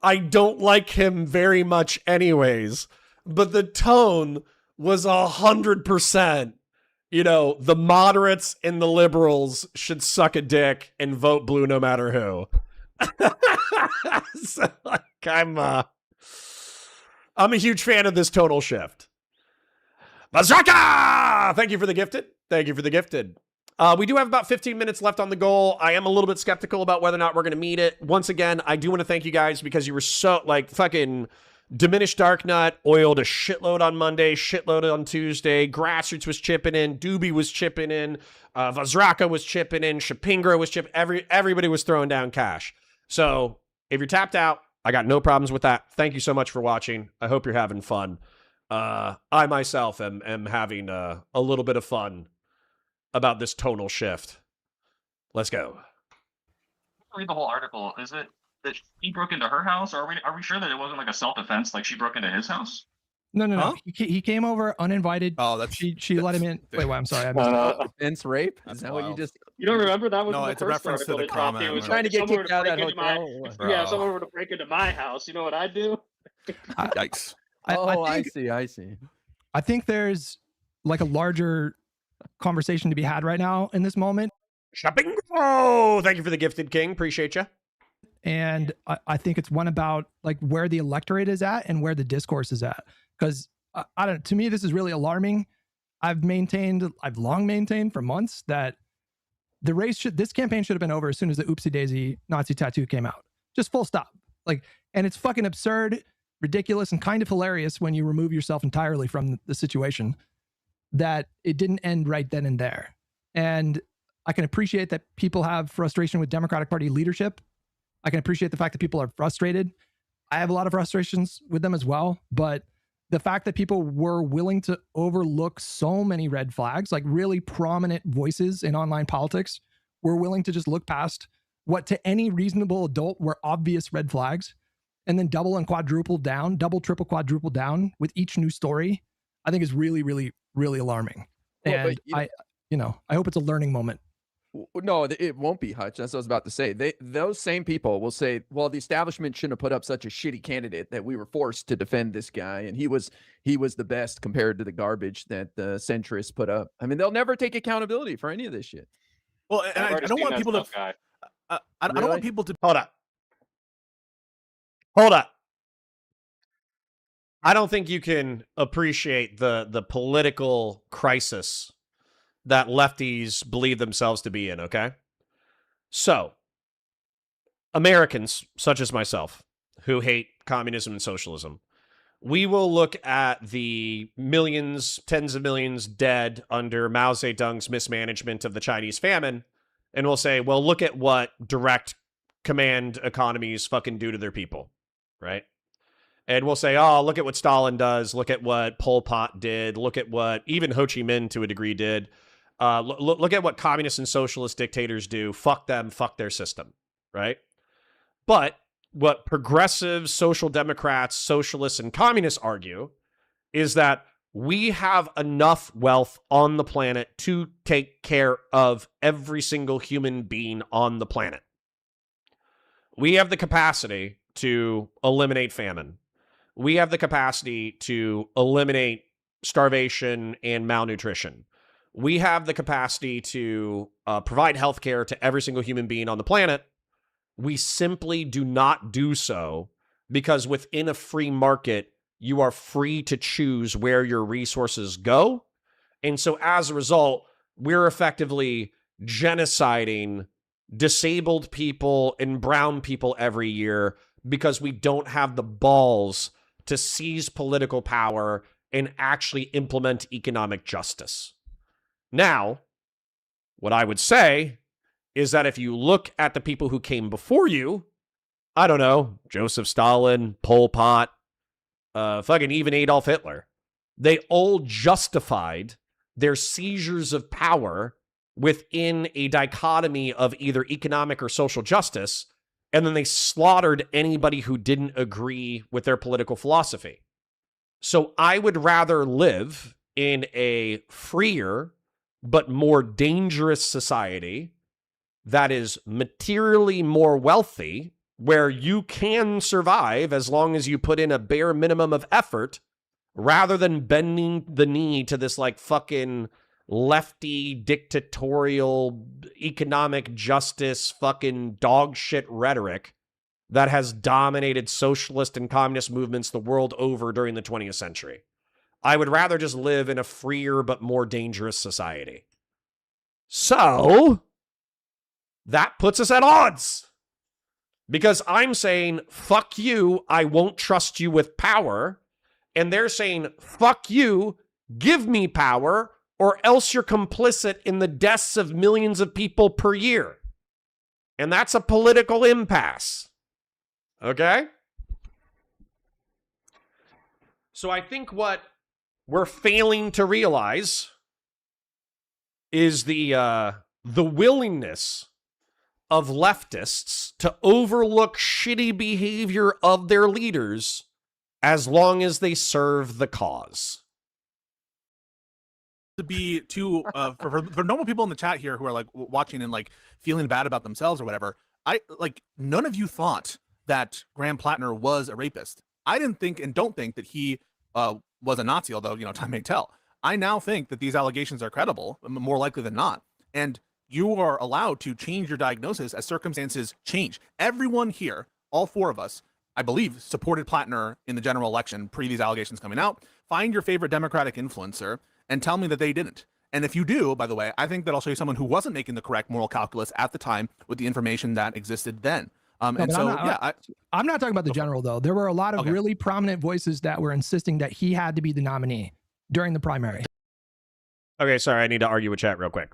A: I don't like him very much anyways. But the tone was 100%, you know, the moderates and the liberals should suck a dick and vote blue no matter who. So, like, I'm a huge fan of this tonal shift. Bazraka! Thank you for the gifted. Thank you for the gifted. We do have about 15 minutes left on the goal. I am a little bit skeptical about whether or not we're going to meet it. Once again, I do want to thank you guys because you were so, like, fucking Diminished Darknut oiled a shitload on Monday, shitload on Tuesday. Grassroots was chipping in. Doobie was chipping in. Vazraka was chipping in. Shapingra was chipping. Everybody was throwing down cash. So if you're tapped out, I got no problems with that. Thank you so much for watching. I hope you're having fun. I myself am having a little bit of fun about this tonal shift. Let's go.
I: Read the whole article. Is it that he broke into her house, or are we sure that it wasn't like a self-defense, like she broke into his house?
H: No.
F: Huh?
H: He came over uninvited.
F: Oh, that's
H: she let him in. Wait, I'm sorry. I missed
J: Defense rape?
F: That's
J: Is that what you
F: wild.
J: just?
I: You don't remember that was
F: No,
I: in the
F: it's a
I: first
F: reference to
I: article
F: the
I: that dropped.
F: comment.
I: It was
J: Trying to
I: like,
J: get
I: someone were
J: kicked
I: to
J: out of
I: break
J: that
I: into my
J: hotel.
I: yeah,
F: Bro.
I: someone were to break into my house. You know what I'd do?
F: Yikes.
J: I see.
H: I think there's like a larger conversation to be had right now in this moment.
A: Shopping. Oh, thank you for the gifted, King. Appreciate you.
H: And I think it's one about like where the electorate is at and where the discourse is at. Because I don't. To me, this is really alarming. I've long maintained for months that this campaign should have been over as soon as the oopsie daisy Nazi tattoo came out. Just full stop. Like, and it's fucking absurd, ridiculous, and kind of hilarious when you remove yourself entirely from the situation that it didn't end right then and there. And I can appreciate that people have frustration with Democratic Party leadership. I can appreciate the fact that people are frustrated. I have a lot of frustrations with them as well, but the fact that people were willing to overlook so many red flags, like really prominent voices in online politics, were willing to just look past what to any reasonable adult were obvious red flags, and then double, triple, quadruple down with each new story, I think is really, really, really alarming.
J: Well,
H: and I hope it's a learning moment.
J: No, it won't be, Hutch. That's what I was about to say. Those same people will say, well, the establishment shouldn't have put up such a shitty candidate that we were forced to defend this guy. And he was the best compared to the garbage that the centrists put up. I mean, they'll never take accountability for any of this shit.
F: Well, and I don't want people to. I don't want people to.
A: Hold up. I don't think you can appreciate the political crisis that lefties believe themselves to be in, okay? So, Americans, such as myself, who hate communism and socialism, we will look at the millions, tens of millions dead under Mao Zedong's mismanagement of the Chinese famine, and we'll say, well, look at what direct command economies fucking do to their people, right? And we'll say, oh, look at what Stalin does, look at what Pol Pot did, look at what even Ho Chi Minh to a degree did. Look at what communist and socialist dictators do. Fuck them, fuck their system, right? But what progressives, social democrats, socialists, and communists argue is that we have enough wealth on the planet to take care of every single human being on the planet. We have the capacity to eliminate famine. We have the capacity to eliminate starvation and malnutrition. We have the capacity to provide healthcare to every single human being on the planet. We simply do not do so because within a free market, you are free to choose where your resources go. And so as a result, we're effectively genociding disabled people and brown people every year because we don't have the balls to seize political power and actually implement economic justice. Now, what I would say is that if you look at the people who came before you, I don't know, Joseph Stalin, Pol Pot, fucking even Adolf Hitler, they all justified their seizures of power within a dichotomy of either economic or social justice, and then they slaughtered anybody who didn't agree with their political philosophy. So I would rather live in a freer but more dangerous society that is materially more wealthy, where you can survive as long as you put in a bare minimum of effort, rather than bending the knee to this like fucking lefty dictatorial economic justice fucking dog shit rhetoric that has dominated socialist and communist movements the world over during the 20th century. I would rather just live in a freer but more dangerous society. So that puts us at odds. Because I'm saying, fuck you, I won't trust you with power. And they're saying, fuck you, give me power, or else you're complicit in the deaths of millions of people per year. And that's a political impasse. Okay? So I think what we're failing to realize is the willingness of leftists to overlook shitty behavior of their leaders as long as they serve the cause.
F: To be too for normal people in the chat here who are like watching and like feeling bad about themselves or whatever, I like none of you thought that Graham Platner was a rapist. I didn't think and don't think that he was a Nazi, although, you know, time may tell. I now think that these allegations are credible, more likely than not. And you are allowed to change your diagnosis as circumstances change. Everyone here, all four of us, I believe, supported Platner in the general election pre these allegations coming out. Find your favorite Democratic influencer and tell me that they didn't. And if you do, by the way, I think that I'll show you someone who wasn't making the correct moral calculus at the time with the information that existed then. I'm not
H: talking about the general, though. There were a lot of really prominent voices that were insisting that he had to be the nominee during the primary.
A: Okay, sorry, I need to argue with chat real quick.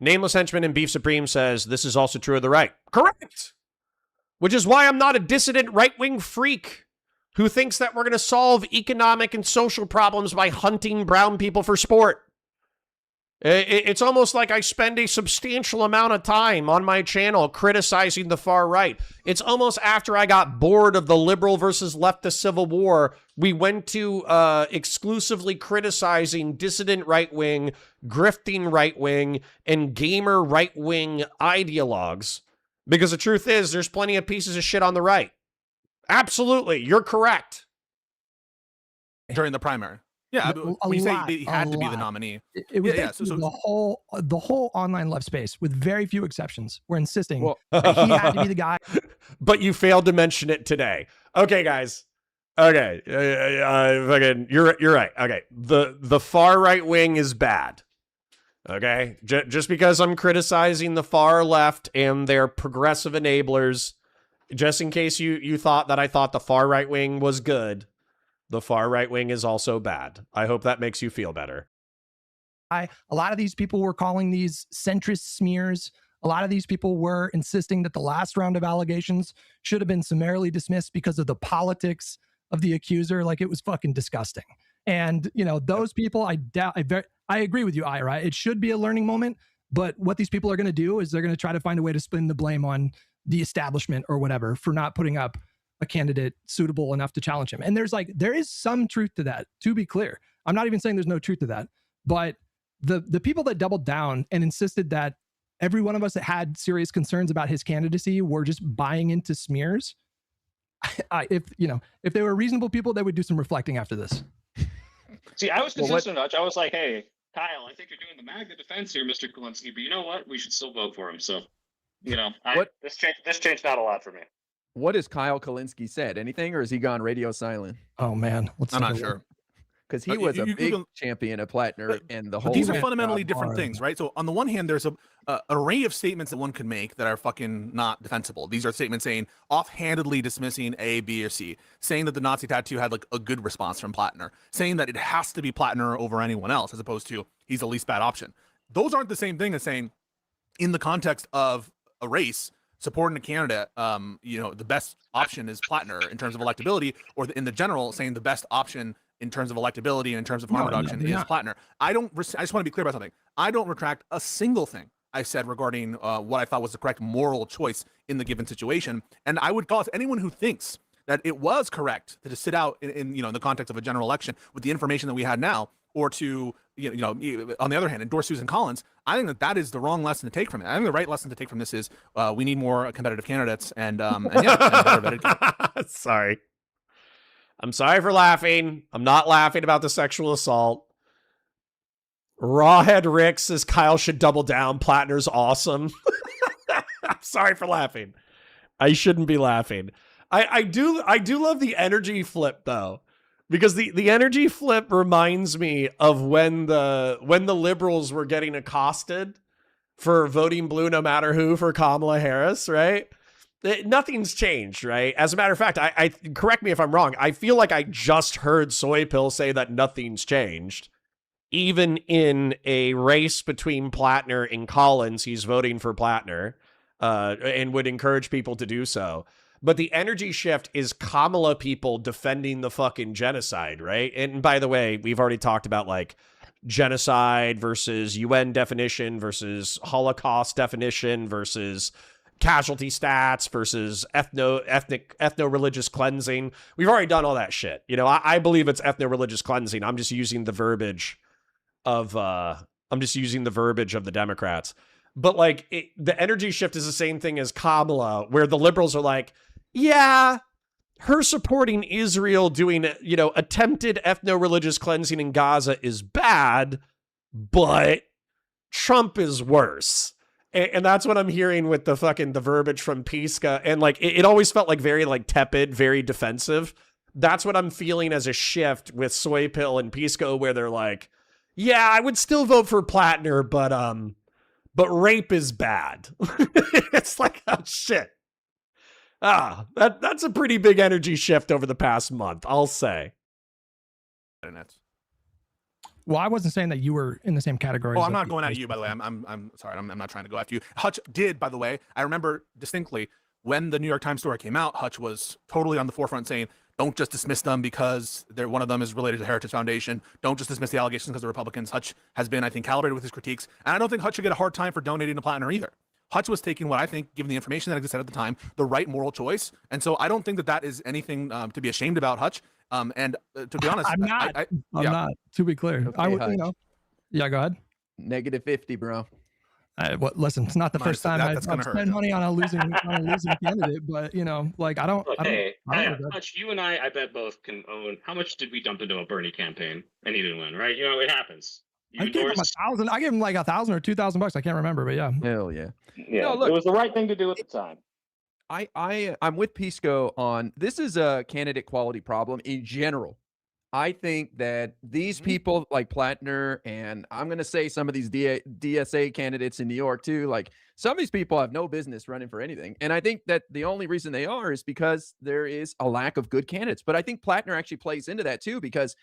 A: Nameless Henchman and Beef Supreme says, this is also true of the right. Correct! Which is why I'm not a dissident right-wing freak who thinks that we're going to solve economic and social problems by hunting brown people for sport. It's almost like I spend a substantial amount of time on my channel criticizing the far right. It's almost after I got bored of the liberal versus leftist civil war, we went to exclusively criticizing dissident right-wing, grifting right-wing, and gamer right-wing ideologues. Because the truth is, there's plenty of pieces of shit on the right. Absolutely, you're correct.
F: During the primary. Yeah, when you say he had to be the nominee.
H: It was the whole online left space, with very few exceptions, were insisting that he had to be the guy.
A: But you failed to mention it today. Okay, guys. Okay, fucking, you're right. Okay, the far right wing is bad. Okay, just because I'm criticizing the far left and their progressive enablers, just in case you thought that I thought the far right wing was good. The far right wing is also bad. I hope that makes you feel better.
H: A lot of these people were calling these centrist smears. A lot of these people were insisting that the last round of allegations should have been summarily dismissed because of the politics of the accuser. Like, it was fucking disgusting. And, you know, those people, I agree with you, Ira. It should be a learning moment. But what these people are going to do is they're going to try to find a way to spin the blame on the establishment or whatever for not putting up a candidate suitable enough to challenge him. And there is some truth to that, to be clear. I'm not even saying there's no truth to that, but the people that doubled down and insisted that every one of us that had serious concerns about his candidacy were just buying into smears. If they were reasonable people, they would do some reflecting after this.
I: See, I was consistent, Hutch. I was like, hey, Kyle, I think you're doing the MAGA defense here, Mr. Kulinski, but you know what? We should still vote for him. So, you know, this changed not a lot for me.
J: What has Kyle Kulinski said? Anything, or has he gone radio silent?
H: Oh man,
F: I'm not sure.
J: Because he was a big champion of Platner and the whole.
F: These are fundamentally different things, right? So on the one hand, there's a array of statements that one could make that are fucking not defensible. These are statements saying offhandedly dismissing A, B, or C, saying that the Nazi tattoo had like a good response from Platner, saying that it has to be Platner over anyone else, as opposed to he's the least bad option. Those aren't the same thing as saying in the context of a race, supporting a candidate, the best option is Platner in terms of electability, or in the general saying the best option in terms of electability and in terms of harm reduction is Platner. I just want to be clear about something. I don't retract a single thing I said regarding what I thought was the correct moral choice in the given situation. And I would call anyone who thinks that it was correct to just sit out in the context of a general election with the information that we had now, or to on the other hand endorse Susan Collins. I think that is the wrong lesson to take from it. I think the right lesson to take from this is we need more competitive candidates and better vetted.
A: Sorry. I'm sorry for laughing. I'm not laughing about the sexual assault. Rawhead Rick says Kyle should double down. Platner's awesome. I'm sorry for laughing. I shouldn't be laughing. I do love the energy flip though, because the energy flip reminds me of when the liberals were getting accosted for voting blue no matter who for Kamala Harris, right? Nothing's changed, right? As a matter of fact, I correct me if I'm wrong. I feel like I just heard Soy Pill say that nothing's changed. Even in a race between Platner and Collins, he's voting for Platner and would encourage people to do so. But the energy shift is Kamala people defending the fucking genocide, right? And by the way, we've already talked about like genocide versus UN definition versus Holocaust definition versus casualty stats versus ethno-religious cleansing. We've already done all that shit. I believe it's ethno-religious cleansing. I'm just using the verbiage of the Democrats. But like the energy shift is the same thing as Kamala, where the liberals are like, yeah, her supporting Israel doing, attempted ethno-religious cleansing in Gaza is bad, but Trump is worse. And that's what I'm hearing with the verbiage from Piska. And like, it always felt like very like tepid, very defensive. That's what I'm feeling as a shift with Soy Pill and Pisco, where they're like, yeah, I would still vote for Platner, but rape is bad. It's like, oh shit. That's a pretty big energy shift over the past month, I'll say.
H: Well, I wasn't saying that you were in the same category.
F: Oh, I'm not going at you, by the way. I'm sorry. I'm not trying to go after you. Hutch did, by the way. I remember distinctly when the New York Times story came out, Hutch was totally on the forefront saying, don't just dismiss them because one of them is related to the Heritage Foundation. Don't just dismiss the allegations because they're Republicans. Hutch has been, I think, calibrated with his critiques. And I don't think Hutch should get a hard time for donating to Platner either. Hutch was taking what I think, given the information that existed at the time, the right moral choice. And so I don't think that is anything to be ashamed about, Hutch. To be honest,
H: I'm not. I'm not. To be clear,
J: Okay,
H: I would. Yeah, go ahead.
J: -50, bro.
H: Listen, it's not the first time I've spent money on a losing candidate, but I don't.
I: Okay, Hutch, you and I bet both can own. How much did we dump into a Bernie campaign and he didn't win? Right? It happens.
H: I gave him $1,000. I gave him like $1,000 or $2,000. I can't remember, but yeah.
J: Hell yeah.
I: Yeah, no, look, it was the right thing to do at the time.
J: I'm with Pisco on this is a candidate quality problem in general. I think that these people like Platner, and I'm going to say some of these DSA candidates in New York too, like some of these people have no business running for anything. And I think that the only reason they are is because there is a lack of good candidates. But I think Platner actually plays into that too, because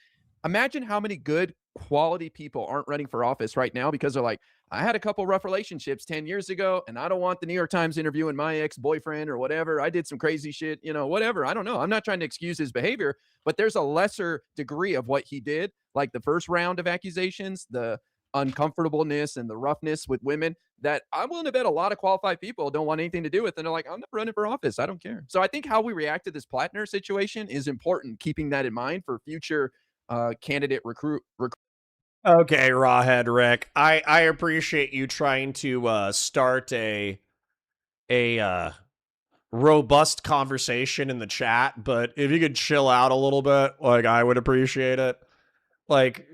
J: imagine how many good quality people aren't running for office right now because they're like, I had a couple rough relationships 10 years ago, and I don't want the New York Times interviewing my ex-boyfriend or whatever. I did some crazy shit, whatever. I don't know. I'm not trying to excuse his behavior, but there's a lesser degree of what he did, like the first round of accusations, the uncomfortableness and the roughness with women that I'm willing to bet a lot of qualified people don't want anything to do with. And they're like, I'm not running for office. I don't care. So I think how we react to this Platner situation is important, keeping that in mind for future candidate recruit.
A: Okay, Rawhead Rick. I appreciate you trying to start a robust conversation in the chat, but if you could chill out a little bit, like I would appreciate it. Like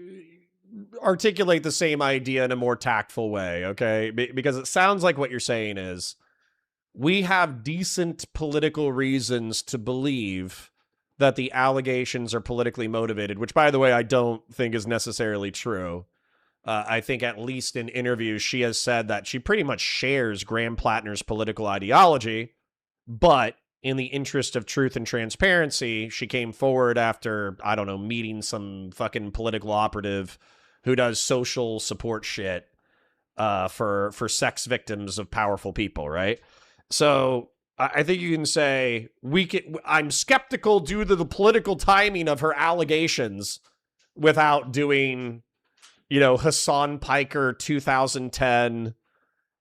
A: articulate the same idea in a more tactful way, okay? Because it sounds like what you're saying is we have decent political reasons to believe that the allegations are politically motivated, which, by the way, I don't think is necessarily true. I think at least in interviews, she has said that she pretty much shares Graham Platner's political ideology, but in the interest of truth and transparency, she came forward after, I don't know, meeting some fucking political operative who does social support shit for sex victims of powerful people, right? So I think you can say I'm skeptical due to the political timing of her allegations without doing, Hassan Piker 2010,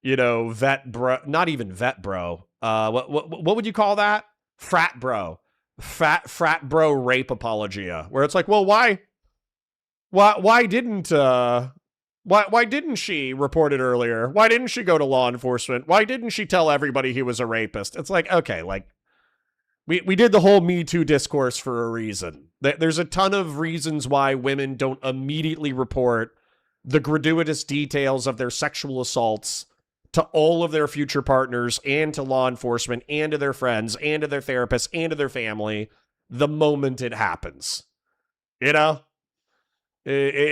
A: vet bro, not even vet bro. What would you call that? Frat bro. Frat bro rape apologia, where it's like, well, why didn't why didn't she report it earlier? Why didn't she go to law enforcement? Why didn't she tell everybody he was a rapist? It's like, okay, like we did the whole Me Too discourse for a reason. There's a ton of reasons why women don't immediately report the gratuitous details of their sexual assaults to all of their future partners and to law enforcement and to their friends and to their therapists and to their family the moment it happens. It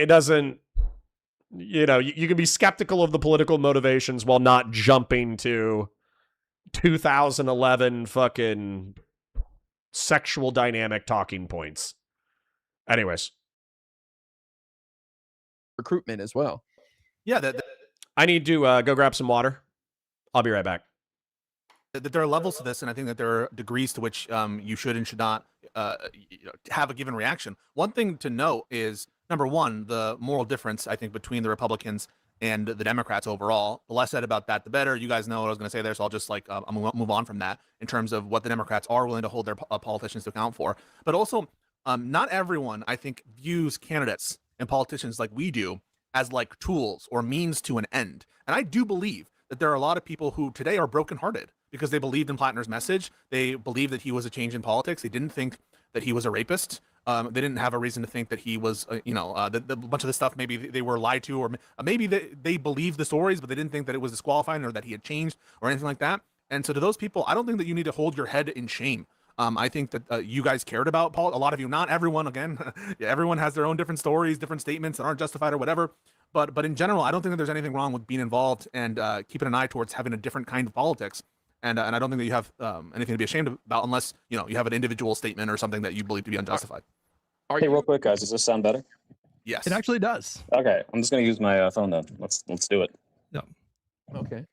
A: doesn't, you can be skeptical of the political motivations while not jumping to 2011 fucking sexual dynamic talking points. Anyways.
J: Recruitment as well.
F: Yeah,
A: I need to go grab some water. I'll be right back.
F: That there are levels to this, and I think that there are degrees to which you should and should not have a given reaction. One thing to note is, number one, the moral difference, I think, between the Republicans and the Democrats overall. The less said about that, the better. You guys know what I was going to say there, so I'll just I'm going to move on from that in terms of what the Democrats are willing to hold their politicians to account for. But also, not everyone, I think, views candidates and politicians like we do as like tools or means to an end. And I do believe that there are a lot of people who today are brokenhearted because they believed in Platner's message. They believed that he was a change in politics. They didn't think that he was a rapist. They didn't have a reason to think that he was, the bunch of this stuff, maybe they were lied to, or maybe they believed the stories, but they didn't think that it was disqualifying or that he had changed or anything like that. And so to those people, I don't think that you need to hold your head in shame. I think that you guys cared about Paul. A lot of you, not everyone, again, everyone has their own different stories, different statements that aren't justified or whatever. But in general, I don't think that there's anything wrong with being involved and keeping an eye towards having a different kind of politics. And I don't think that you have anything to be ashamed about unless, you have an individual statement or something that you believe to be unjustified.
K: Hey, real quick, guys, does this sound better?
F: Yes.
H: It actually does.
K: Okay, I'm just going to use my phone then. Let's do it.
H: No.
J: Okay.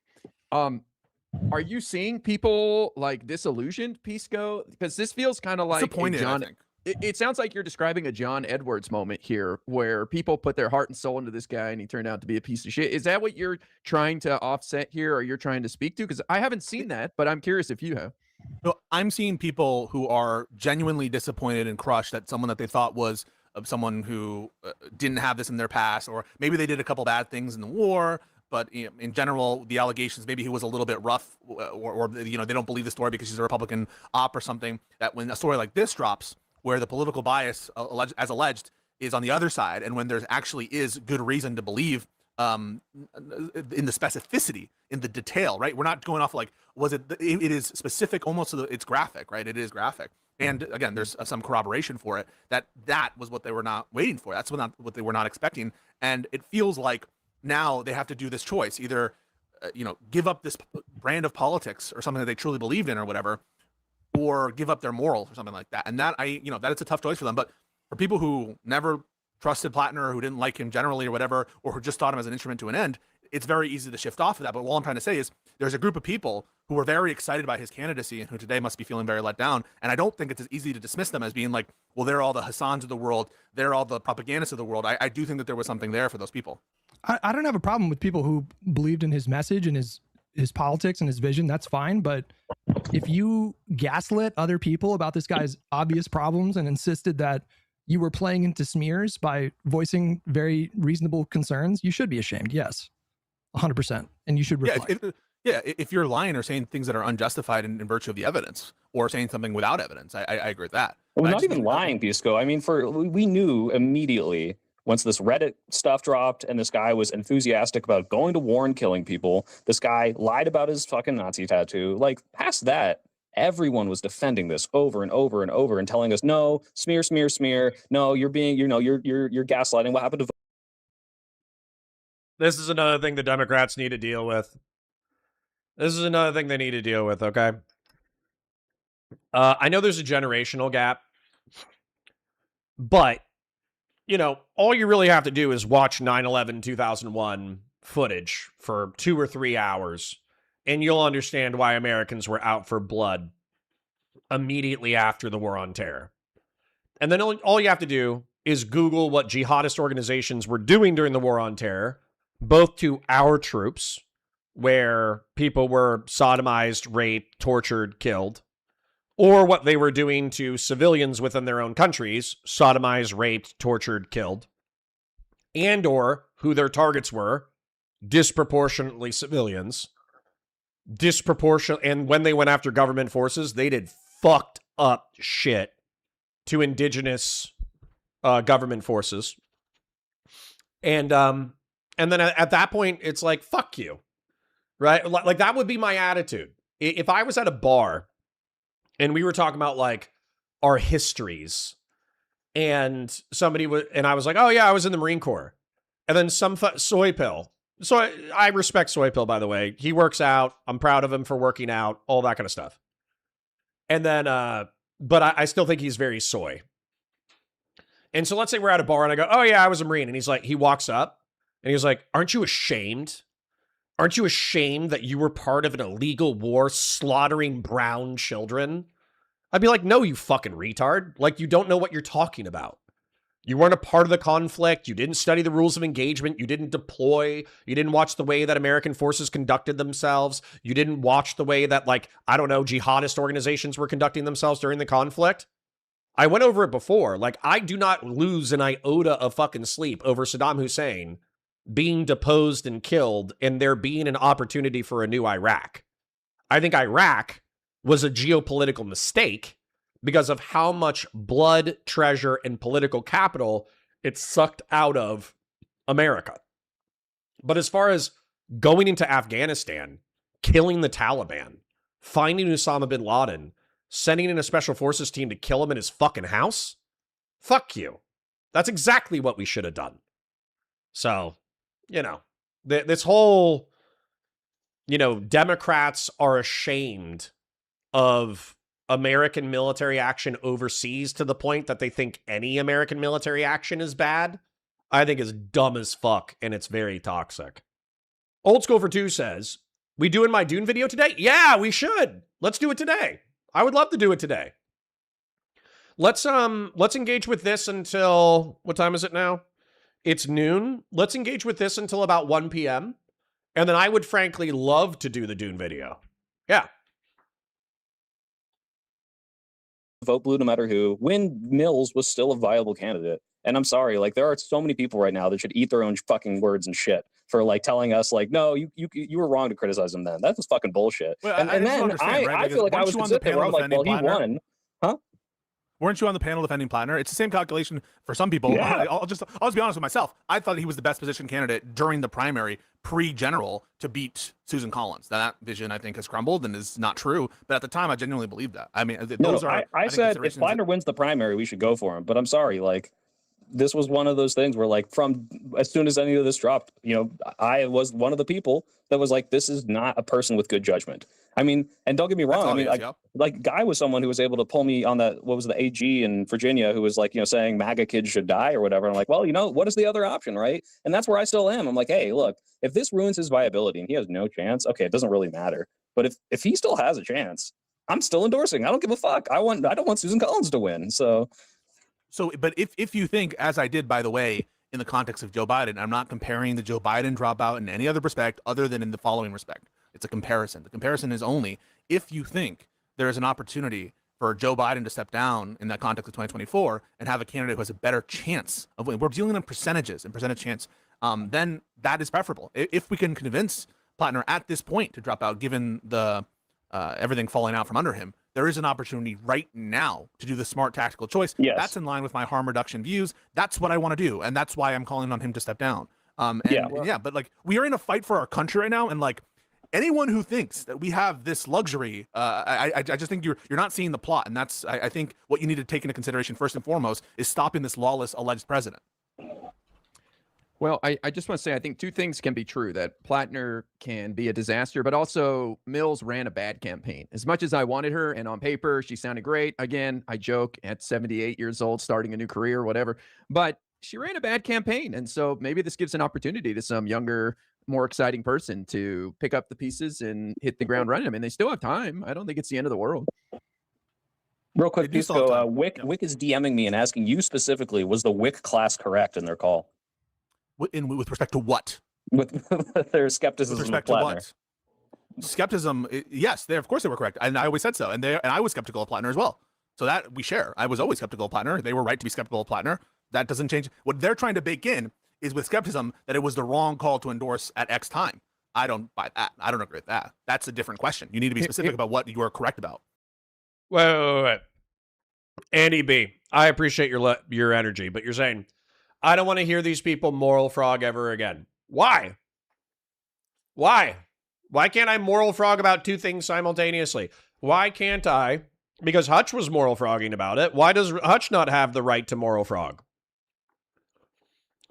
J: Are you seeing people like disillusioned, Pisco? Because this feels kind of like
F: disappointed,
J: John.
F: I think.
J: It sounds like you're describing a John Edwards moment here, where people put their heart and soul into this guy, and he turned out to be a piece of shit. Is that what you're trying to offset here, or you're trying to speak to? Because I haven't seen that, but I'm curious if you have.
F: No, I'm seeing people who are genuinely disappointed and crushed that someone that they thought was someone who didn't have this in their past, or maybe they did a couple bad things in the war. But in general, the allegations, maybe he was a little bit rough, or they don't believe the story because he's a Republican op or something. That when a story like this drops, where the political bias, as alleged, is on the other side, and when there actually is good reason to believe in the specificity, in the detail, right? We're not going off like, it is specific almost to it's graphic, right? It is graphic. And again, there's some corroboration for it that was what they were not waiting for. That's what they were not expecting. And it feels like now they have to do this choice, either, give up this brand of politics or something that they truly believed in or whatever, or give up their morals or something like that. And that that is a tough choice for them. But for people who never trusted Platner, or who didn't like him generally or whatever, or who just thought him as an instrument to an end, it's very easy to shift off of that. But all I'm trying to say is there's a group of people who were very excited by his candidacy and who today must be feeling very let down. And I don't think it's as easy to dismiss them as being like, well, they're all the Hassans of the world. They're all the propagandists of the world. I do think that there was something there for those people.
H: I don't have a problem with people who believed in his message and his politics and his vision. That's fine. But if you gaslit other people about this guy's obvious problems and insisted that you were playing into smears by voicing very reasonable concerns, you should be ashamed. Yes, 100%. And you should reflect.
F: If you're lying or saying things that are unjustified in virtue of the evidence, or saying something without evidence, I agree with that.
K: Well, not even lying, Pisco. I mean, we knew immediately once this Reddit stuff dropped and this guy was enthusiastic about going to war and killing people, this guy lied about his fucking Nazi tattoo. Like, past that, everyone was defending this over and over and over and telling us, no, smear, smear, smear. No, you're being, you're gaslighting. What happened to?
A: This is another thing the Democrats need to deal with. This is another thing they need to deal with, okay? I know there's a generational gap, but, all you really have to do is watch 9/11 2001 footage for 2 or 3 hours, and you'll understand why Americans were out for blood immediately after the War on Terror. And then all you have to do is Google what jihadist organizations were doing during the War on Terror, both to our troops, where people were sodomized, raped, tortured, killed, or what they were doing to civilians within their own countries, sodomized, raped, tortured, killed, and or who their targets were, disproportionately civilians, and when they went after government forces, they did fucked up shit to indigenous government forces. And then at that point, it's like, fuck you, right? Like that would be my attitude. If I was at a bar and we were talking about like our histories, and somebody would, and I was like, oh yeah, I was in the Marine Corps. And then some soy pill. So I respect Soy Pill, by the way. He works out. I'm proud of him for working out, all that kind of stuff. And then, but I still think he's very soy. And so let's say we're at a bar and I go, oh yeah, I was a Marine. And he's like, he walks up and he's like, aren't you ashamed? Aren't you ashamed that you were part of an illegal war slaughtering brown children? I'd be like, no, you fucking retard. Like, you don't know what you're talking about. You weren't a part of the conflict. You didn't study the rules of engagement. You didn't deploy. You didn't watch the way that American forces conducted themselves. You didn't watch the way that, like, I don't know, jihadist organizations were conducting themselves during the conflict. I went over it before. Like, I do not lose an iota of fucking sleep over Saddam Hussein being deposed and killed and there being an opportunity for a new Iraq. I think Iraq was a geopolitical mistake because of how much blood, treasure, and political capital it sucked out of America. But as far as going into Afghanistan, killing the Taliban, finding Osama bin Laden, sending in a special forces team to kill him in his fucking house, fuck you. That's exactly what we should have done. So, you know, this whole, you know, Democrats are ashamed of American military action overseas to the point that they think any American military action is bad, I think is dumb as fuck, and it's very toxic. Old School for Two says, we doing my Dune video today? Yeah, we should. Let's do it today. I would love to do it today. Let's engage with this until, what time is it now? It's noon. Let's engage with this until about 1 p.m. And then I would frankly love to do the Dune video. Yeah.
K: Vote blue no matter who, when Mills was still a viable candidate. And I'm sorry, like, there are so many people right now that should eat their own fucking words and shit for, like, telling us, like, no, you were wrong to criticize him then. That was fucking bullshit.
F: Well,
K: and then I feel like I was sitting there where I'm like, well, he won. Huh?
F: Weren't you on the panel defending Platner? It's the same calculation for some people.
K: Yeah.
F: I'll just be honest with myself. I thought he was the best position candidate during the primary pre-general to beat Susan Collins. That vision, I think, has crumbled and is not true. But at the time, I genuinely believed that. I mean,
K: I said if Platner wins the primary, we should go for him. But I'm sorry, like, this was one of those things where, like, from as soon as any of this dropped, you know, I was one of the people that was like, this is not a person with good judgment. I mean, and don't get me wrong. I mean, like Guy was someone who was able to pull me on that, what was the AG in Virginia, who was like, you know, saying MAGA kids should die or whatever. I'm like, well, you know, what is the other option, right? And that's where I still am. I'm like, hey, look, if this ruins his viability and he has no chance, okay, it doesn't really matter. But if he still has a chance, I'm still endorsing. I don't give a fuck. I don't want Susan Collins to win. So,
F: but if you think, as I did, by the way, in the context of Joe Biden, I'm not comparing the Joe Biden dropout in any other respect other than in the following respect. It's a comparison. The comparison is only if you think there is an opportunity for Joe Biden to step down in that context of 2024 and have a candidate who has a better chance of winning. We're dealing in percentages and percentage chance. Then that is preferable. If we can convince Platner at this point to drop out, given the everything falling out from under him, there is an opportunity right now to do the smart tactical choice.
K: Yes.
F: That's in line with my harm reduction views. That's what I want to do, and that's why I'm calling on him to step down. But like, we are in a fight for our country right now, and like, anyone who thinks that we have this luxury, I just think you're not seeing the plot, and that's I think what you need to take into consideration first and foremost is stopping this lawless alleged president.
J: Well, I just want to say, I think two things can be true, that Platner can be a disaster, but also Mills ran a bad campaign. As much as I wanted her, and on paper, she sounded great. Again, I joke, at 78 years old, starting a new career, whatever, but she ran a bad campaign. And so maybe this gives an opportunity to some younger more exciting person to pick up the pieces and hit the ground running. I mean, they still have time. I don't think it's the end of the world.
K: Real quick, Pisco, Wick is DMing me and asking you specifically, was the Wick class correct in their call?
F: With respect to what?
K: With their skepticism
F: With respect
K: of
F: to
K: Platner.
F: what? Skepticism, yes, of course they were correct, and I always said so. And I was skeptical of Platner as well. So that we share. I was always skeptical of Platner. They were right to be skeptical of Platner. That doesn't change. What they're trying to bake in is with skepticism that it was the wrong call to endorse at X time. I don't buy that. I don't agree with that. That's a different question. You need to be specific about what you are correct about.
A: Wait. Andy B, I appreciate your energy, but you're saying, I don't want to hear these people moral frog ever again. Why? Why can't I moral frog about two things simultaneously? Why can't I? Because Hutch was moral frogging about it. Why does Hutch not have the right to moral frog?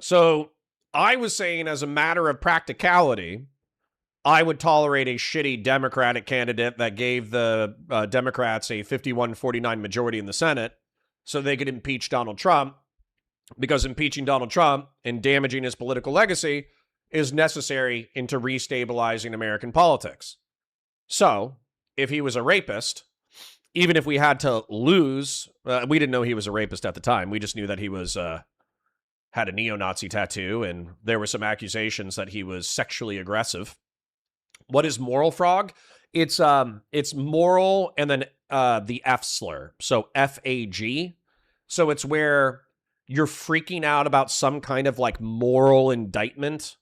A: So I was saying, as a matter of practicality, I would tolerate a shitty Democratic candidate that gave the Democrats a 51-49 majority in the Senate so they could impeach Donald Trump, because impeaching Donald Trump and damaging his political legacy is necessary into restabilizing American politics. So if he was a rapist, even if we had to lose, we didn't know he was a rapist at the time. We just knew that he was had a neo-Nazi tattoo, and there were some accusations that he was sexually aggressive. What is moral frog? It's moral and then the F slur. So FAG. So it's where you're freaking out about some kind of like moral indictment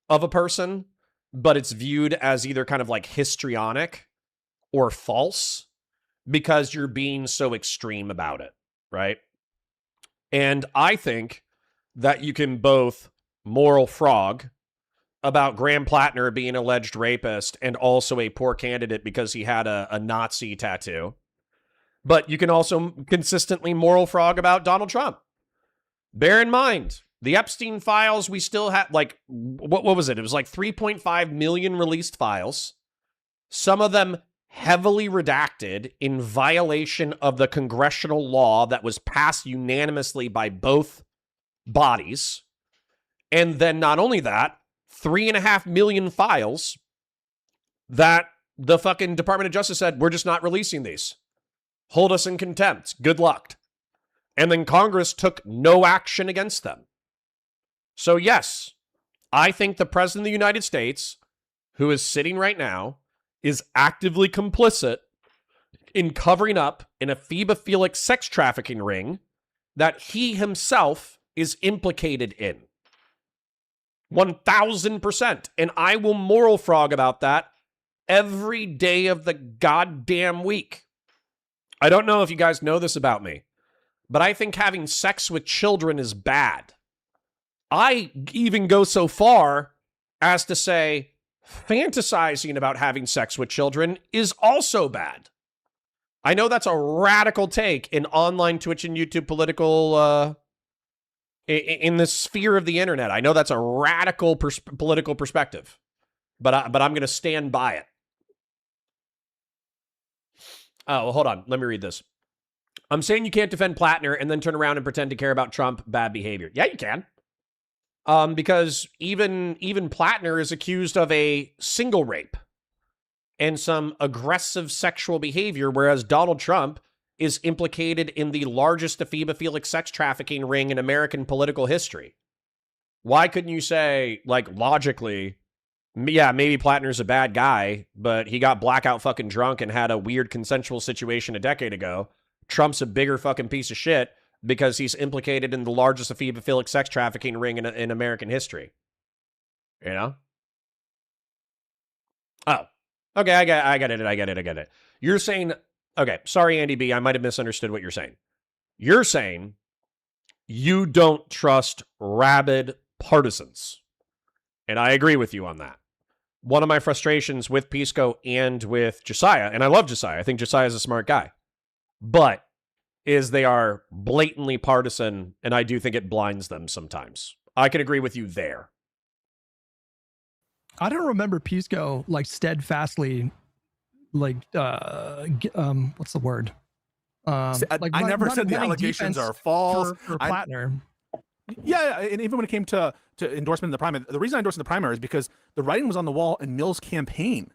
A: of a person, but it's viewed as either kind of like histrionic or false because you're being so extreme about it, right? And I think that you can both moral frog about Graham Platner being an alleged rapist and also a poor candidate because he had a Nazi tattoo. But you can also consistently moral frog about Donald Trump. Bear in mind, the Epstein files, we still have, like, what was it? It was like 3.5 million released files. Some of them heavily redacted in violation of the congressional law that was passed unanimously by both bodies. And then not only that, 3.5 million files that the fucking Department of Justice said, we're just not releasing these. Hold us in contempt. Good luck. And then Congress took no action against them. So yes, I think the President of the United States, who is sitting right now, is actively complicit in covering up an ephebophilic sex trafficking ring that he himself is implicated in. 1,000%. And I will moral frog about that every day of the goddamn week. I don't know if you guys know this about me, but I think having sex with children is bad. I even go so far as to say fantasizing about having sex with children is also bad. I know that's a radical take in online Twitch and YouTube political, in the sphere of the internet. I know that's a radical political perspective, but I'm going to stand by it. Oh, well, hold on. Let me read this. I'm saying you can't defend Platner and then turn around and pretend to care about Trump bad behavior. Yeah, you can. Because even Platner is accused of a single rape and some aggressive sexual behavior, whereas Donald Trump is implicated in the largest ephebophilic sex trafficking ring in American political history. Why couldn't you say, like, logically, yeah, maybe Platner's a bad guy, but he got blackout fucking drunk and had a weird consensual situation a decade ago. Trump's a bigger fucking piece of shit because he's implicated in the largest ephebophilic sex trafficking ring in American history. You know? Oh, okay, I get it. You're saying, okay, sorry, Andy B, I might have misunderstood what you're saying. You're saying you don't trust rabid partisans. And I agree with you on that. One of my frustrations with Pisco and with Josiah, and I love Josiah, I think Josiah is a smart guy, but is they are blatantly partisan, and I do think it blinds them sometimes. I can agree with you there.
H: I don't remember Pisco like steadfastly, like what's the word?
F: I never said the allegations are false.
H: For Platner.
F: Yeah, and even when it came to endorsement in the primary, the reason I endorsed in the primary is because the writing was on the wall in Mills' campaign.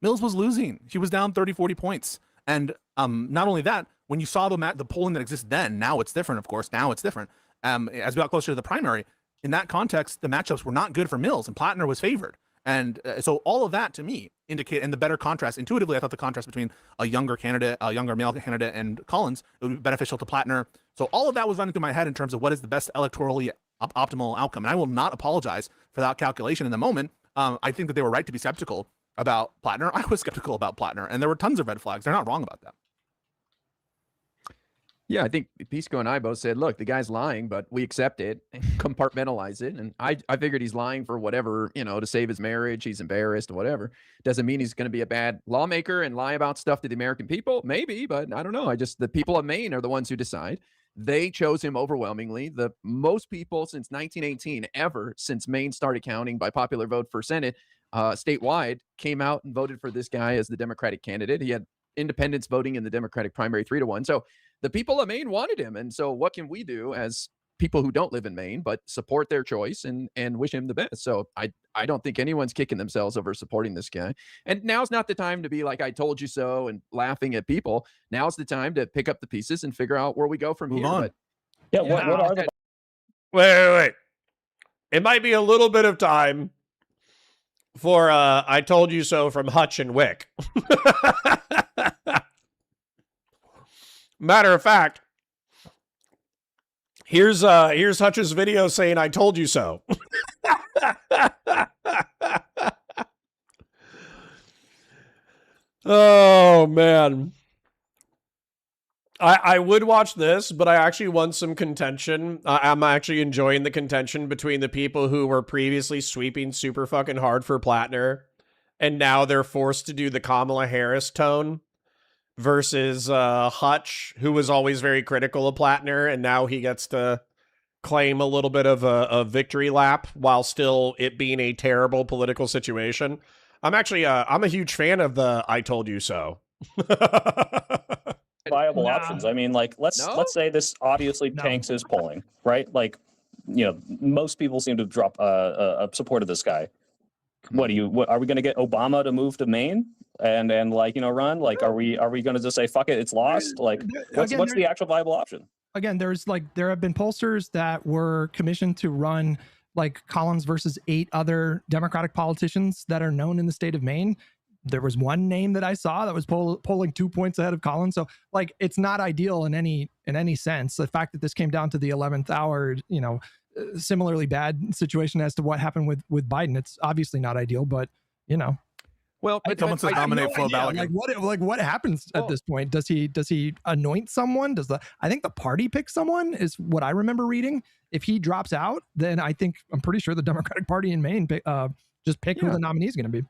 F: Mills was losing. She was down 30, 40 points. And not only that, when you saw the polling that exists then, now it's different, of course. Now it's different. As we got closer to the primary, in that context, the matchups were not good for Mills, and Platner was favored. And so all of that to me indicate, and the better contrast, intuitively, I thought the contrast between a younger candidate, a younger male candidate, and Collins, it would be beneficial to Platner. So all of that was running through my head in terms of what is the best electorally optimal outcome. And I will not apologize for that calculation in the moment. I think that they were right to be skeptical about Platner. I was skeptical about Platner, and there were tons of red flags. They're not wrong about that.
J: Yeah, I think Pisco and I both said, look, the guy's lying, but we accept it and compartmentalize it. And I figured he's lying for whatever, to save his marriage. He's embarrassed or whatever. Doesn't mean he's going to be a bad lawmaker and lie about stuff to the American people. Maybe, but I don't know. The people of Maine are the ones who decide. They chose him overwhelmingly. The most people since 1918, ever since Maine started counting by popular vote for Senate statewide, came out and voted for this guy as the Democratic candidate. He had independents voting in the Democratic primary 3-1. So the people of Maine wanted him. And so what can we do as people who don't live in Maine, but support their choice and wish him the best? So I don't think anyone's kicking themselves over supporting this guy. And now's not the time to be like, I told you so, and laughing at people. Now's the time to pick up the pieces and figure out where we go from here.
F: On.
J: But,
K: yeah, what are the...
A: Wait. It might be a little bit of time for I told you so from Hutch and Wick. Matter of fact, here's Hutch's video saying I told you so. Oh man. I would watch this, but I actually want some contention. I'm actually enjoying the contention between the people who were previously sweeping super fucking hard for Platner, and now they're forced to do the Kamala Harris tone, versus Hutch, who was always very critical of Platner, and now he gets to claim a little bit of a victory lap while still it being a terrible political situation. I'm actually I'm a huge fan of the I told you so.
K: Viable options. I mean, like let's say this obviously tanks his polling, right? Like, most people seem to drop a support of this guy. What are we going to get Obama to move to Maine and run? Like, are we going to just say fuck it, it's lost? Like, what's the actual viable option?
H: Again, there have been pollsters that were commissioned to run like Collins versus 8 other Democratic politicians that are known in the state of Maine. There was one name that I saw that was polling 2 points ahead of Collins. So like, it's not ideal in any sense. The fact that this came down to the 11th hour, similarly bad situation as to what happened with Biden. It's obviously not ideal, but
J: well,
F: someone says nominate Flo Balogun.
H: What happens at this point? Does he anoint someone? I think the party picks someone is what I remember reading. If he drops out, then I'm pretty sure the Democratic Party in Maine just pick who the nominee is going to be.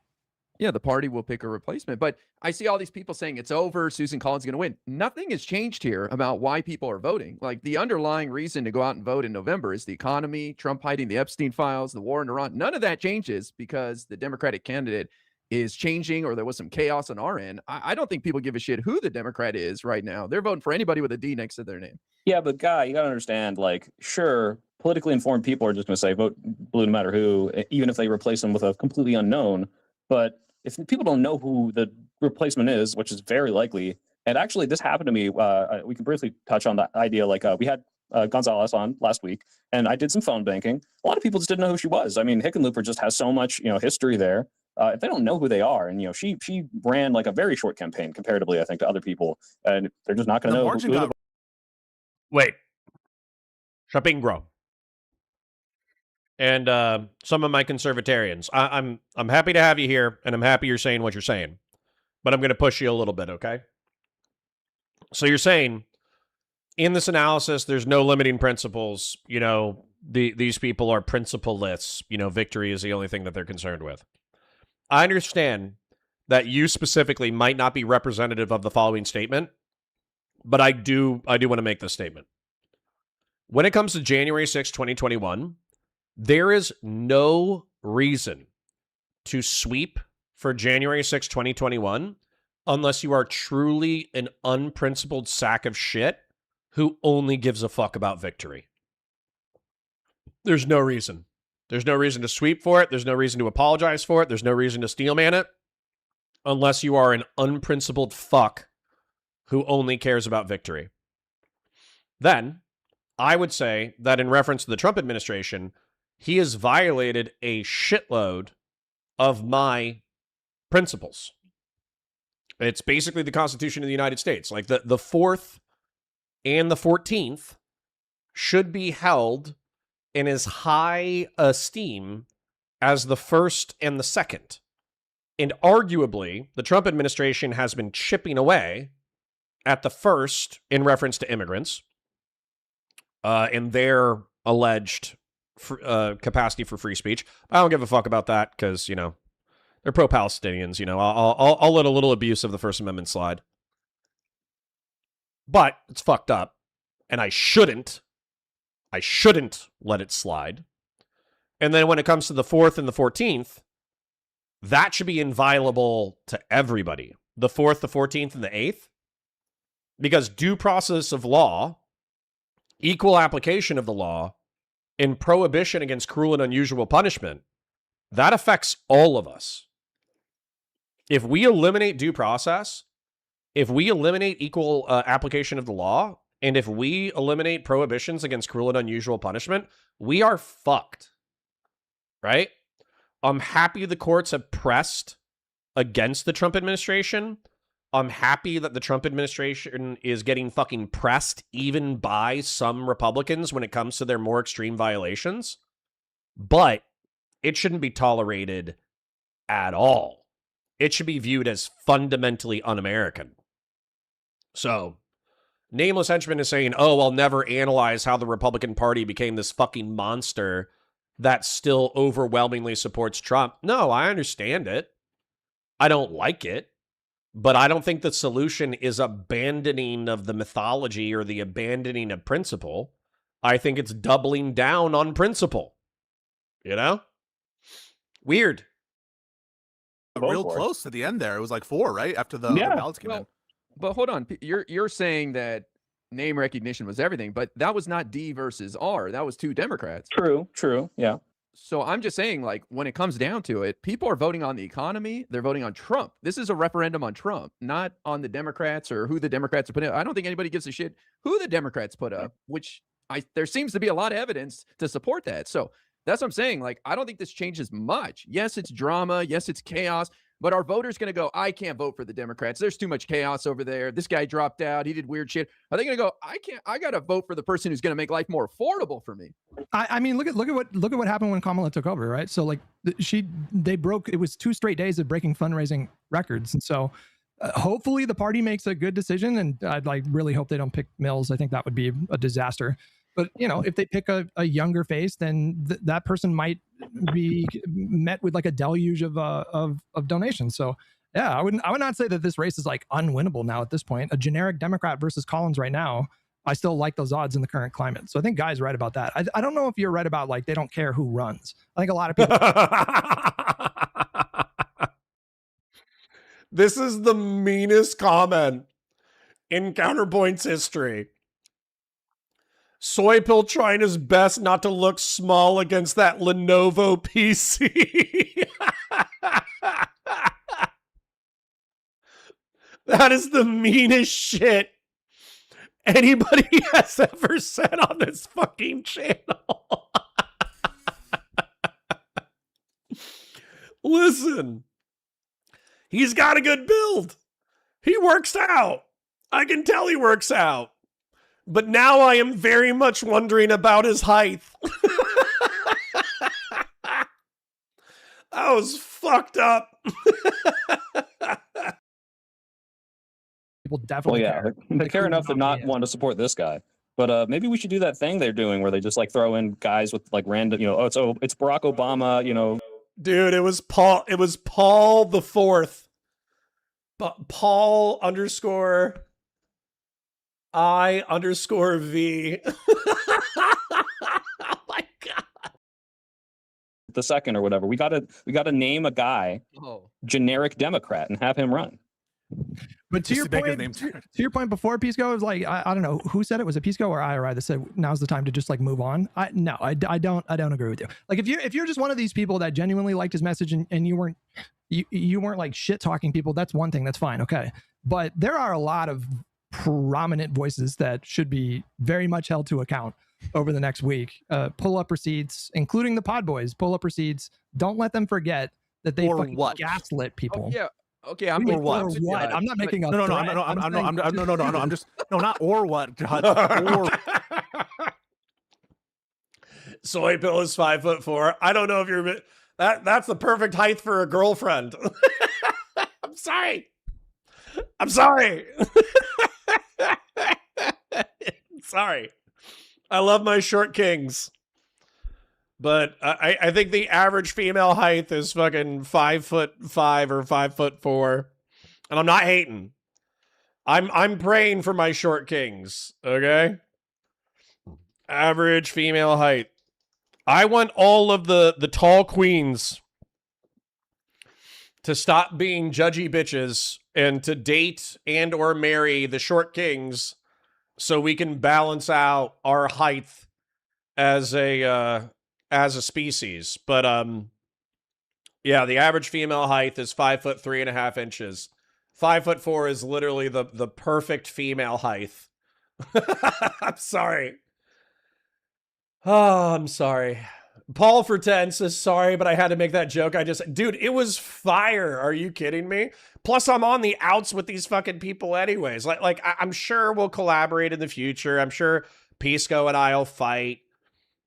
J: Yeah, the party will pick a replacement. But I see all these people saying it's over, Susan Collins is going to win. Nothing has changed here about why people are voting. Like, the underlying reason to go out and vote in November is the economy, Trump hiding the Epstein files, the war in Iran. None of that changes because the Democratic candidate is changing or there was some chaos on our end. I don't think people give a shit who the Democrat is right now. They're voting for anybody with a D next to their name.
K: Yeah, but Guy, you got to understand, like, sure, politically informed people are just going to say vote blue no matter who, even if they replace them with a completely unknown. But if people don't know who the replacement is, which is very likely, and actually this happened to me, we can briefly touch on that idea. Like, we had Gonzalez on last week, and I did some phone banking. A lot of people just didn't know who she was. I mean, Hickenlooper just has so much, history there. If they don't know who they are, and she ran like a very short campaign comparatively, I think, to other people, and they're just not going to know who.
A: Wait, Shapingro. And some of my conservatarians. I'm happy to have you here, and I'm happy you're saying what you're saying. But I'm going to push you a little bit, okay? So you're saying, in this analysis, there's no limiting principles. These people are principleless. Victory is the only thing that they're concerned with. I understand that you specifically might not be representative of the following statement, but I do want to make this statement. When it comes to January 6, 2021, there is no reason to sweep for January 6, 2021 unless you are truly an unprincipled sack of shit who only gives a fuck about victory. There's no reason. There's no reason to sweep for it. There's no reason to apologize for it. There's no reason to steelman it unless you are an unprincipled fuck who only cares about victory. Then, I would say that in reference to the Trump administration, he has violated a shitload of my principles. It's basically the Constitution of the United States. Like the 4th and the 14th should be held in as high esteem as the 1st and the 2nd. And arguably, the Trump administration has been chipping away at the 1st in reference to immigrants and their alleged capacity for free speech. I don't give a fuck about that because, you know, they're pro-Palestinians. You know, I'll let a little abuse of the First Amendment slide. But it's fucked up, and I shouldn't let it slide. And then when it comes to the 4th and the 14th, that should be inviolable to everybody. The 4th, the 14th, and the 8th. Because due process of law, equal application of the law, and prohibition against cruel and unusual punishment, that affects all of us. If we eliminate due process, if we eliminate equal application of the law, and if we eliminate prohibitions against cruel and unusual punishment, we are fucked. Right? I'm happy the courts have pressed against the Trump administration. I'm happy that the Trump administration is getting fucking pressed even by some Republicans when it comes to their more extreme violations. But it shouldn't be tolerated at all. It should be viewed as fundamentally un-American. So, Nameless Henchman is saying, oh, I'll never analyze how the Republican Party became this fucking monster that still overwhelmingly supports Trump. No, I understand it. I don't like it. But I don't think the solution is abandoning of the mythology or the abandoning of principle. I think it's doubling down on principle. You know? Weird.
F: Real close to the end there. It was like 4, right? After the ballots came in.
J: But hold on. You're saying that name recognition was everything, but that was not D versus R. That was 2 Democrats.
K: True. Yeah.
J: So I'm just saying, like, when it comes down to it, people are voting on the economy. They're voting on Trump. This is a referendum on Trump, not on the Democrats or who the Democrats are putting up. I don't think anybody gives a shit who the Democrats put up, which there seems to be a lot of evidence to support that. So that's what I'm saying. Like, I don't think this changes much. Yes, it's drama. Yes, it's chaos. But our voters going to go, I can't vote for the Democrats. There's too much chaos over there. This guy dropped out. He did weird shit. Are they going to go, I got to vote for the person who's going to make life more affordable for me?
H: I mean, look at what happened when Kamala took over, right? So like they broke, it was 2 straight days of breaking fundraising records. And so hopefully the party makes a good decision. And I'd like really hope they don't pick Mills. I think that would be a disaster. But, you know, if they pick a younger face, then that person might be met with like a deluge of donations. So, yeah, I would not say that this race is like unwinnable now at this point. A generic Democrat versus Collins right now, I still like those odds in the current climate. So I think Guy's right about that. I don't know if you're right about like they don't care who runs. I think a lot of people.
A: This is the meanest comment in Counterpoint's history. Soy Pill trying his best not to look small against that Lenovo PC. That is the meanest shit anybody has ever said on this fucking channel. Listen, he's got a good build. He works out. I can tell he works out. But now I am very much wondering about his height. That was fucked up.
H: People definitely care.
K: They care enough to not want to support this guy. But maybe we should do that thing they're doing where they just like throw in guys with like random, you know, it's Barack Obama, you know.
A: Dude, it was Paul the Fourth. But Paul _I_V. Oh my god.
K: The second or whatever. We gotta name a guy, generic Democrat, and have him run.
H: But to your point before, Pisco, it was like I don't know who said it. Was it Pisco or IRI that said now's the time to just like move on? I don't agree with you. Like if you're just one of these people that genuinely liked his message and you weren't like shit talking people, that's one thing. That's fine, okay. But there are a lot of prominent voices that should be very much held to account over the next week. Pull up receipts, including the pod boys. Pull up receipts. Don't let them forget that they fucking gaslit people.
J: Oh, yeah. Okay, I'm
H: Or
J: what?
H: what? I'm not making a
F: no, not or what. Or
A: Soy Pill is 5'4". I don't know if you're that's the perfect height for a girlfriend. I'm sorry. Sorry. I love my short kings. But I think the average female height is fucking 5'5" or 5'4", and I'm not hating. I'm praying for my short kings. Okay, average female height. I want all of the tall queens to stop being judgy bitches and to date and or marry the short kings, so we can balance out our height as a species. But yeah, the average female height is 5'3.5". 5'4" is literally the perfect female height. I'm sorry. Oh, I'm sorry. Paul for 10 says sorry, but I had to make that joke. Dude, it was fire. Are you kidding me? Plus, I'm on the outs with these fucking people anyways. I'm sure we'll collaborate in the future. I'm sure Pisco and I'll fight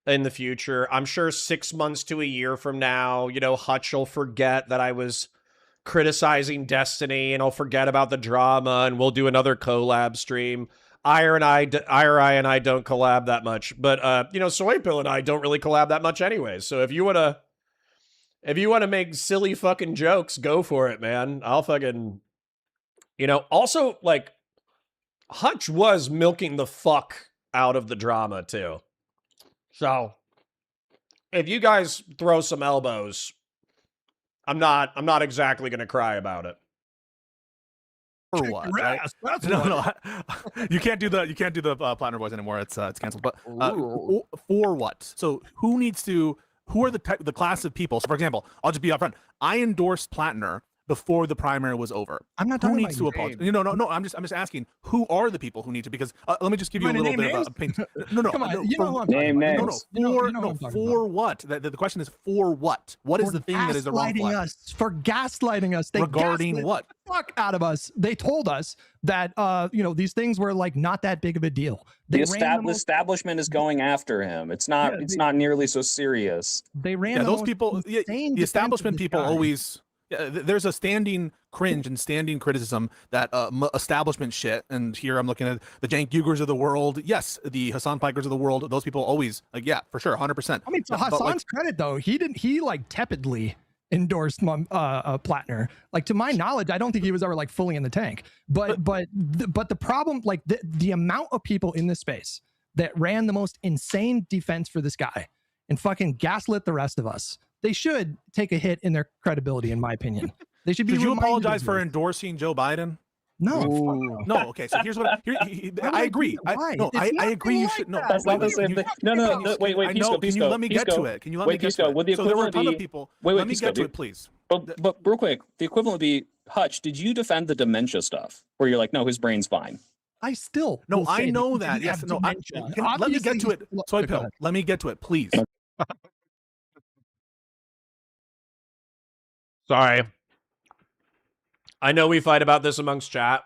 A: in the future. I'm sure 6 months to a year from now, Hutch will forget that I was criticizing Destiny, and I'll forget about the drama, and we'll do another collab stream. IRI and I don't collab that much, but Soy Pill and I don't really collab that much anyway. So if you wanna make silly fucking jokes, go for it, man. I'll fucking, also like Hutch was milking the fuck out of the drama too. So if you guys throw some elbows, I'm not exactly gonna cry about it.
F: Or what? Right? No. You can't do the Platner voice anymore. It's canceled. But for what? So who are the class of people? So for example, I'll just be upfront. I endorsed Platner before the primary was over.
H: I'm not talking
F: who needs to apologize. No. I'm just asking who are the people who need to, because let me just give you a little bit of a paint. No.
H: Come on,
K: name names.
F: For what? The question is for what? What is the thing that is the wrong flag?
H: For gaslighting us. They
F: regarding what?
H: The fuck out of us. They told us that these things were like not that big of a deal.
K: The establishment is going after him. It's not. It's not nearly so serious.
H: They ran.
F: Those people. The establishment people always. Yeah, there's a standing cringe and standing criticism that establishment shit. And here I'm looking at the Jank Ugers of the world. Yes, the Hassan Pikers of the world. Those people always yeah, for sure, 100%.
H: I mean, to Hassan's credit though, he like tepidly endorsed Platner. Like to my knowledge, I don't think he was ever like fully in the tank. But the problem, like the amount of people in this space that ran the most insane defense for this guy and fucking gaslit the rest of us. They should take a hit in their credibility, in my opinion. They should be.
F: Did you apologize for endorsing Joe Biden?
H: No.
F: No. Okay. So here's what I agree. I agree. You should. No.
K: That's not the same thing. No. Wait.
F: Pisco, can you let me get to it? Can you let me get to it?
K: So there were a ton
F: of people. Let me get to it, please.
K: But real quick, the equivalent would be Hutch. Did you defend the dementia stuff, where you're like, no, his brain's fine?
H: I still.
F: No, I know that. Yes. No. Let me get to it. Soy Pill. Let me get to it, please. Sorry. I know we fight about this amongst chat,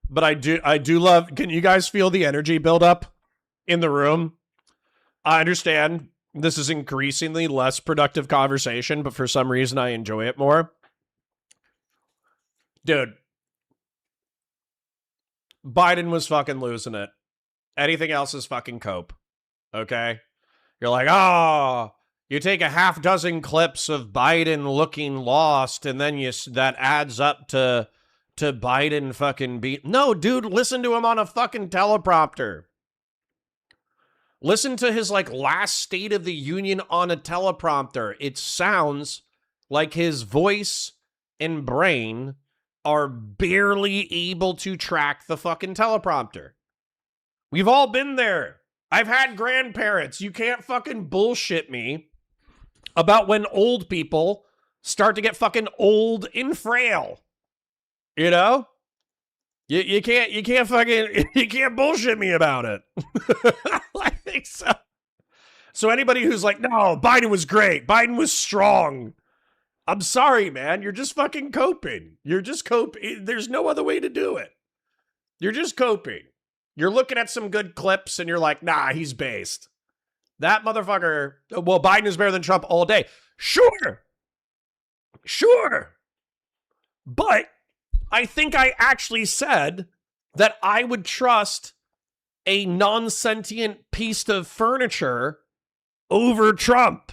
F: but I do love, can you guys feel the energy build up in the room? I understand this is increasingly less productive conversation, but for some reason I enjoy it more. Dude. Biden was fucking losing it. Anything else is fucking cope. Okay? You're like, you take a half dozen clips of Biden looking lost, and then that adds up to Biden fucking No, dude, listen to him on a fucking teleprompter. Listen to his last State of the Union on a teleprompter. It sounds like his voice and brain
A: are barely able to track the fucking teleprompter. We've all been there. I've had grandparents. You can't fucking bullshit me about when old people start to get fucking old and frail. You know? You can't fucking, you can't bullshit me about it. I think so. So anybody who's like, no, Biden was great. Biden was strong. I'm sorry, man. You're just fucking coping. You're just coping. There's no other way to do it. You're just coping. You're looking at some good clips and you're like, nah, he's based. That motherfucker, well, Biden is better than Trump all day. Sure. But I think I actually said that I would trust a non-sentient piece of furniture over Trump.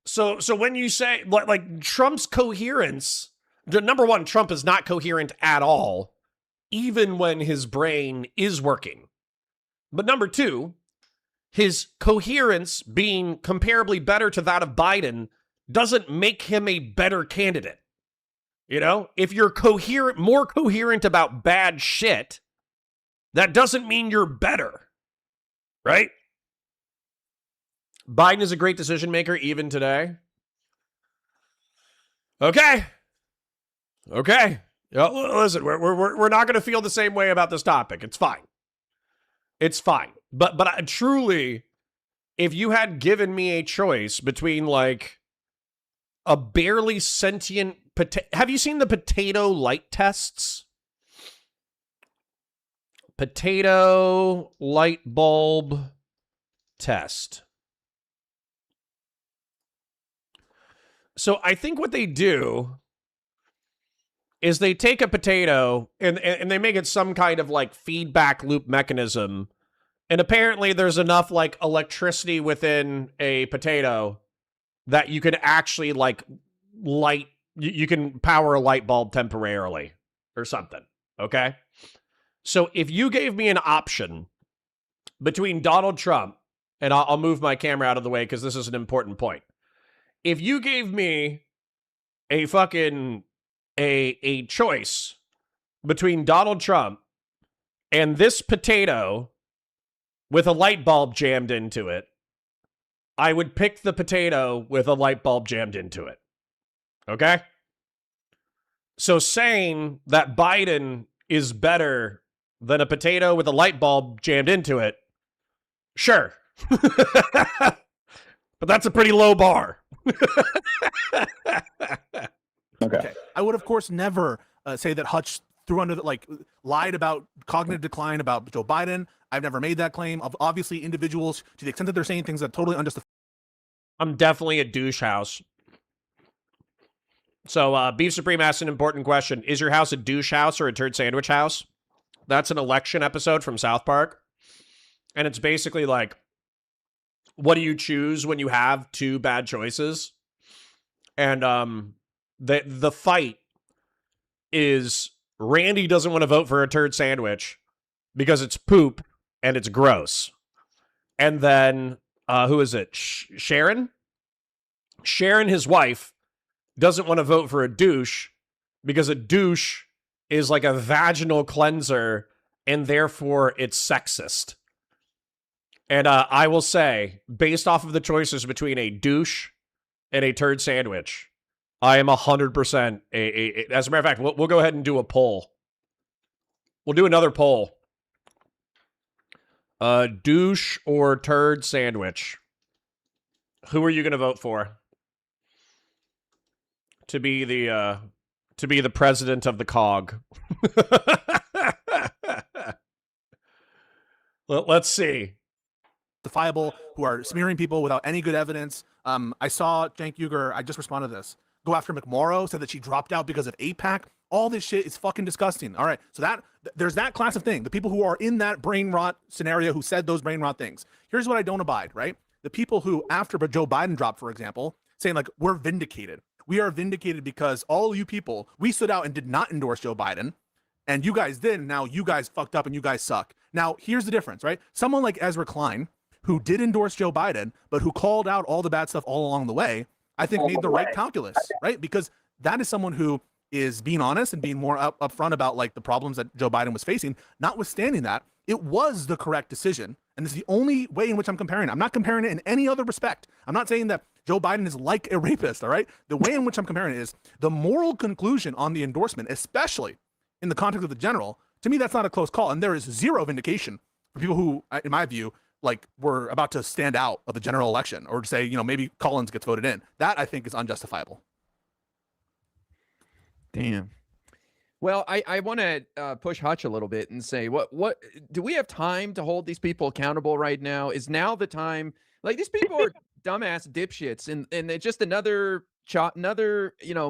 A: So when you say, like Trump's coherence, number one, Trump is not coherent at all, even when his brain is working. But number two, his coherence being comparably better to that of Biden doesn't make him a better candidate. You know, if you're more coherent about bad shit, that doesn't mean you're better, right? Biden is a great decision maker even today. Okay. Listen, we're not going to feel the same way about this topic. It's fine. But I, truly, if you had given me a choice between like a barely sentient have you seen the potato light tests? Potato light bulb test. So I think what they do is they take a potato and they make it some kind of like feedback loop mechanism. And apparently there's enough like electricity within a potato that you can actually like light, you can power a light bulb temporarily or something. Okay. So if you gave me an option between Donald Trump, and I'll move my camera out of the way because this is an important point. If you gave me a fucking a choice between Donald Trump and this potato with a light bulb jammed into it, I would pick the potato with a light bulb jammed into it. Okay? So saying that Biden is better than a potato with a light bulb jammed into it, sure. But that's a pretty low bar.
F: Okay. I would, of course, never say that Hutch threw under lied about cognitive decline about Joe Biden. I've never made that claim. Obviously, individuals, to the extent that they're saying things that totally unjustified.
A: I'm definitely a douche house. So, Beef Supreme asked an important question. Is your house a douche house or a turd sandwich house? That's an election episode from South Park. And it's basically like, what do you choose when you have two bad choices? And the fight is Randy doesn't want to vote for a turd sandwich because it's poop and it's gross. And then, who is it? Sharon? Sharon, his wife, doesn't want to vote for a douche because a douche is like a vaginal cleanser and therefore it's sexist. And I will say, based off of the choices between a douche and a turd sandwich, I am 100% as a matter of fact, we'll go ahead and do a poll. We'll do another poll. Douche or turd sandwich? Who are you going to vote for to be the president of the COG? Let's see.
F: Justifiable, who are smearing people without any good evidence. I saw Cenk Uygur, I just responded to this, go after McMorrow, said that she dropped out because of AIPAC. All this shit is fucking disgusting. All right, so there's that class of thing. The people who are in that brain rot scenario who said those brain rot things. Here's what I don't abide, right? The people who, after Joe Biden dropped, for example, saying like, we're vindicated. We are vindicated because all you people, we stood out and did not endorse Joe Biden. And you guys did, and now you guys fucked up and you guys suck. Now, here's the difference, right? Someone like Ezra Klein, who did endorse Joe Biden, but who called out all the bad stuff all along the way, I think made the right calculus, right? Because that is someone who is being honest and being more upfront about like the problems that Joe Biden was facing. Notwithstanding that, it was the correct decision. And it's the only way in which I'm comparing it. I'm not comparing it in any other respect. I'm not saying that Joe Biden is like a rapist, all right? The way in which I'm comparing it is the moral conclusion on the endorsement, especially in the context of the general. To me, that's not a close call. And there is zero vindication for people who, in my view, like were about to stand out of the general election or to say, you know, maybe Collins gets voted in. That I think is unjustifiable.
J: Damn. Well, I want to push Hutch a little bit and say, what do we have time to hold these people accountable right now? Is now the time? Like, these people are dumbass dipshits, and it's just another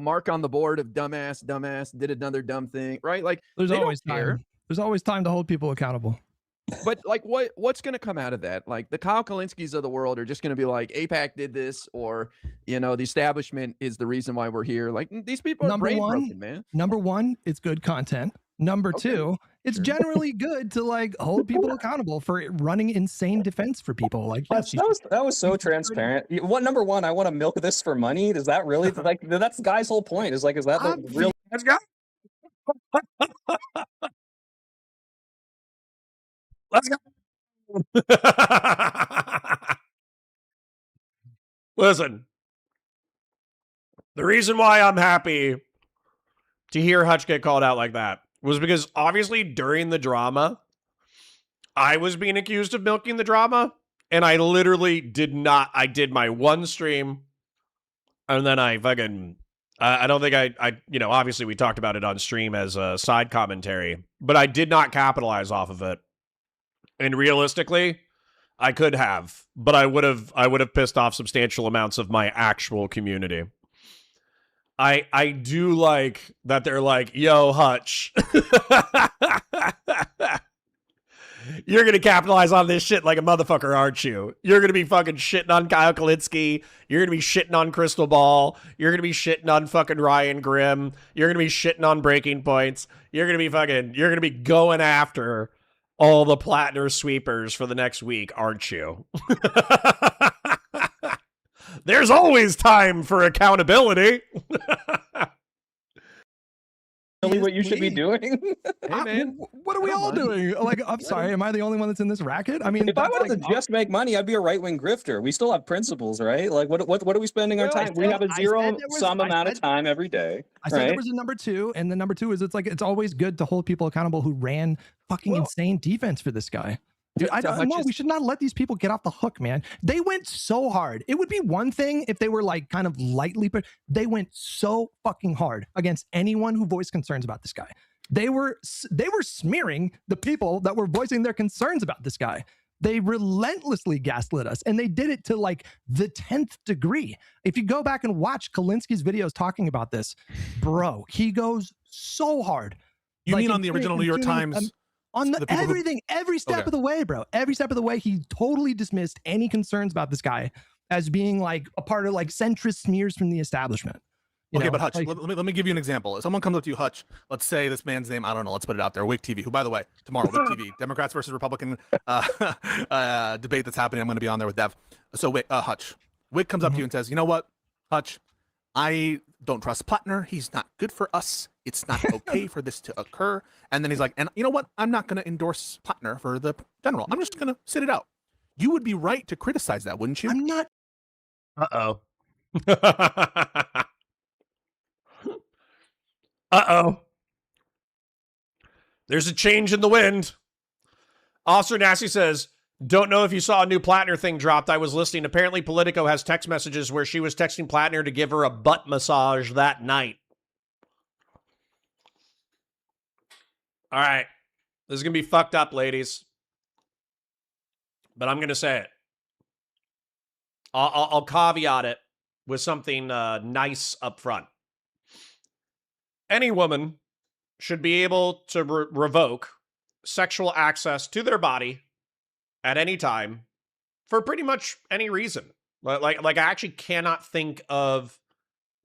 J: mark on the board of dumbass did another dumb thing, right? Like,
H: there's
J: they
H: always
J: don't care.
H: time. There's always time to hold people accountable.
J: But like, what's going to come out of that? Like, the Kyle Kalinskis of the world are just going to be like, AIPAC did this, or the establishment is the reason why we're here. Like, these people are brain broken, man.
H: Number one, it's good content. Number two, it's generally good to like hold people accountable for running insane defense for people. Like,
K: that was so transparent. What number one? I want to milk this for money. Is that really like that's the guy's whole point? Is like, is that the real?
A: Let's go. Let's go. Listen, the reason why I'm happy to hear Hutch get called out like that was because obviously during the drama, I was being accused of milking the drama, and I literally did not. I did my one stream, and then I fucking... I don't think I obviously we talked about it on stream as a side commentary, but I did not capitalize off of it. And realistically, I could have, but I would have pissed off substantial amounts of my actual community. I do like that they're like, yo, Hutch, you're going to capitalize on this shit like a motherfucker, aren't you? You're going to be fucking shitting on Kyle Kalinske. You're going to be shitting on Crystal Ball. You're going to be shitting on fucking Ryan Grimm. You're going to be shitting on Breaking Points. You're going to be going after all the Platner sweepers for the next week, aren't you? There's always time for accountability.
K: Really what you should be doing.
J: Hey, man.
H: What are we all doing? Like, I'm sorry, am I the only one that's in this racket? I mean,
K: if I wanted to just make money, I'd be a right-wing grifter. We still have principles, right? Like, what are we spending our time? We have a zero-sum amount of time every day.
H: I said there was a number two, and the number two is it's always good to hold people accountable who ran fucking insane defense for this guy. Dude, I don't know. We should not let these people get off the hook, man. They went so hard. It would be one thing if they were like kind of lightly, but they went so fucking hard against anyone who voiced concerns about this guy. They were smearing the people that were voicing their concerns about this guy. They relentlessly gaslit us, and they did it to like the 10th degree. If you go back and watch Kalinski's videos talking about this, bro, he goes so hard.
F: You mean on the original New York Times?
H: On everything, every step of the way, bro. Every step of the way, he totally dismissed any concerns about this guy as being like a part of like centrist smears from the establishment.
F: Okay, but Hutch, let me give you an example. If someone comes up to you, Hutch, let's say this man's name, I don't know, let's put it out there, Wick TV, who, by the way, tomorrow, Wick TV, Democrats versus Republican debate that's happening. I'm going to be on there with Dev. So, Hutch, Wick comes up to you and says, you know what, Hutch, I don't trust Platner. He's not good for us. It's not okay for this to occur. And then he's like, and you know what? I'm not going to endorse Platner for the general. I'm just going to sit it out. You would be right to criticize that, wouldn't you?
H: I'm not.
A: Uh-oh. Uh-oh. There's a change in the wind. Officer Nasty says, don't know if you saw a new Platner thing dropped. I was listening. Apparently, Politico has text messages where she was texting Platner to give her a butt massage that night. All right. This is going to be fucked up, ladies. But I'm going to say it. I'll caveat it with something nice up front. Any woman should be able to revoke sexual access to their body at any time for pretty much any reason. Like I actually cannot think of...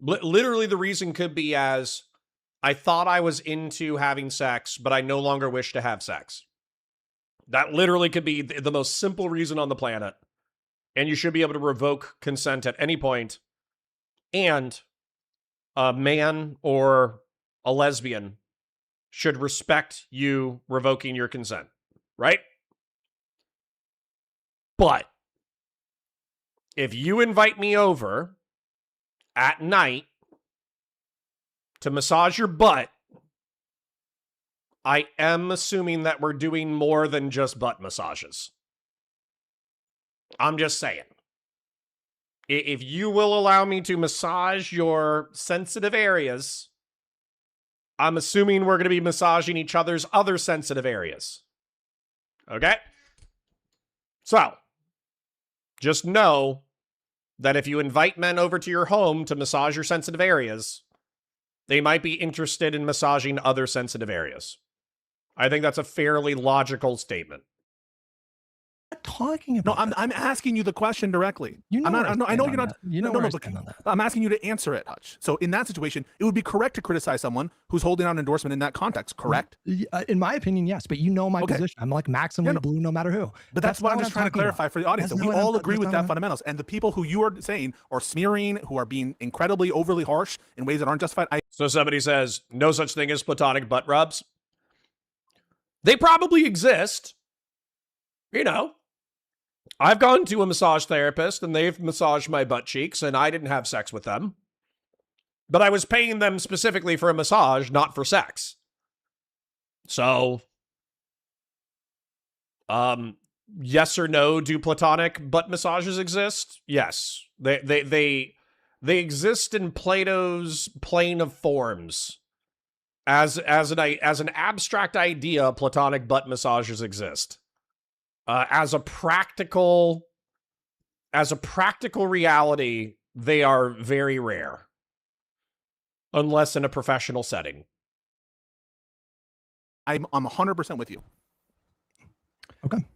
A: Literally, the reason could be as... I thought I was into having sex, but I no longer wish to have sex. That literally could be the most simple reason on the planet. And you should be able to revoke consent at any point. And a man or a lesbian should respect you revoking your consent, right? But if you invite me over at night to massage your butt, I am assuming that we're doing more than just butt massages. I'm just saying. If you will allow me to massage your sensitive areas, I'm assuming we're going to be massaging each other's other sensitive areas. Okay? So, just know that if you invite men over to your home to massage your sensitive areas, they might be interested in massaging other sensitive areas. I think that's a fairly logical statement.
H: Talking about
F: I'm asking you the question directly.
H: You know,
F: I know you're not.
H: That.
F: I'm asking you to answer it, Hutch. So in that situation, it would be correct to criticize someone who's holding out an endorsement in that context, correct?
H: In my opinion, yes. But you know my position. I'm like maximally blue no matter who.
F: But that's what I'm just trying to clarify for the audience. That we all agree with that fundamentals. And the people who you are saying are smearing, who are being incredibly overly harsh in ways that aren't justified.
A: So somebody says, no such thing as platonic butt rubs. They probably exist. You know. I've gone to a massage therapist and they've massaged my butt cheeks and I didn't have sex with them. But I was paying them specifically for a massage, not for sex. So, yes or no, do platonic butt massages exist? Yes. They exist in Plato's plane of forms. As an abstract idea, platonic butt massages exist. As a practical reality, they are very rare. Unless in a professional setting.
F: I'm 100% with you.
H: Okay.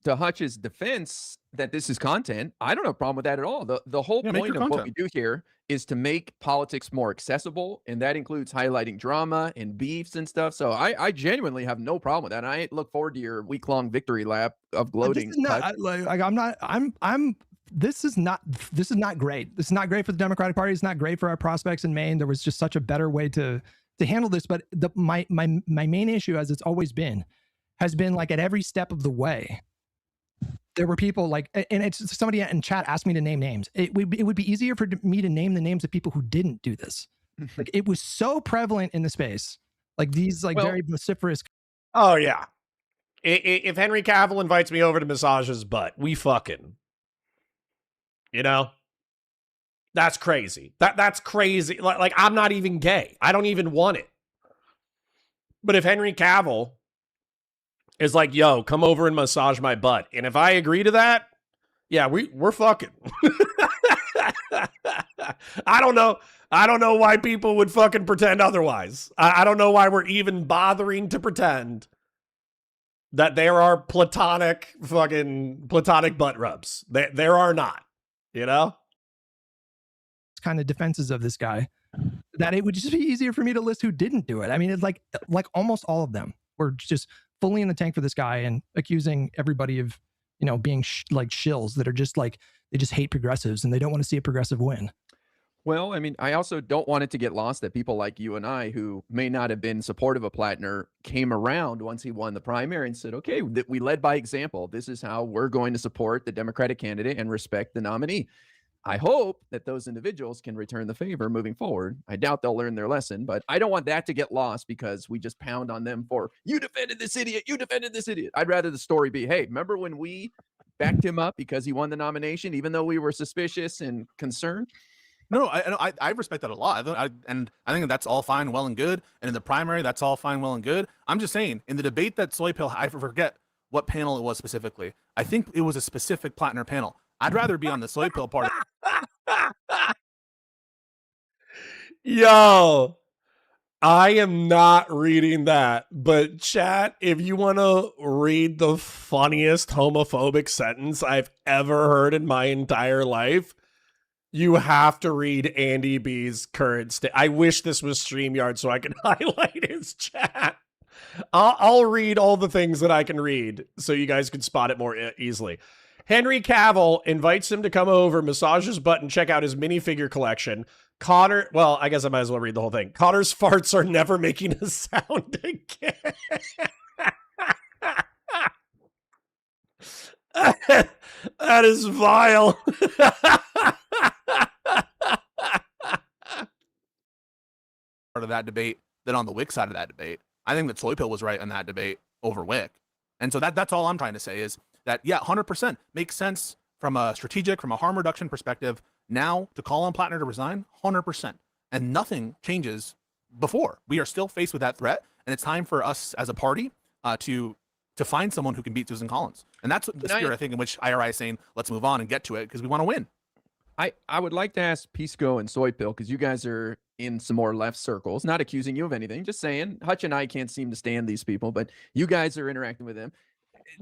J: To Hutch's defense that this is content, I don't have a problem with that at all. The whole point of what we do here is to make politics more accessible, and that includes highlighting drama and beefs and stuff. So I genuinely have no problem with that. And I look forward to your week-long victory lap of gloating.
H: This is not great. This is not great for the Democratic Party. It's not great for our prospects in Maine. There was just such a better way to handle this. But my main issue, as it's always been, has been like at every step of the way, there were people like, and it's somebody in chat asked me to name names. It would be easier for me to name the names of people who didn't do this. Like it was so prevalent in the space, like these very vociferous.
A: Oh yeah. If Henry Cavill invites me over to massage his butt, we fucking, you know, that's crazy. That's crazy. Like I'm not even gay. I don't even want it. But if Henry Cavill is like, yo, come over and massage my butt. And if I agree to that, yeah, we're fucking. I don't know why people would fucking pretend otherwise. I don't know why we're even bothering to pretend that there are platonic butt rubs. There are not, you know?
H: Kind of defenses of this guy, that it would just be easier for me to list who didn't do it. I mean, it's like almost all of them were just fully in the tank for this guy and accusing everybody of, you know, being like shills that are just like, they just hate progressives and they don't want to see a progressive win.
J: Well, I mean, I also don't want it to get lost that people like you and I, who may not have been supportive of Platner, came around once he won the primary and said, okay, we led by example. This is how we're going to support the Democratic candidate and respect the nominee. I hope that those individuals can return the favor moving forward. I doubt they'll learn their lesson, but I don't want that to get lost because we just pound on them for, you defended this idiot, you defended this idiot. I'd rather the story be, hey, remember when we backed him up because he won the nomination, even though we were suspicious and concerned?
F: No, I respect that a lot. And I think that's all fine, well and good. And in the primary, that's all fine, well and good. I'm just saying, in the debate that Soy Pill, I forget what panel it was specifically. I think it was a specific Platner panel. I'd rather be on the Soy Pill part.
A: Yo, I am not reading that, but chat, if you want to read the funniest homophobic sentence I've ever heard in my entire life, you have to read Andy B's current state. I wish this was StreamYard so I could highlight his chat. I'll read all the things that I can read so you guys can spot it more easily. Henry Cavill invites him to come over, massage his butt, and check out his minifigure collection. Connor, well, I guess I might as well read the whole thing. Connor's farts are never making a sound again. That is vile.
F: Part of that debate than on the Wick side of that debate. I think that Soy Pill was right in that debate over Wick. And so that's all I'm trying to say is that, yeah, 100% makes sense from a strategic, from a harm reduction perspective. Now to call on Platner to resign, 100%. And nothing changes before. We are still faced with that threat. And it's time for us as a party to find someone who can beat Susan Collins. And that's the spirit, I think, in which IRI is saying, let's move on and get to it because we want to win.
J: I would like to ask Pisco and Soy Pill, because you guys are in some more left circles, not accusing you of anything, just saying Hutch and I can't seem to stand these people, but you guys are interacting with them.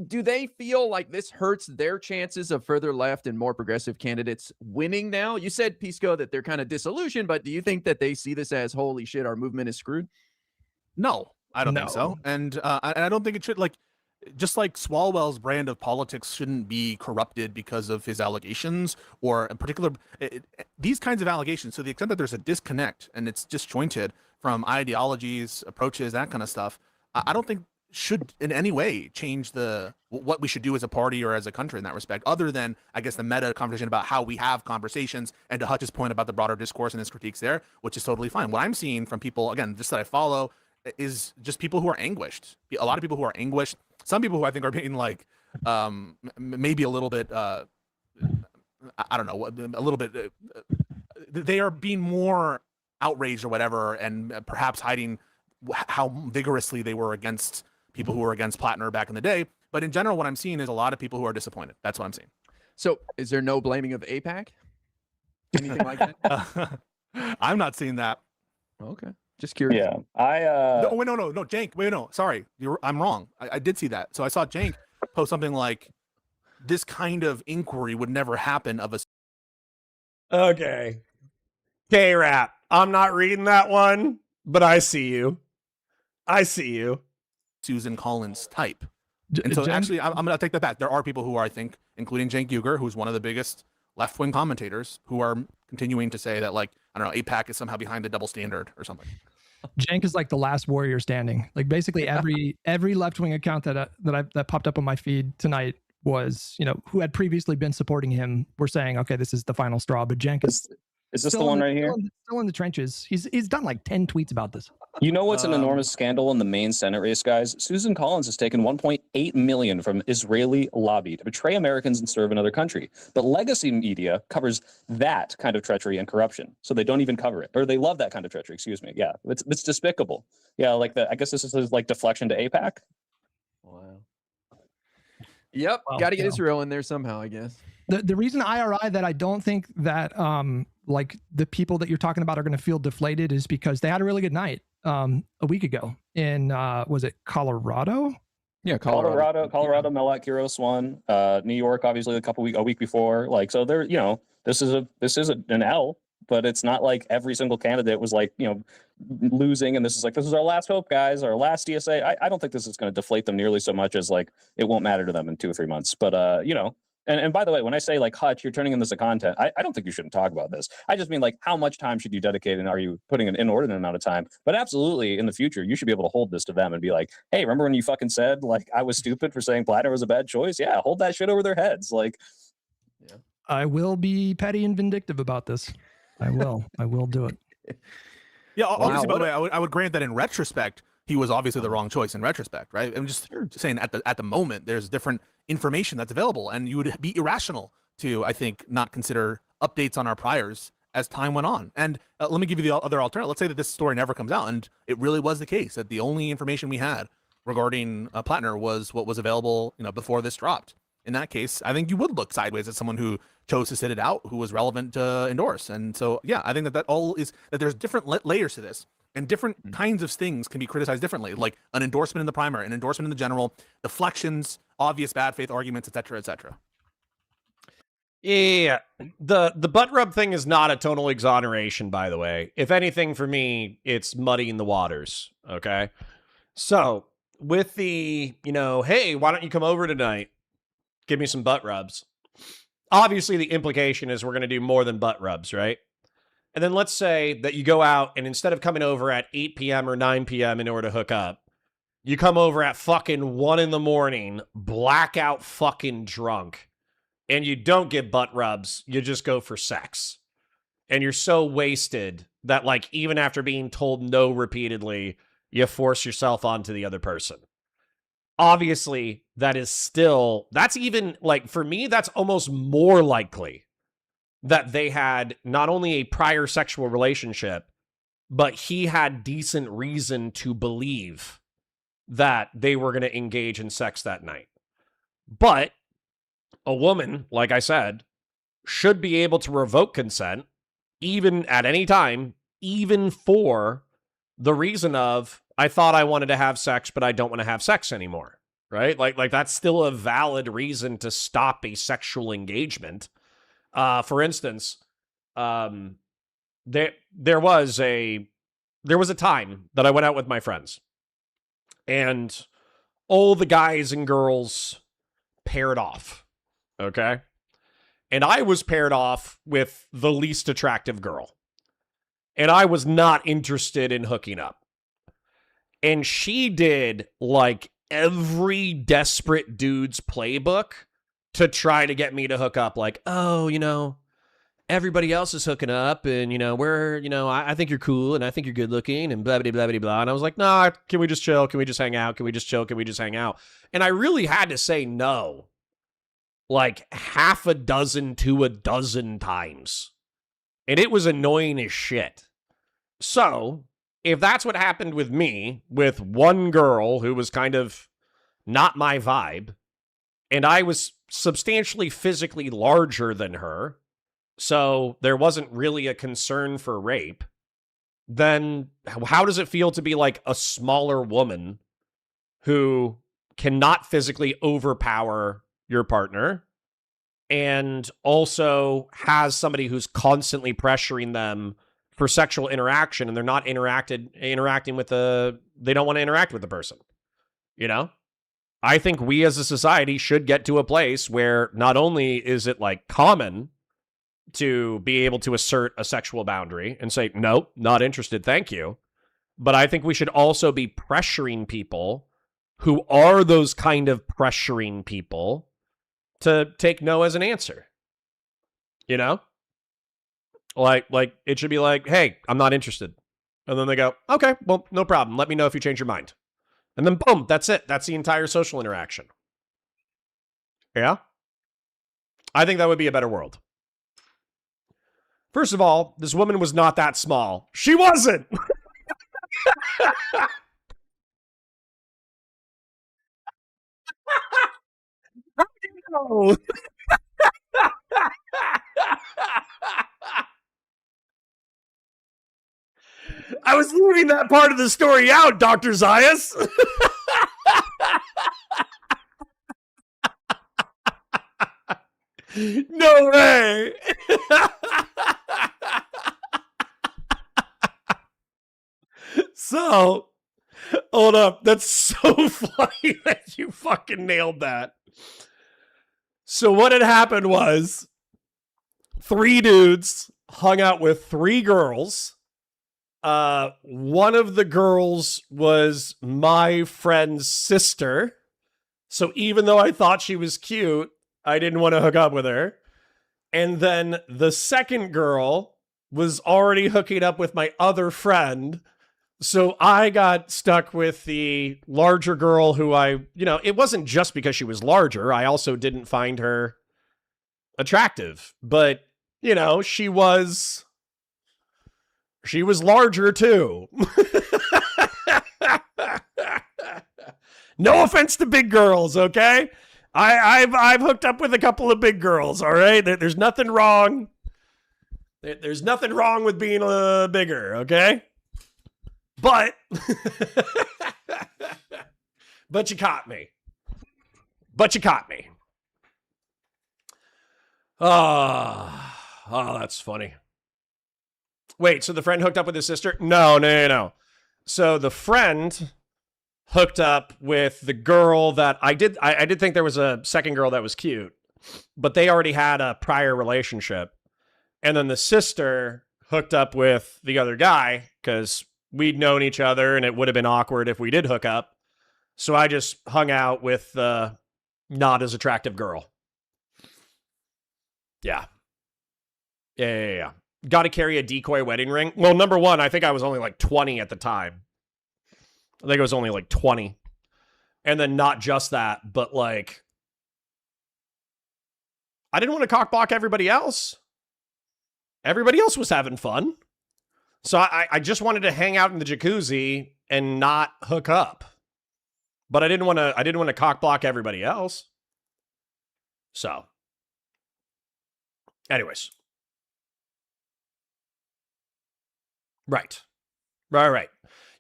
J: Do they feel like this hurts their chances of further left and more progressive candidates winning now? You said, Pisco, that they're kind of disillusioned, but do you think that they see this as, holy shit, our movement is screwed?
F: No, I don't think so. And I don't think it should, like, just like Swalwell's brand of politics shouldn't be corrupted because of his allegations, or in particular, these kinds of allegations, to the extent that there's a disconnect and it's disjointed from ideologies, approaches, that kind of stuff, I don't think should in any way change what we should do as a party or as a country in that respect, other than, I guess, the meta conversation about how we have conversations, and to Hutch's point about the broader discourse and his critiques there, which is totally fine. What I'm seeing from people, again, just that I follow, is just people who are anguished. A lot of people who are anguished. Some people who I think are being like, maybe a little bit, I don't know, a little bit, they are being more outraged or whatever, and perhaps hiding how vigorously they were against people who were against Platner back in the day. But in general, what I'm seeing is a lot of people who are disappointed. That's what I'm seeing.
J: So is there no blaming of AIPAC? Anything like that?
F: I'm not seeing that.
J: Okay. Just curious.
K: Yeah,
F: No, wait, no, Jank. Wait, no, sorry, I'm wrong. I did see that. So I saw Jank post something like, "This kind of inquiry would never happen of a."
A: Okay, K-Rap. I'm not reading that one, but I see you. I see you.
F: Susan Collins type. And so actually, I'm going to take that back. There are people who are, I think, including Cenk Uygur, who's one of the biggest left-wing commentators, who are continuing to say that, like, I don't know, AIPAC is somehow behind the double standard or something.
H: Cenk is like the last warrior standing. Like, basically every left-wing account that popped up on my feed tonight was, you know, who had previously been supporting him, were saying, okay, this is the final straw. But Cenk
K: is this the one right here?
H: Still in the trenches. He's done like 10 tweets about this.
K: You know what's an enormous scandal in the main Senate race, guys? Susan Collins has taken $1.8 million from Israeli lobby to betray Americans and serve another country. But legacy media covers that kind of treachery and corruption, so they don't even cover it, or they love that kind of treachery. Excuse me. Yeah, it's despicable. Yeah, like I guess this is like deflection to AIPAC.
J: Wow. Yep, got to get Israel in there somehow, I guess.
H: The reason IRI that I don't think that like the people that you're talking about are going to feel deflated is because they had a really good night a week ago in was it Colorado?
J: Yeah,
K: Colorado, Melot Kuros won. New York, obviously, a week before. Like, so there, you know, this is an L, but it's not like every single candidate was like, you know, losing, and this is our last hope, guys, our last DSA. I don't think this is going to deflate them nearly so much as like it won't matter to them in 2 or 3 months. But you know. And by the way, when I say like Hutch, you're turning in this a content, I don't think you shouldn't talk about this. I just mean like how much time should you dedicate, and are you putting an inordinate amount of time? But absolutely, in the future, you should be able to hold this to them and be like, hey, remember when you fucking said like I was stupid for saying Platner was a bad choice? Yeah, hold that shit over their heads. Like,
H: yeah. I will be petty and vindictive about this. I will do it.
F: Yeah, obviously, by the way, I would grant that in retrospect, he was obviously the wrong choice in retrospect, right? I'm just saying at the moment, there's different information that's available, and you would be irrational to, I think, not consider updates on our priors as time went on. And let me give you the other alternative. Let's say that this story never comes out, and it really was the case that the only information we had regarding Platner was what was available, you know, before this dropped. In that case, I think you would look sideways at someone who chose to sit it out, who was relevant to endorse. And so, yeah, I think that all is that there's different layers to this. And different kinds of things can be criticized differently, like an endorsement in the primary, an endorsement in the general, deflections, obvious bad faith arguments, et cetera, et cetera.
A: Yeah, the butt rub thing is not a total exoneration, by the way. If anything, for me, it's muddying the waters, okay? So, with the, you know, hey, why don't you come over tonight? Give me some butt rubs. obviously the implication is we're going to do more than butt rubs, right? And then let's say that you go out and instead of coming over at 8 p.m. or 9 p.m. in order to hook up, you come over at fucking 1 in the morning, blackout fucking drunk, and you don't get butt rubs. You just go for sex. And you're so wasted that, like, even after being told no repeatedly, you force yourself onto the other person. Obviously, that's even, like, for me, that's almost more likely that they had not only a prior sexual relationship, but he had decent reason to believe that they were going to engage in sex that night. But a woman, like I said, should be able to revoke consent even at any time, even for the reason of, I thought I wanted to have sex, but I don't want to have sex anymore, right? Like that's still a valid reason to stop a sexual engagement. For instance, there was a time that I went out with my friends, and all the guys and girls paired off, okay? And I was paired off with the least attractive girl. And I was not interested in hooking up. And she did, like, every desperate dude's playbook to try to get me to hook up. Like, oh, everybody else is hooking up, and, I think you're cool, and I think you're good looking, and blah, blah, blah, blah, blah. And I was like, nah, can we just chill? Can we just hang out? Can we just chill? Can we just hang out? And I really had to say no, like, half a dozen to a dozen times. And it was annoying as shit. So, if that's what happened with me, with one girl who was kind of not my vibe, and I was substantially physically larger than her, so there wasn't really a concern for rape, then how does it feel to be like a smaller woman who cannot physically overpower your partner and also has somebody who's constantly pressuring them for sexual interaction, and they're not interacting with they don't want to interact with the person, I think we as a society should get to a place where not only is it, like, common to be able to assert a sexual boundary and say, nope, not interested, thank you, but I think we should also be pressuring people who are those kind of pressuring people to take no as an answer. Like it should be like, hey, I'm not interested. And then they go, okay, well, no problem. Let me know if you change your mind. And then boom, that's it. That's the entire social interaction. Yeah? I think that would be a better world. First of all, this woman was not that small. She wasn't. No. I was leaving that part of the story out, Dr. Zayas. No way. So, hold up. That's so funny that you fucking nailed that. So what had happened was 3 dudes hung out with 3 girls. One of the girls was my friend's sister. So even though I thought she was cute, I didn't want to hook up with her. And then the second girl was already hooking up with my other friend. So I got stuck with the larger girl who it wasn't just because she was larger. I also didn't find her attractive, but she was larger too. No offense to big girls, okay? I've hooked up with a couple of big girls, all right? There's nothing wrong. There's nothing wrong with being bigger, okay? But but you caught me. Oh, that's funny. Wait, so the friend hooked up with his sister? No. So the friend hooked up with the girl that I did think there was a second girl that was cute. but they already had a prior relationship. And then the sister hooked up with the other guy because we'd known each other and it would have been awkward if we did hook up. So I just hung out with the not as attractive girl. Yeah. Yeah. Got to carry a decoy wedding ring. Well, number one, I think I was only like 20 at the time. I think I was only like 20. And then not just that, but like, I didn't want to cockblock everybody else. Everybody else was having fun. So I just wanted to hang out in the jacuzzi and not hook up. But I didn't want to cockblock everybody else. So, anyways. Right.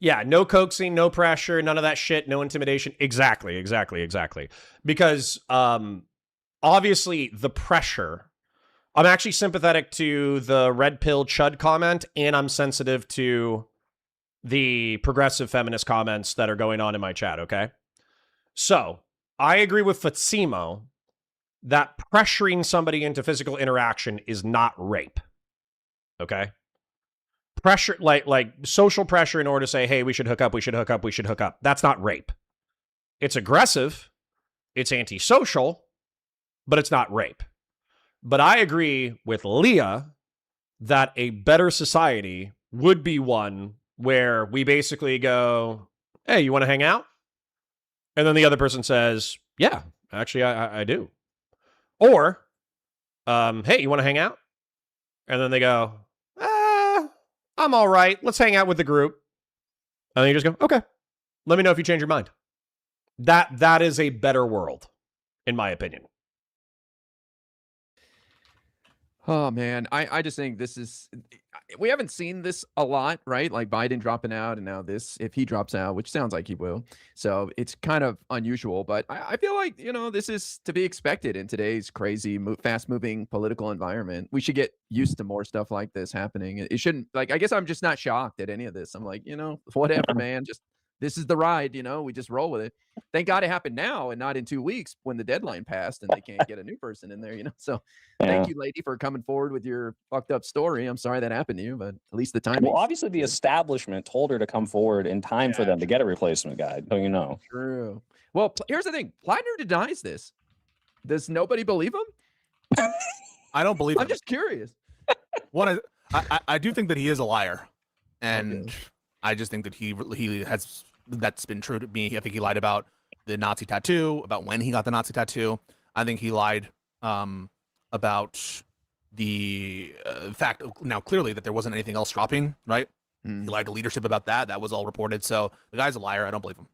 A: Yeah, no coaxing, no pressure, none of that shit, no intimidation. Exactly. Because obviously the pressure, I'm actually sympathetic to the red pill chud comment, and I'm sensitive to the progressive feminist comments that are going on in my chat, okay? So, I agree with Fatsimo that pressuring somebody into physical interaction is not rape. Okay? Pressure, like social pressure in order to say, hey, we should hook up. That's not rape. It's aggressive. It's antisocial, but it's not rape. But I agree with Leah that a better society would be one where we basically go, hey, you want to hang out? And then the other person says, yeah, actually, I do. Or, hey, you want to hang out? And then they go, I'm all right. Let's hang out with the group. And then you just go, okay, let me know if you change your mind. That is a better world, in my opinion.
J: Oh, man. I just think this is... We haven't seen this a lot, right? Like Biden dropping out and now this, if he drops out, which sounds like he will. So it's kind of unusual, but I feel like, this is to be expected in today's crazy, fast-moving political environment. We should get used to more stuff like this happening. It shouldn't, I guess I'm just not shocked at any of this. I'm like, whatever, man. Just, this is the ride, we just roll with it. Thank God it happened now and not in 2 weeks when the deadline passed and they can't get a new person in there, So thank you, lady, for coming forward with your fucked up story. I'm sorry that happened to you, but at least the time.
K: Well, obviously the establishment told her to come forward in time for them to get a replacement guy. So
J: True. Well, here's the thing. Platner denies this. Does nobody believe him?
F: I don't believe him.
J: I'm just curious.
F: One, I do think that he is a liar, and I just think that he has. That's been true to me. I think he lied about the Nazi tattoo, about when he got the Nazi tattoo. I think he lied about the fact now clearly that there wasn't anything else dropping, right? He lied to leadership about that. That was all reported. So the guy's a liar. I don't believe him.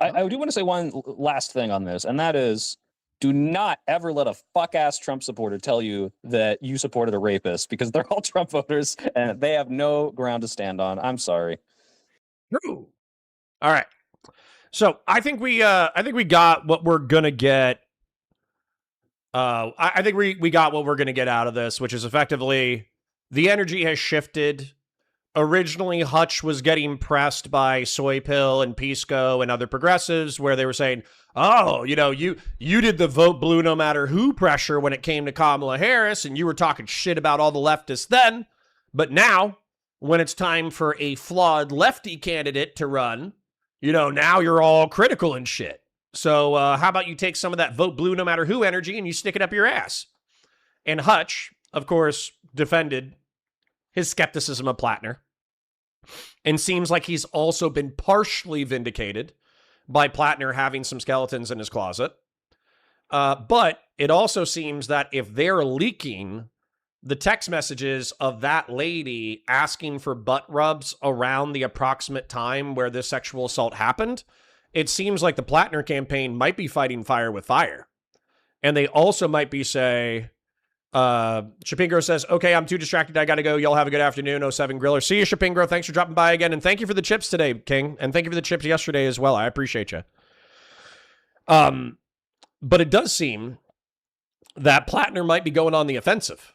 K: I do want to say one last thing on this, and that is, do not ever let a fuck-ass Trump supporter tell you that you supported a rapist, because they're all Trump voters and they have no ground to stand on. I'm sorry.
A: True. All right. So I think we got what we're gonna get. I think we got what we're gonna get out of this, which is effectively the energy has shifted. Originally, Hutch was getting pressed by Soy Pill and Pisco and other progressives, where they were saying, "Oh, you did the vote blue no matter who pressure when it came to Kamala Harris, and you were talking shit about all the leftists then, but now when it's time for a flawed lefty candidate to run." Now you're all critical and shit. So how about you take some of that vote blue no matter who energy and you stick it up your ass? And Hutch, of course, defended his skepticism of Platner. And seems like he's also been partially vindicated by Platner having some skeletons in his closet. But it also seems that if they're leaking the text messages of that lady asking for butt rubs around the approximate time where this sexual assault happened, it seems like the Platner campaign might be fighting fire with fire. And they also might be Shapingro says, okay, I'm too distracted. I got to go. Y'all have a good afternoon. 07 Griller. See you, Shapingro. Thanks for dropping by again. And thank you for the chips today, King. And thank you for the chips yesterday as well. I appreciate you. But it does seem that Platner might be going on the offensive.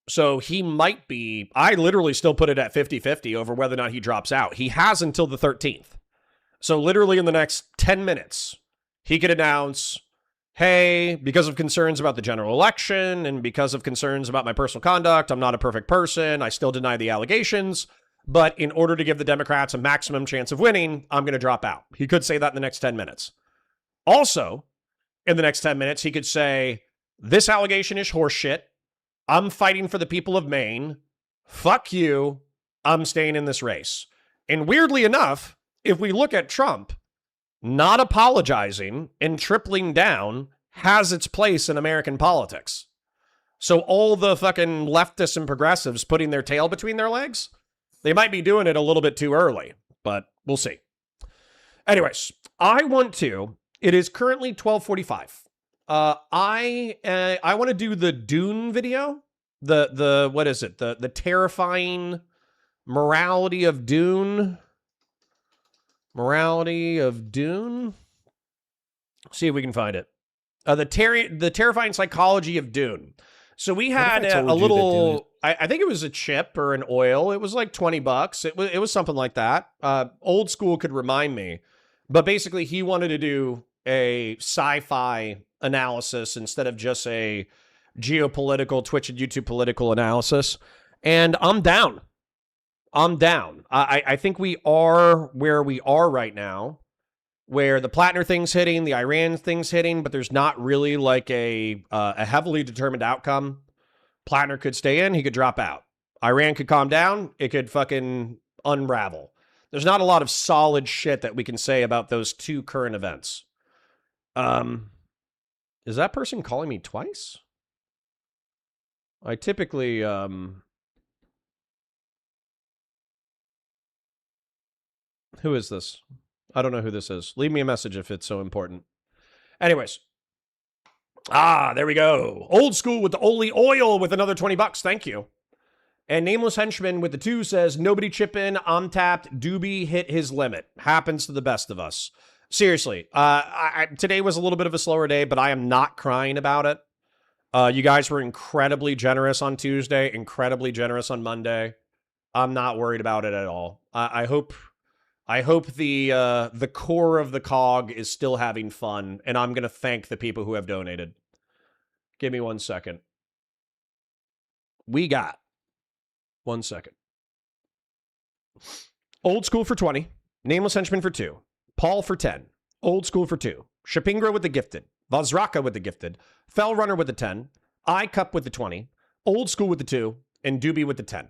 A: So he might be, I literally still put it at 50-50 over whether or not he drops out. He has until the 13th. So literally in the next 10 minutes, he could announce, hey, because of concerns about the general election and because of concerns about my personal conduct, I'm not a perfect person. I still deny the allegations. But in order to give the Democrats a maximum chance of winning, I'm going to drop out. He could say that in the next 10 minutes. Also, in the next 10 minutes, he could say, this allegation is horseshit. I'm fighting for the people of Maine. Fuck you. I'm staying in this race. And weirdly enough, if we look at Trump, not apologizing and tripling down has its place in American politics. So all the fucking leftists and progressives putting their tail between their legs, they might be doing it a little bit too early, but we'll see. Anyways, it is currently 12:45. I want to do the Dune video. What is it? The terrifying morality of Dune. Morality of Dune. See if we can find it. The terrifying psychology of Dune. So we had a little, I think it was a chip or an oil. It was like $20. It was something like that. Old school could remind me, but basically he wanted to do a sci-fi analysis instead of just a geopolitical Twitch and YouTube political analysis. And I'm down. I think we are where we are right now, where the Platner thing's hitting, the Iran thing's hitting, but there's not really like a heavily determined outcome. Platner could stay in, he could drop out. Iran could calm down, it could fucking unravel. There's not a lot of solid shit that we can say about those two current events. Is that person calling me twice? I typically, who is this? I don't know who this is. Leave me a message if it's so important. Anyways. There we go. Old school with the Oli oil with another $20. Thank you. And Nameless Henchman with the 2 says, nobody chip in. I'm tapped. Doobie hit his limit. Happens to the best of us. Seriously. Today was a little bit of a slower day, but I am not crying about it. You guys were incredibly generous on Tuesday, incredibly generous on Monday. I'm not worried about it at all. I hope the core of the cog is still having fun, and I'm going to thank the people who have donated. Give me 1 second. We got 1 second. Old School for 20. Nameless Henchman for 2. Paul for 10. Old School for 2. Shapingra with the gifted. Vazraka with the gifted. Fell Runner with the 10. iCup with the 20. Old School with the 2. And Doobie with the 10.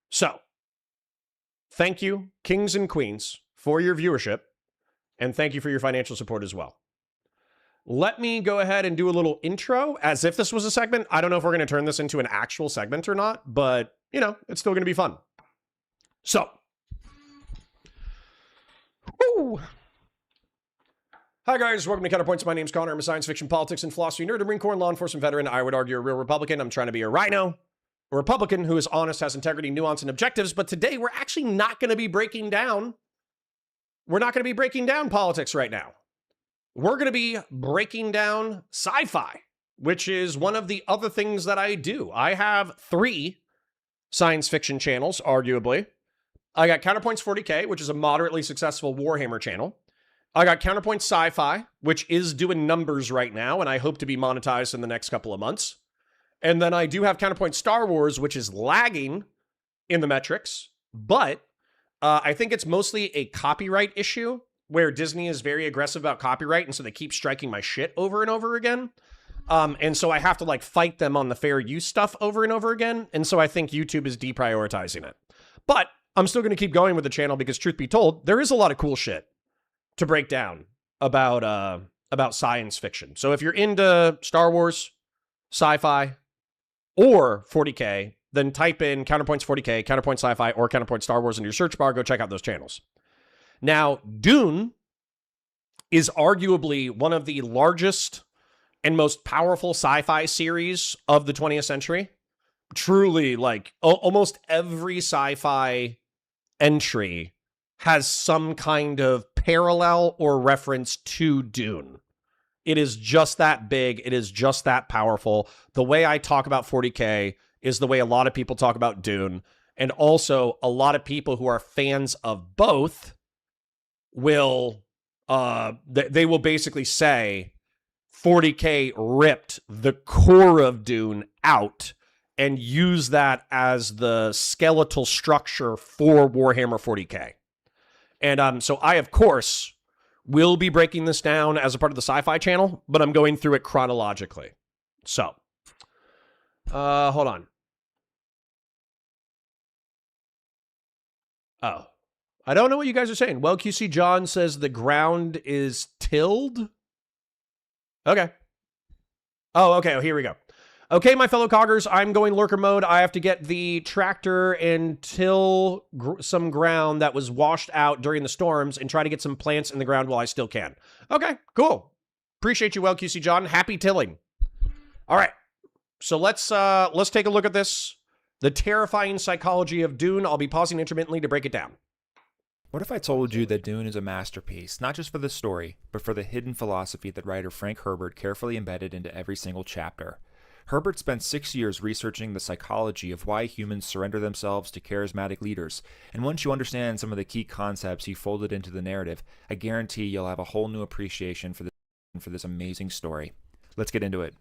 A: So, thank you, kings and queens, for your viewership, and thank you for your financial support as well. Let me go ahead and do a little intro as if this was a segment. I don't know if we're going to turn this into an actual segment or not, but, you know, it's still going to be fun. So, woo. Hi, guys. Welcome to Counterpoints. My name's Connor. I'm a science fiction, politics, and philosophy nerd, a Marine Corps and law enforcement veteran. I would argue a real Republican. I'm trying to be a rhino. A Republican who is honest, has integrity, nuance, and objectives. But today, we're actually not going to be breaking down. We're not going to be breaking down politics right now. We're going to be breaking down sci-fi, which is one of the other things that I do. I have 3 science fiction channels, arguably. I got Counterpoints 40K, which is a moderately successful Warhammer channel. I got Counterpoint Sci-Fi, which is doing numbers right now, and I hope to be monetized in the next couple of months. And then I do have Counterpoint Star Wars, which is lagging in the metrics, but I think it's mostly a copyright issue where Disney is very aggressive about copyright, and so they keep striking my shit over and over again. And so I have to like fight them on the fair use stuff over and over again, and so I think YouTube is deprioritizing it. But I'm still going to keep going with the channel because, truth be told, there is a lot of cool shit to break down about science fiction. So if you're into Star Wars, sci-fi, or 40K, then type in Counterpoints 40K, Counterpoint Sci-Fi, or Counterpoint Star Wars into your search bar. Go check out those channels. Now, Dune is arguably one of the largest and most powerful sci-fi series of the 20th century. Truly, like, almost every sci-fi entry has some kind of parallel or reference to Dune. It is just that big. It is just that powerful. The way I talk about 40K is the way a lot of people talk about Dune. And also, a lot of people who are fans of both will, they will basically say 40K ripped the core of Dune out and used that as the skeletal structure for Warhammer 40K. And so I, of course, will be breaking this down as a part of the Sci-Fi channel, but I'm going through it chronologically. So, hold on. Oh, I don't know what you guys are saying. Well, QC John says the ground is tilled. Okay. Oh, okay. Here we go. Okay, my fellow coggers, I'm going lurker mode. I have to get the tractor and till some ground that was washed out during the storms and try to get some plants in the ground while I still can. Okay, cool. Appreciate you, well, QC John. Happy tilling. All right. So let's take a look at this. The terrifying psychology of Dune. I'll be pausing intermittently to break it down.
L: What if I told you that Dune is a masterpiece, not just for the story, but for the hidden philosophy that writer Frank Herbert carefully embedded into every single chapter? Herbert spent 6 years researching the psychology of why humans surrender themselves to charismatic leaders, and once you understand some of the key concepts he folded into the narrative, I guarantee you'll have a whole new appreciation for this amazing story. Let's get into it.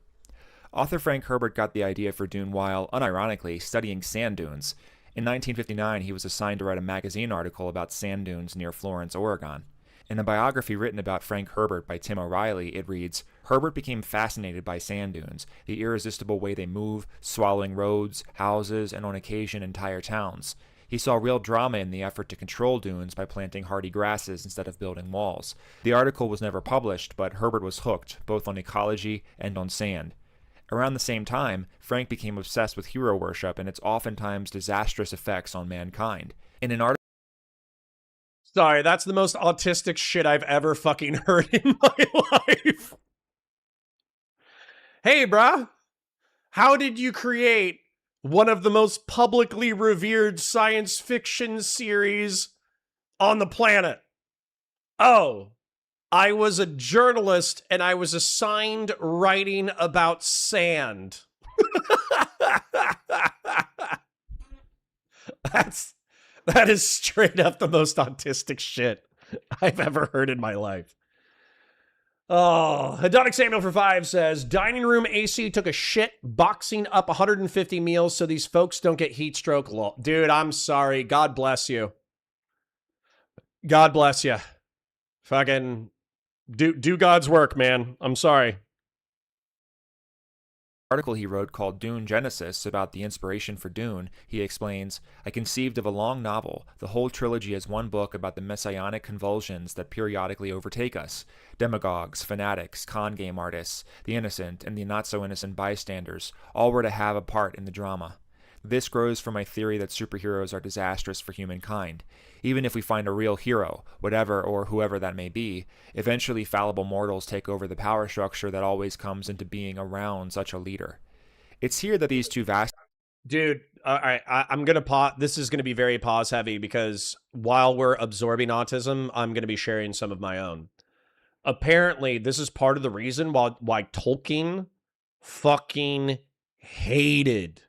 L: Author Frank Herbert got the idea for Dune while, unironically, studying sand dunes. In 1959, he was assigned to write a magazine article about sand dunes near Florence, Oregon. In a biography written about Frank Herbert by Tim O'Reilly, it reads, Herbert became fascinated by sand dunes, the irresistible way they move, swallowing roads, houses, and on occasion entire towns. He saw real drama in the effort to control dunes by planting hardy grasses instead of building walls. The article was never published, but Herbert was hooked, both on ecology and on sand. Around the same time, Frank became obsessed with hero worship and its oftentimes disastrous effects on mankind. In an article...
A: Sorry, that's the most autistic shit I've ever fucking heard in my life. Hey, bruh. How did you create one of the most publicly revered science fiction series on the planet? Oh, I was a journalist and I was assigned writing about sand. That is straight up the most autistic shit I've ever heard in my life. Oh, Hedonic Samuel for 5 says, dining room AC took a shit boxing up 150 meals so these folks don't get heat stroke. Dude, I'm sorry. God bless you. God bless you. Fucking do God's work, man. I'm sorry.
L: Article he wrote called Dune Genesis about the inspiration for Dune, he explains, I conceived of a long novel, the whole trilogy as one book about the messianic convulsions that periodically overtake us. Demagogues, fanatics, con game artists, the innocent and the not-so-innocent bystanders, all were to have a part in the drama. This grows from my theory that superheroes are disastrous for humankind. Even if we find a real hero, whatever or whoever that may be, eventually fallible mortals take over the power structure that always comes into being around such a leader. It's here that these two vast...
A: Dude, all right, I'm going to pause. This is going to be very pause heavy because while we're absorbing autism, I'm going to be sharing some of my own. Apparently, this is part of the reason why Tolkien fucking hated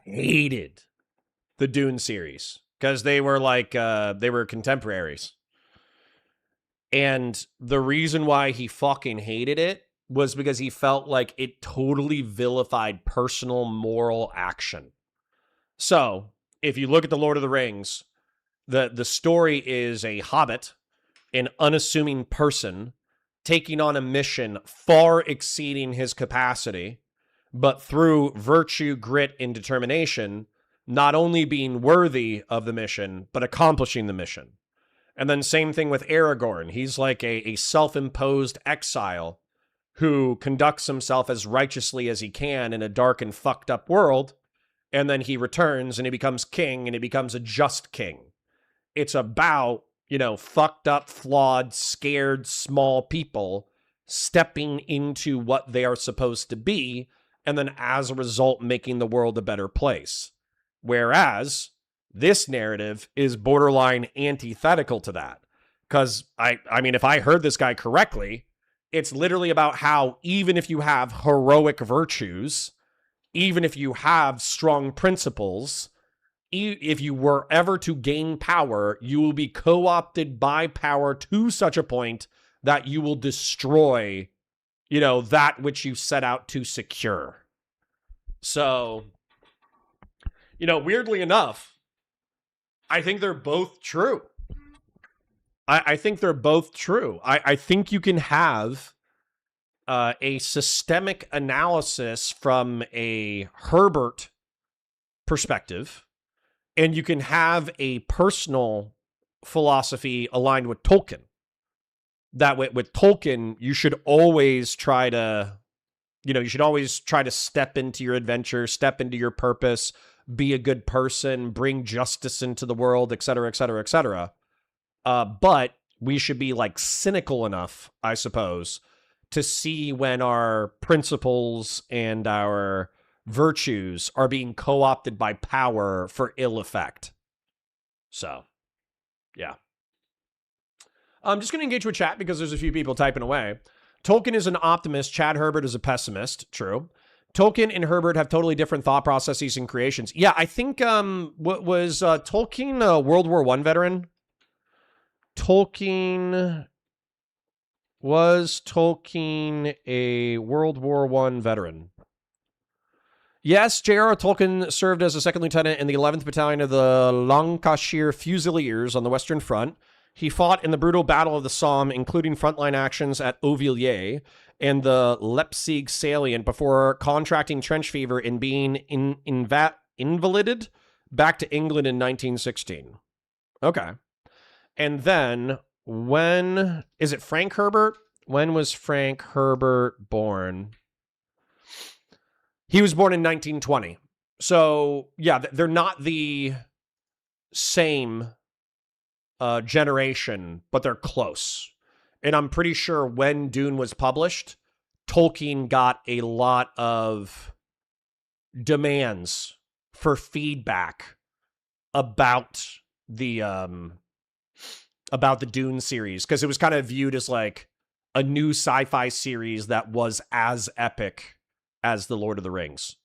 A: the Dune series. Because they were like, they were contemporaries. And the reason why he fucking hated it was because he felt like it totally vilified personal moral action. So, if you look at The Lord of the Rings, the story is a hobbit, an unassuming person, taking on a mission far exceeding his capacity, but through virtue, grit, and determination, not only being worthy of the mission, but accomplishing the mission. And then same thing with Aragorn. He's like a self-imposed exile who conducts himself as righteously as he can in a dark and fucked up world. And then he returns and he becomes king and he becomes a just king. It's about, fucked up, flawed, scared, small people stepping into what they are supposed to be. And then as a result, making the world a better place. Whereas this narrative is borderline antithetical to that. Because, I mean, if I heard this guy correctly, it's literally about how even if you have heroic virtues, even if you have strong principles, if you were ever to gain power, you will be co-opted by power to such a point that you will destroy that which you set out to secure. So, weirdly enough, I think they're both true. I think they're both true. I think you can have a systemic analysis from a Herbert perspective, and you can have a personal philosophy aligned with Tolkien. That with Tolkien, you should always try to, step into your adventure, step into your purpose, be a good person, bring justice into the world, et cetera, et cetera, et cetera. But we should be cynical enough, I suppose, to see when our principles and our virtues are being co-opted by power for ill effect. So, yeah. I'm just going to engage with chat because there's a few people typing away. Tolkien is an optimist. Chad Herbert is a pessimist. True. Tolkien and Herbert have totally different thought processes and creations. Yeah, I think what was Tolkien a World War I veteran? Was Tolkien a World War I veteran? Yes, J.R.R. Tolkien served as a second lieutenant in the 11th Battalion of the Lancashire Fusiliers on the Western Front. He fought in the brutal Battle of the Somme, including frontline actions at Auvilliers and the Leipzig salient before contracting trench fever and being invalided back to England in 1916. Okay. And then, is it Frank Herbert? When was Frank Herbert born? He was born in 1920. So, yeah, they're not the same generation, but they're close. And I'm pretty sure when Dune was published, Tolkien got a lot of demands for feedback about the Dune series, because it was kind of viewed as a new sci-fi series that was as epic as The Lord of the Rings.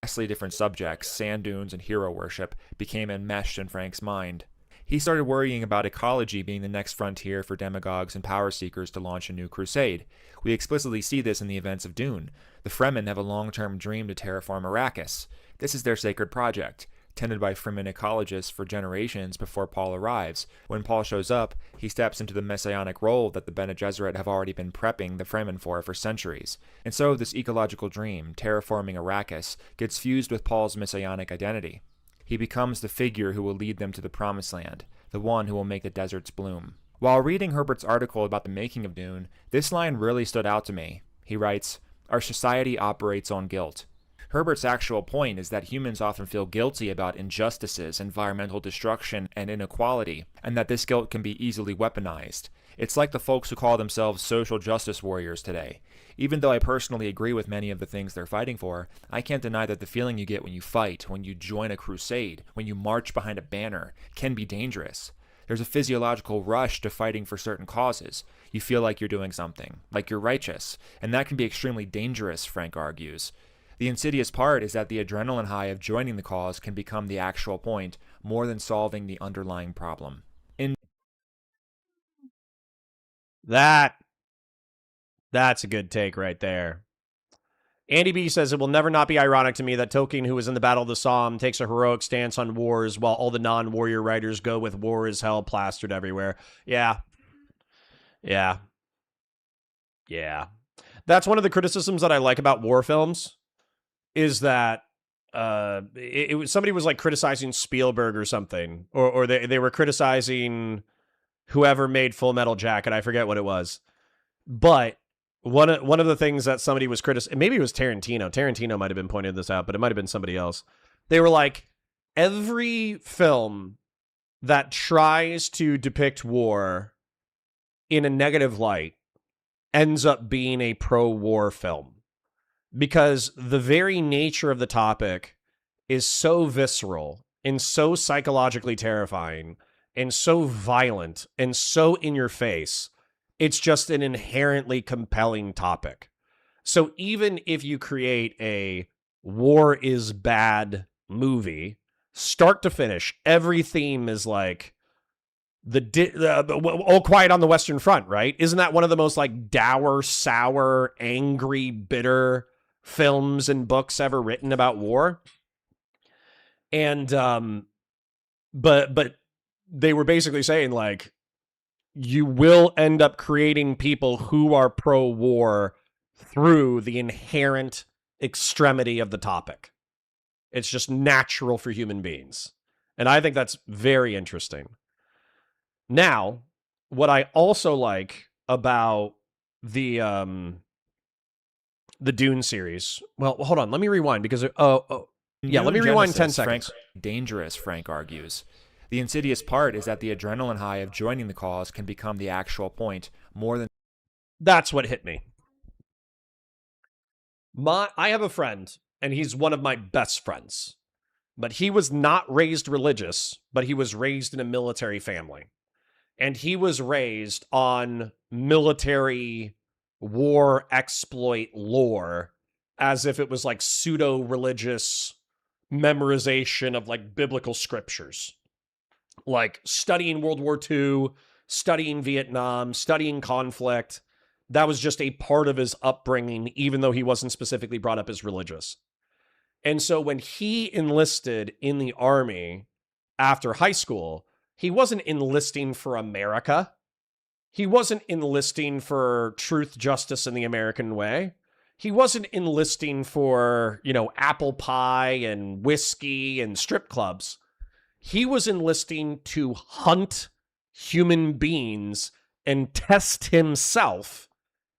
L: Vastly different subjects, sand dunes and hero worship, became enmeshed in Frank's mind. He started worrying about ecology being the next frontier for demagogues and power seekers to launch a new crusade. We explicitly see this in the events of Dune. The Fremen have a long-term dream to terraform Arrakis. This is their sacred project, tended by Fremen ecologists for generations before Paul arrives. When Paul shows up, he steps into the messianic role that the Bene Gesserit have already been prepping the Fremen for centuries. And so this ecological dream, terraforming Arrakis, gets fused with Paul's messianic identity. He becomes the figure who will lead them to the Promised Land, the one who will make the deserts bloom. While reading Herbert's article about the making of Dune, this line really stood out to me. He writes, "Our society operates on guilt." Herbert's actual point is that humans often feel guilty about injustices, environmental destruction, and inequality, and that this guilt can be easily weaponized. It's like the folks who call themselves social justice warriors today. Even though I personally agree with many of the things they're fighting for, I can't deny that the feeling you get when you fight, when you join a crusade, when you march behind a banner, can be dangerous. There's a physiological rush to fighting for certain causes. You feel like you're doing something, like you're righteous, and that can be extremely dangerous, Frank argues. The insidious part is that the adrenaline high of joining the cause can become the actual point, more than solving the underlying problem.
A: That's a good take right there. Andy B says, it will never not be ironic to me that Tolkien, who was in the Battle of the Somme, takes a heroic stance on wars while all the non-warrior writers go with war is hell plastered everywhere. Yeah. That's one of the criticisms that I like about war films, is that somebody was criticizing Spielberg or something, or they were criticizing whoever made Full Metal Jacket. I forget what it was. But one of the things that somebody was criticizing, maybe it was Tarantino. Tarantino might have been pointing this out, but it might have been somebody else. They were like, every film that tries to depict war in a negative light ends up being a pro-war film, because the very nature of the topic is so visceral and so psychologically terrifying and so violent and so in your face. It's just an inherently compelling topic. So even if you create a war is bad movie, start to finish, every theme is All Quiet on the Western Front, right? Isn't that one of the most like dour, sour, angry, bitter films and books ever written about war? And but they were basically saying like you will end up creating people who are pro-war through the inherent extremity of the topic. It's just natural for human beings. And I think that's very interesting. Now, what I also like about the Dune series. Well, hold on. Let me rewind because let me rewind 10 seconds.
L: Dangerous, Frank argues. The insidious part is that the adrenaline high of joining the cause can become the actual point more than.
A: That's what hit me. I have a friend, and he's one of my best friends. But he was not raised religious, but he was raised in a military family. And he was raised on military war exploit lore as if it was like pseudo-religious memorization of like biblical scriptures. Like studying World War II, studying Vietnam, studying conflict. That was just a part of his upbringing, even though he wasn't specifically brought up as religious. And so when he enlisted in the Army after high school, he wasn't enlisting for America. He wasn't enlisting for truth, justice, and the American way. He wasn't enlisting for, apple pie and whiskey and strip clubs. He was enlisting to hunt human beings and test himself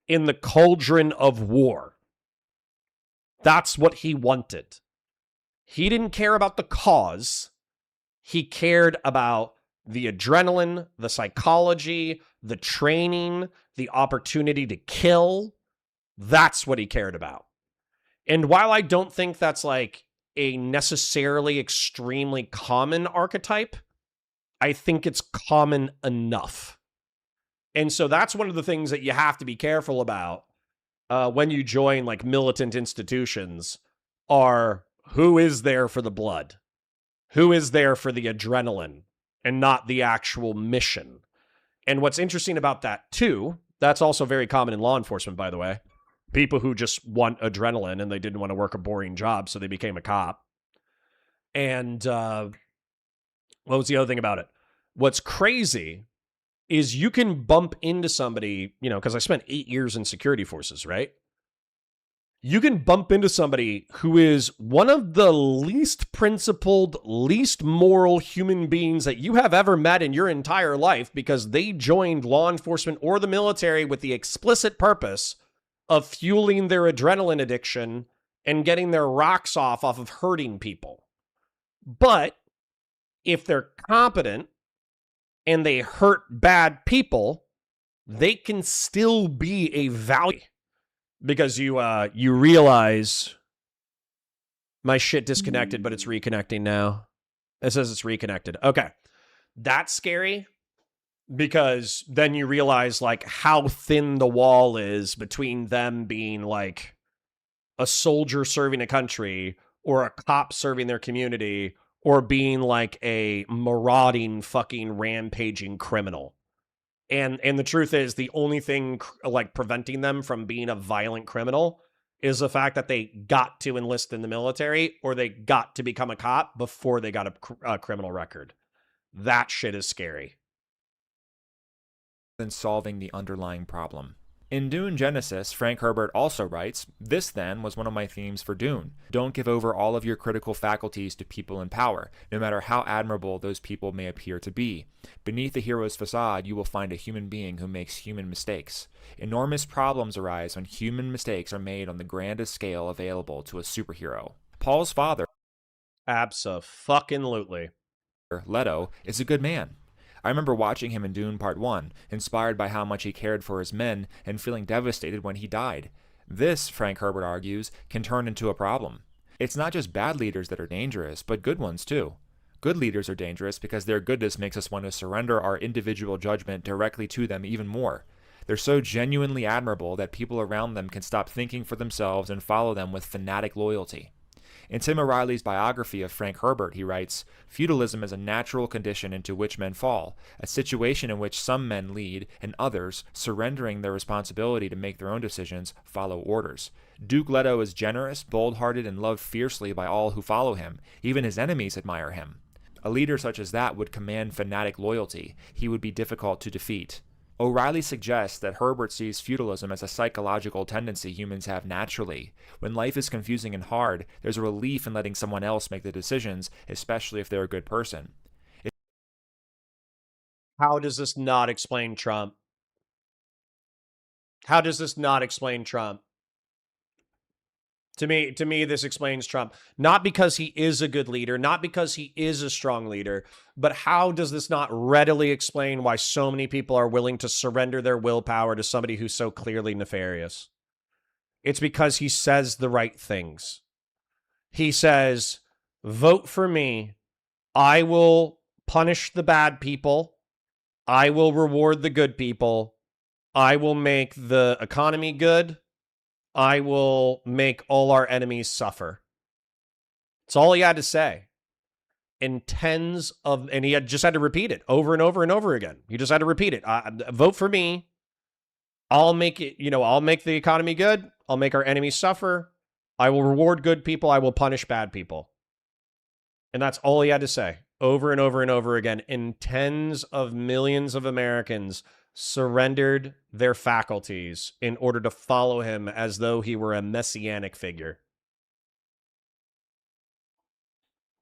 A: in the cauldron of war. That's what he wanted. He didn't care about the cause. He cared about the adrenaline, the psychology, the training, the opportunity to kill. That's what he cared about. And while I don't think that's like a necessarily extremely common archetype, I think it's common enough. And so that's one of the things that you have to be careful about when you join like militant institutions are who is there for the blood? Who is there for the adrenaline and not the actual mission? And what's interesting about that too, that's also very common in law enforcement, by the way. People who just want adrenaline and they didn't want to work a boring job, so they became a cop. And what was the other thing about it? What's crazy is you can bump into somebody, because I spent 8 years in security forces, right? You can bump into somebody who is one of the least principled, least moral human beings that you have ever met in your entire life because they joined law enforcement or the military with the explicit purpose of fueling their adrenaline addiction and getting their rocks off of hurting people. But if they're competent and they hurt bad people, they can still be a value. Because you realize my shit disconnected, but it's reconnecting now. It says it's reconnected. Okay. That's scary because then you realize like how thin the wall is between them being like a soldier serving a country or a cop serving their community or being like a marauding fucking rampaging criminal. And the truth is, the only thing like preventing them from being a violent criminal is the fact that they got to enlist in the military or they got to become a cop before they got a criminal record. That shit is scary.
L: Than solving the underlying problem. In Dune Genesis, Frank Herbert also writes, "This, then, was one of my themes for Dune. Don't give over all of your critical faculties to people in power, no matter how admirable those people may appear to be. Beneath the hero's facade, you will find a human being who makes human mistakes. Enormous problems arise when human mistakes are made on the grandest scale available to a superhero." Paul's father,
A: Abso-fucking-lutely,
L: Leto, is a good man. I remember watching him in Dune Part 1, inspired by how much he cared for his men and feeling devastated when he died. This, Frank Herbert argues, can turn into a problem. It's not just bad leaders that are dangerous, but good ones too. Good leaders are dangerous because their goodness makes us want to surrender our individual judgment directly to them even more. They're so genuinely admirable that people around them can stop thinking for themselves and follow them with fanatic loyalty. In Tim O'Reilly's biography of Frank Herbert, he writes, "Feudalism is a natural condition into which men fall, a situation in which some men lead and others, surrendering their responsibility to make their own decisions, follow orders. Duke Leto is generous, bold-hearted, and loved fiercely by all who follow him. Even his enemies admire him. A leader such as that would command fanatic loyalty. He would be difficult to defeat." O'Reilly suggests that Herbert sees feudalism as a psychological tendency humans have naturally. When life is confusing and hard, there's a relief in letting someone else make the decisions, especially if they're a good person.
A: How does this not explain Trump? How does this not explain Trump? To me, this explains Trump. Not because he is a good leader, not because he is a strong leader, but how does this not readily explain why so many people are willing to surrender their willpower to somebody who's so clearly nefarious? It's because he says the right things. He says, vote for me. I will punish the bad people. I will reward the good people. I will make the economy good. I will make all our enemies suffer. That's all he had to say. And he had just had to repeat it over and over and over again. He just had to repeat it. Vote for me. I'll make it, I'll make the economy good. I'll make our enemies suffer. I will reward good people. I will punish bad people. And that's all he had to say over and over and over again. And tens of millions of Americans surrendered their faculties in order to follow him as though he were a messianic figure.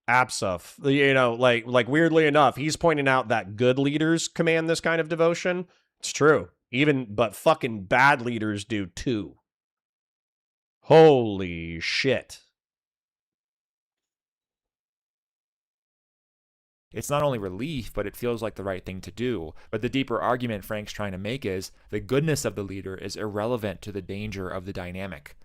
A: Absuf, like weirdly enough, he's pointing out that good leaders command this kind of devotion. It's true. But fucking bad leaders do too. Holy shit.
L: It's not only relief, but it feels like the right thing to do. But the deeper argument Frank's trying to make is the goodness of the leader is irrelevant to the danger of the dynamic.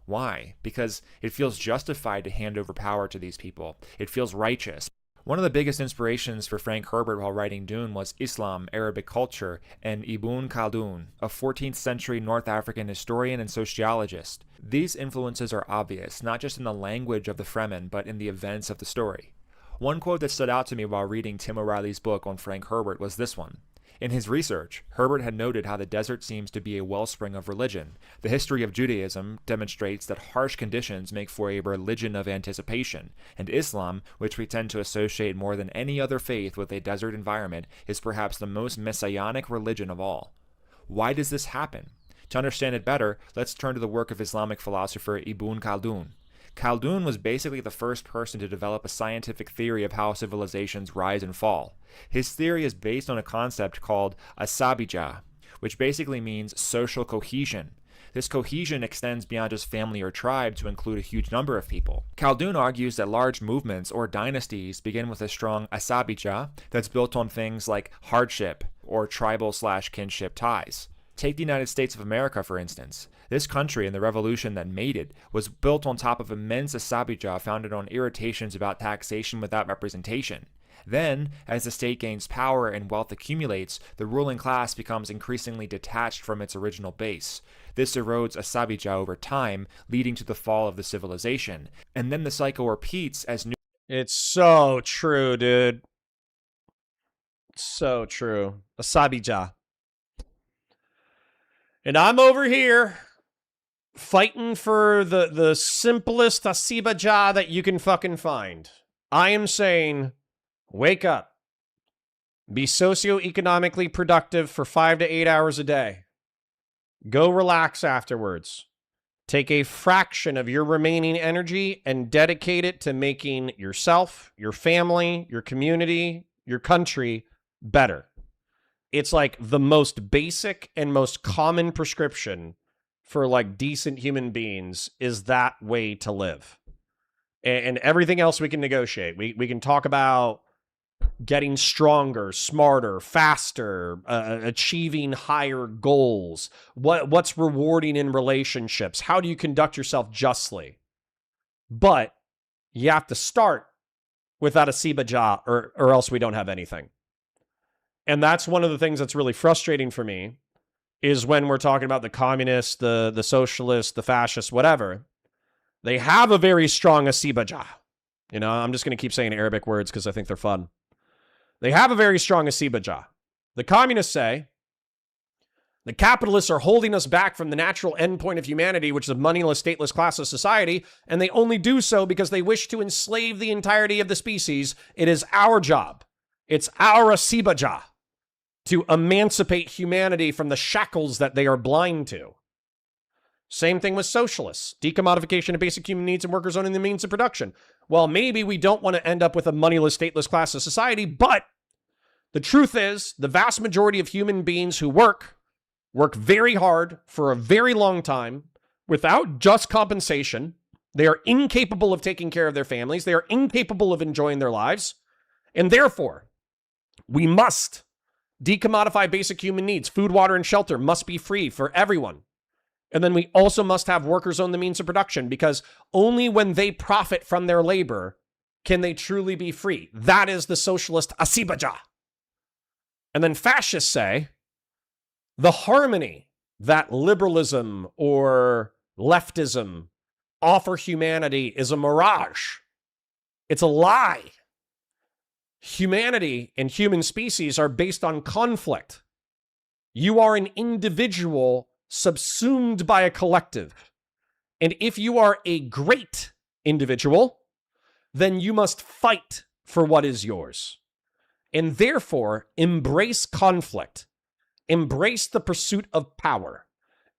L: Why? Because it feels justified to hand over power to these people. It feels righteous. One of the biggest inspirations for Frank Herbert while writing Dune was Islam, Arabic culture, and Ibn Khaldun, a 14th century North African historian and sociologist. These influences are obvious, not just in the language of the Fremen, but in the events of the story. One quote that stood out to me while reading Tim O'Reilly's book on Frank Herbert was this one. In his research, Herbert had noted how the desert seems to be a wellspring of religion. The history of Judaism demonstrates that harsh conditions make for a religion of anticipation, and Islam, which we tend to associate more than any other faith with a desert environment, is perhaps the most messianic religion of all. Why does this happen? To understand it better, let's turn to the work of Islamic philosopher Ibn Khaldun. Khaldun was basically the first person to develop a scientific theory of how civilizations rise and fall. His theory is based on a concept called asabija, which basically means social cohesion. This cohesion extends beyond just family or tribe to include a huge number of people. Khaldun argues that large movements or dynasties begin with a strong asabija that's built on things like hardship or tribal/kinship ties. Take the United States of America, for instance. This country and the revolution that made it was built on top of immense asabija founded on irritations about taxation without representation. Then, as the state gains power and wealth accumulates, the ruling class becomes increasingly detached from its original base. This erodes asabija over time, leading to the fall of the civilization. And then the cycle repeats as new...
A: It's so true, dude. So true. Asabija. And I'm over here fighting for the simplest asabija that you can fucking find. I am saying, wake up. Be socioeconomically productive for 5 to 8 hours a day. Go relax afterwards. Take a fraction of your remaining energy and dedicate it to making yourself, your family, your community, your country better. It's like the most basic and most common prescription for like decent human beings is that way to live. And everything else we can negotiate. We can talk about getting stronger, smarter, faster, achieving higher goals. What's rewarding in relationships? How do you conduct yourself justly? But you have to start without a asabija or else we don't have anything. And that's one of the things that's really frustrating for me is when we're talking about the communists, the socialists, the fascists, whatever. They have a very strong asibaja. You know, I'm just going to keep saying Arabic words because I think they're fun. They have a very strong asibaja. The communists say the capitalists are holding us back from the natural endpoint of humanity, which is a moneyless, stateless, classless society, and they only do so because they wish to enslave the entirety of the species. It is our job. It's our asibaja to emancipate humanity from the shackles that they are blind to. Same thing with socialists. Decommodification of basic human needs and workers owning the means of production. Well, maybe we don't want to end up with a moneyless, stateless, classless society, but the truth is the vast majority of human beings who work very hard for a very long time without just compensation. They are incapable of taking care of their families. They are incapable of enjoying their lives. And therefore, we must decommodify basic human needs. Food, water, and shelter must be free for everyone. And then we also must have workers own the means of production, because only when they profit from their labor can they truly be free. That is the socialist asibaja. And then fascists say the harmony that liberalism or leftism offer humanity is a mirage. It's a lie. Humanity and human species are based on conflict. You are an individual subsumed by a collective. And if you are a great individual, then you must fight for what is yours. And therefore, embrace conflict. Embrace the pursuit of power.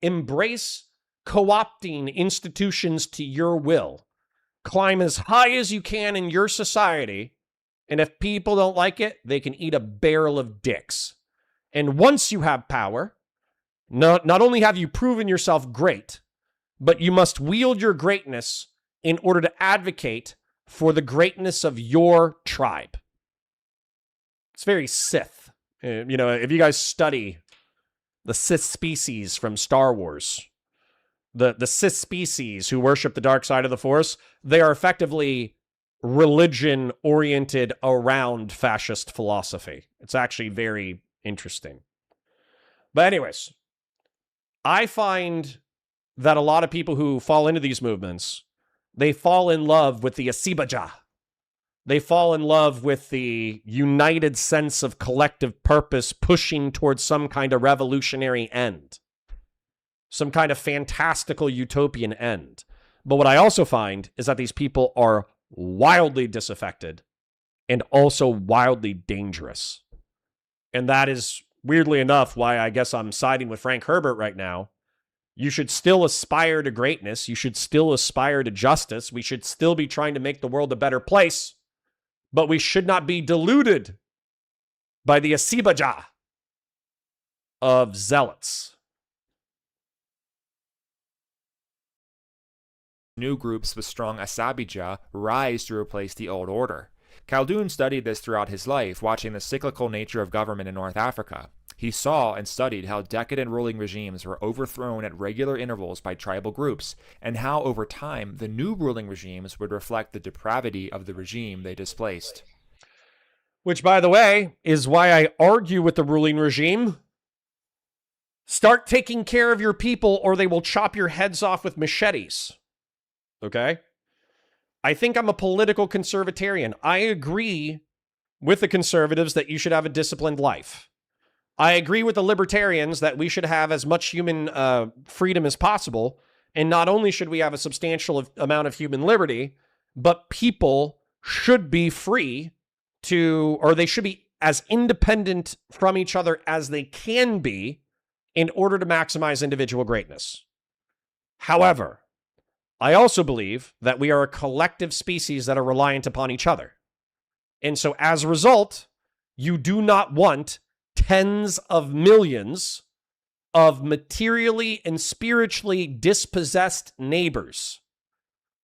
A: Embrace co-opting institutions to your will. Climb as high as you can in your society, and if people don't like it, they can eat a barrel of dicks. And once you have power, not only have you proven yourself great, but you must wield your greatness in order to advocate for the greatness of your tribe. It's very Sith. You know, if you guys study the Sith species from Star Wars, the Sith species who worship the dark side of the Force, they are effectively religion oriented around fascist philosophy. It's actually very interesting. But anyways, I find that a lot of people who fall into these movements, they fall in love with the asibaja. They fall in love with the united sense of collective purpose pushing towards some kind of revolutionary end, some kind of fantastical utopian end. But what I also find is that these people are wildly disaffected and also wildly dangerous. And that is, weirdly enough, why I guess I'm siding with Frank Herbert right now. You should still aspire to greatness. You should still aspire to justice. We should still be trying to make the world a better place. But we should not be deluded by the asibaja of zealots.
L: New groups with strong asabija rise to replace the old order. Khaldun studied this throughout his life, watching the cyclical nature of government in North Africa. He saw and studied how decadent ruling regimes were overthrown at regular intervals by tribal groups, and how over time the new ruling regimes would reflect the depravity of the regime they displaced.
A: Which, by the way, is why I argue with the ruling regime. Start taking care of your people or they will chop your heads off with machetes. Okay? I think I'm a political conservatarian. I agree with the conservatives that you should have a disciplined life. I agree with the libertarians that we should have as much human freedom as possible. And not only should we have a substantial amount of human liberty, but people should be free to, or they should be as independent from each other as they can be in order to maximize individual greatness. However, I also believe that we are a collective species that are reliant upon each other. And so as a result, you do not want tens of millions of materially and spiritually dispossessed neighbors.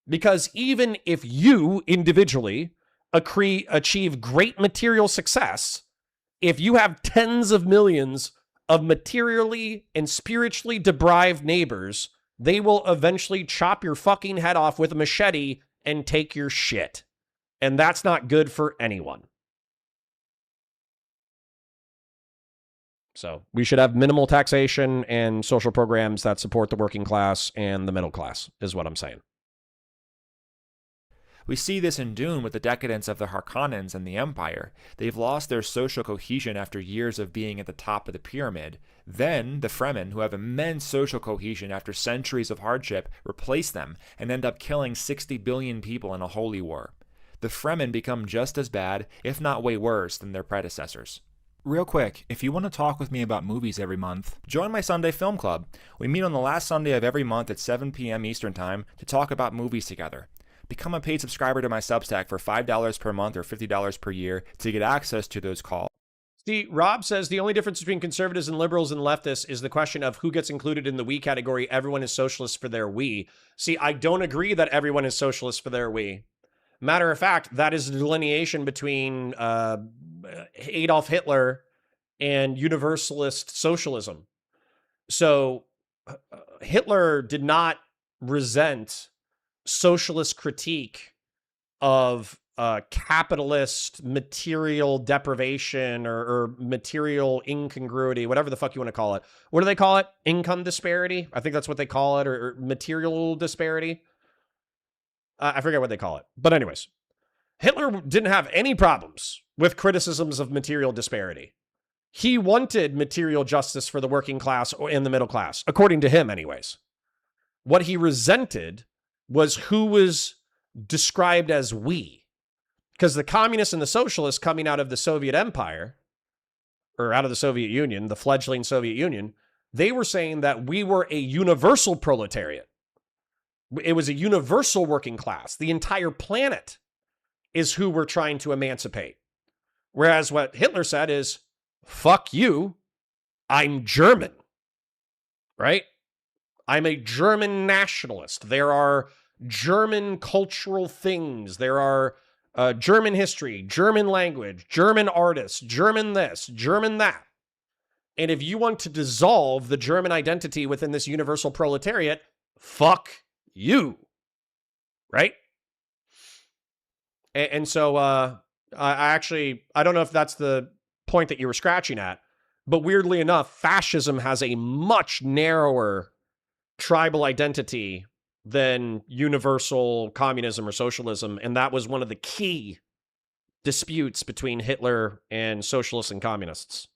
A: Because even if you individually achieve great material success, if you have tens of millions of materially and spiritually deprived neighbors, they will eventually chop your fucking head off with a machete and take your shit. And that's not good for anyone. So we should have minimal taxation and social programs that support the working class and the middle class, is what I'm saying.
L: We see this in Dune with the decadence of the Harkonnens and the Empire. They've lost their social cohesion after years of being at the top of the pyramid. Then, the Fremen, who have immense social cohesion after centuries of hardship, replace them and end up killing 60 billion people in a holy war. The Fremen become just as bad, if not way worse, than their predecessors. Real quick, if you want to talk with me about movies every month, join my Sunday Film Club. We meet on the last Sunday of every month at 7 p.m. Eastern Time to talk about movies together. Become a paid subscriber to my Substack for $5 per month or $50 per year to get access to those calls.
A: See, Rob says the only difference between conservatives and liberals and leftists is the question of who gets included in the we category. Everyone is socialist for their we. See, I don't agree that everyone is socialist for their we. Matter of fact, that is the delineation between Adolf Hitler and universalist socialism. So Hitler did not resent socialist critique of capitalist material deprivation or material incongruity, whatever the fuck you want to call it. What do they call it? Income disparity? I think that's what they call it, or material disparity. I forget what they call it. But anyways, Hitler didn't have any problems with criticisms of material disparity. He wanted material justice for the working class and the middle class, according to him anyways. What he resented was who was described as we. Because the communists and the socialists coming out of the Soviet Empire, or out of the Soviet Union, the fledgling Soviet Union, they were saying that we were a universal proletariat. It was a universal working class. The entire planet is who we're trying to emancipate. Whereas what Hitler said is, fuck you, I'm German, right? I'm a German nationalist. There are German cultural things. There are German history, German language, German artists, German this, German that. And if you want to dissolve the German identity within this universal proletariat, fuck you, right? And so I don't know if that's the point that you were scratching at, but weirdly enough, fascism has a much narrower tribal identity than universal communism or socialism, and that was one of the key disputes between Hitler and socialists and communists.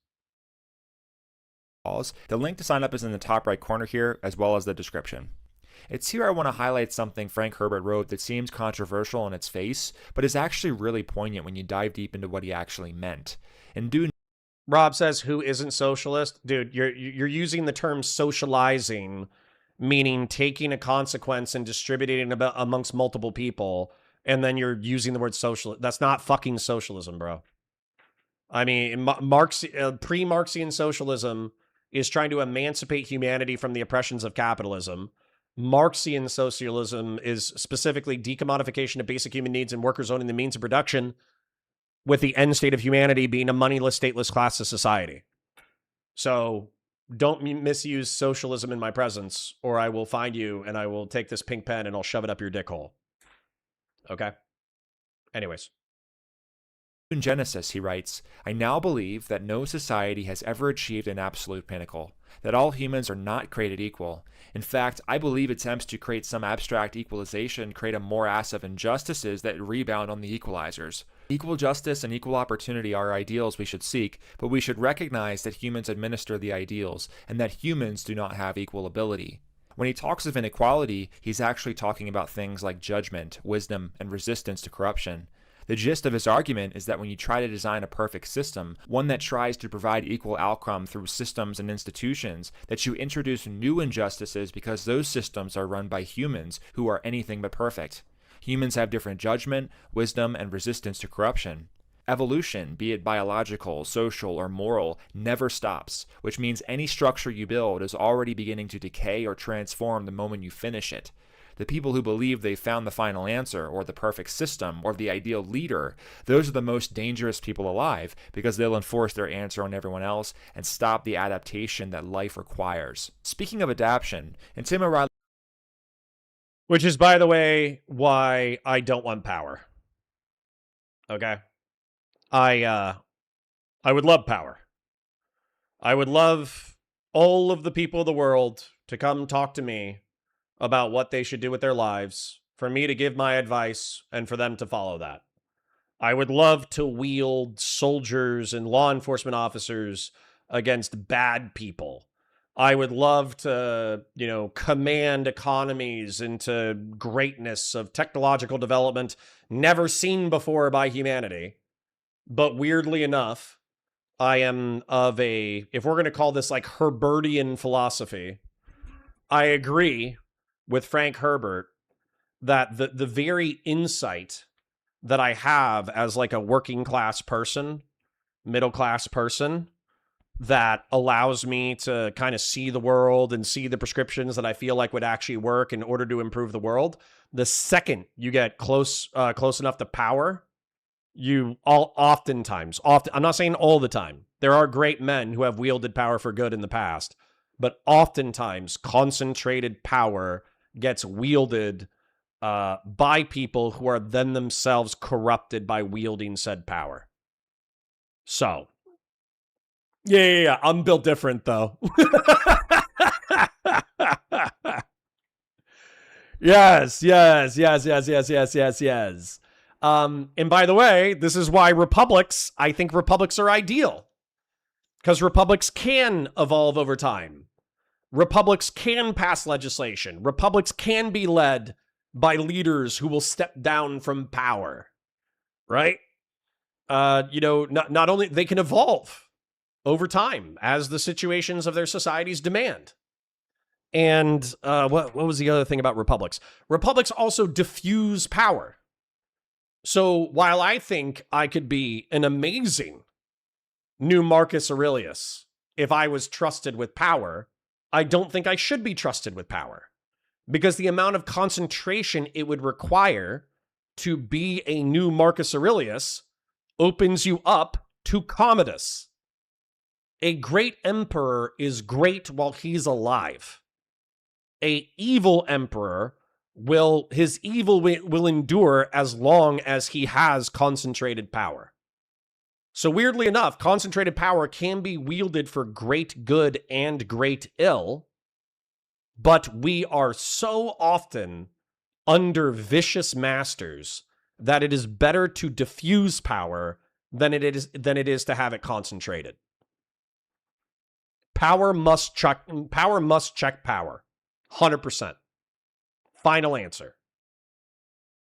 L: The link to sign up is in the top right corner here, as well as the description. It's here I want to highlight something Frank Herbert wrote that seems controversial on its face, but is actually really poignant when you dive deep into what he actually meant. And
A: Rob says, who isn't socialist? Dude, you're using the term socializing, meaning taking a consequence and distributing it amongst multiple people, and then you're using the word social. That's not fucking socialism, bro. I mean, pre-Marxian socialism is trying to emancipate humanity from the oppressions of capitalism. Marxian socialism is specifically decommodification of basic human needs and workers owning the means of production, with the end state of humanity being a moneyless, stateless class of society. So don't misuse socialism in my presence, or I will find you and I will take this pink pen and I'll shove it up your dick hole. Okay? Anyways.
L: In Genesis, he writes, I now believe that no society has ever achieved an absolute pinnacle, that all humans are not created equal. In fact, I believe attempts to create some abstract equalization create a morass of injustices that rebound on the equalizers. Equal justice and equal opportunity are ideals we should seek, but we should recognize that humans administer the ideals, and that humans do not have equal ability. When he talks of inequality, he's actually talking about things like judgment, wisdom, and resistance to corruption. The gist of his argument is that when you try to design a perfect system, one that tries to provide equal outcome through systems and institutions, that you introduce new injustices because those systems are run by humans who are anything but perfect. Humans have different judgment, wisdom, and resistance to corruption. Evolution, be it biological, social, or moral, never stops, which means any structure you build is already beginning to decay or transform the moment you finish it. The people who believe they've found the final answer, or the perfect system, or the ideal leader, those are the most dangerous people alive, because they'll enforce their answer on everyone else and stop the adaptation that life requires. Speaking of adaptation, and Tim O'Reilly...
A: Which is, by the way, why I don't want power. Okay? I would love power. I would love all of the people of the world to come talk to me about what they should do with their lives for me to give my advice and for them to follow that. I would love to wield soldiers and law enforcement officers against bad people. I would love to, command economies into greatness of technological development never seen before by humanity. But weirdly enough, I am of if we're going to call this like Herbertian philosophy, I agree with Frank Herbert that the very insight that I have as like a working class person, middle class person, that allows me to kind of see the world and see the prescriptions that I feel like would actually work in order to improve the world. The second you get close enough to power, oftentimes, I'm not saying all the time. There are great men who have wielded power for good in the past, but oftentimes concentrated power gets wielded by people who are then themselves corrupted by wielding said power. So, yeah. I'm built different, though. Yes. And by the way, this is why I think republics are ideal. Because republics can evolve over time. Republics can pass legislation. Republics can be led by leaders who will step down from power, right? Not only they can evolve over time as the situations of their societies demand. And what was the other thing about republics? Republics also diffuse power. So while I think I could be an amazing new Marcus Aurelius if I was trusted with power, I don't think I should be trusted with power. Because the amount of concentration it would require to be a new Marcus Aurelius opens you up to Commodus. A great emperor is great while he's alive. A evil emperor his evil will endure as long as he has concentrated power. So weirdly enough, concentrated power can be wielded for great good and great ill, but we are so often under vicious masters that it is better to diffuse power than it is to have it concentrated. Power must check power. 100%. Final answer.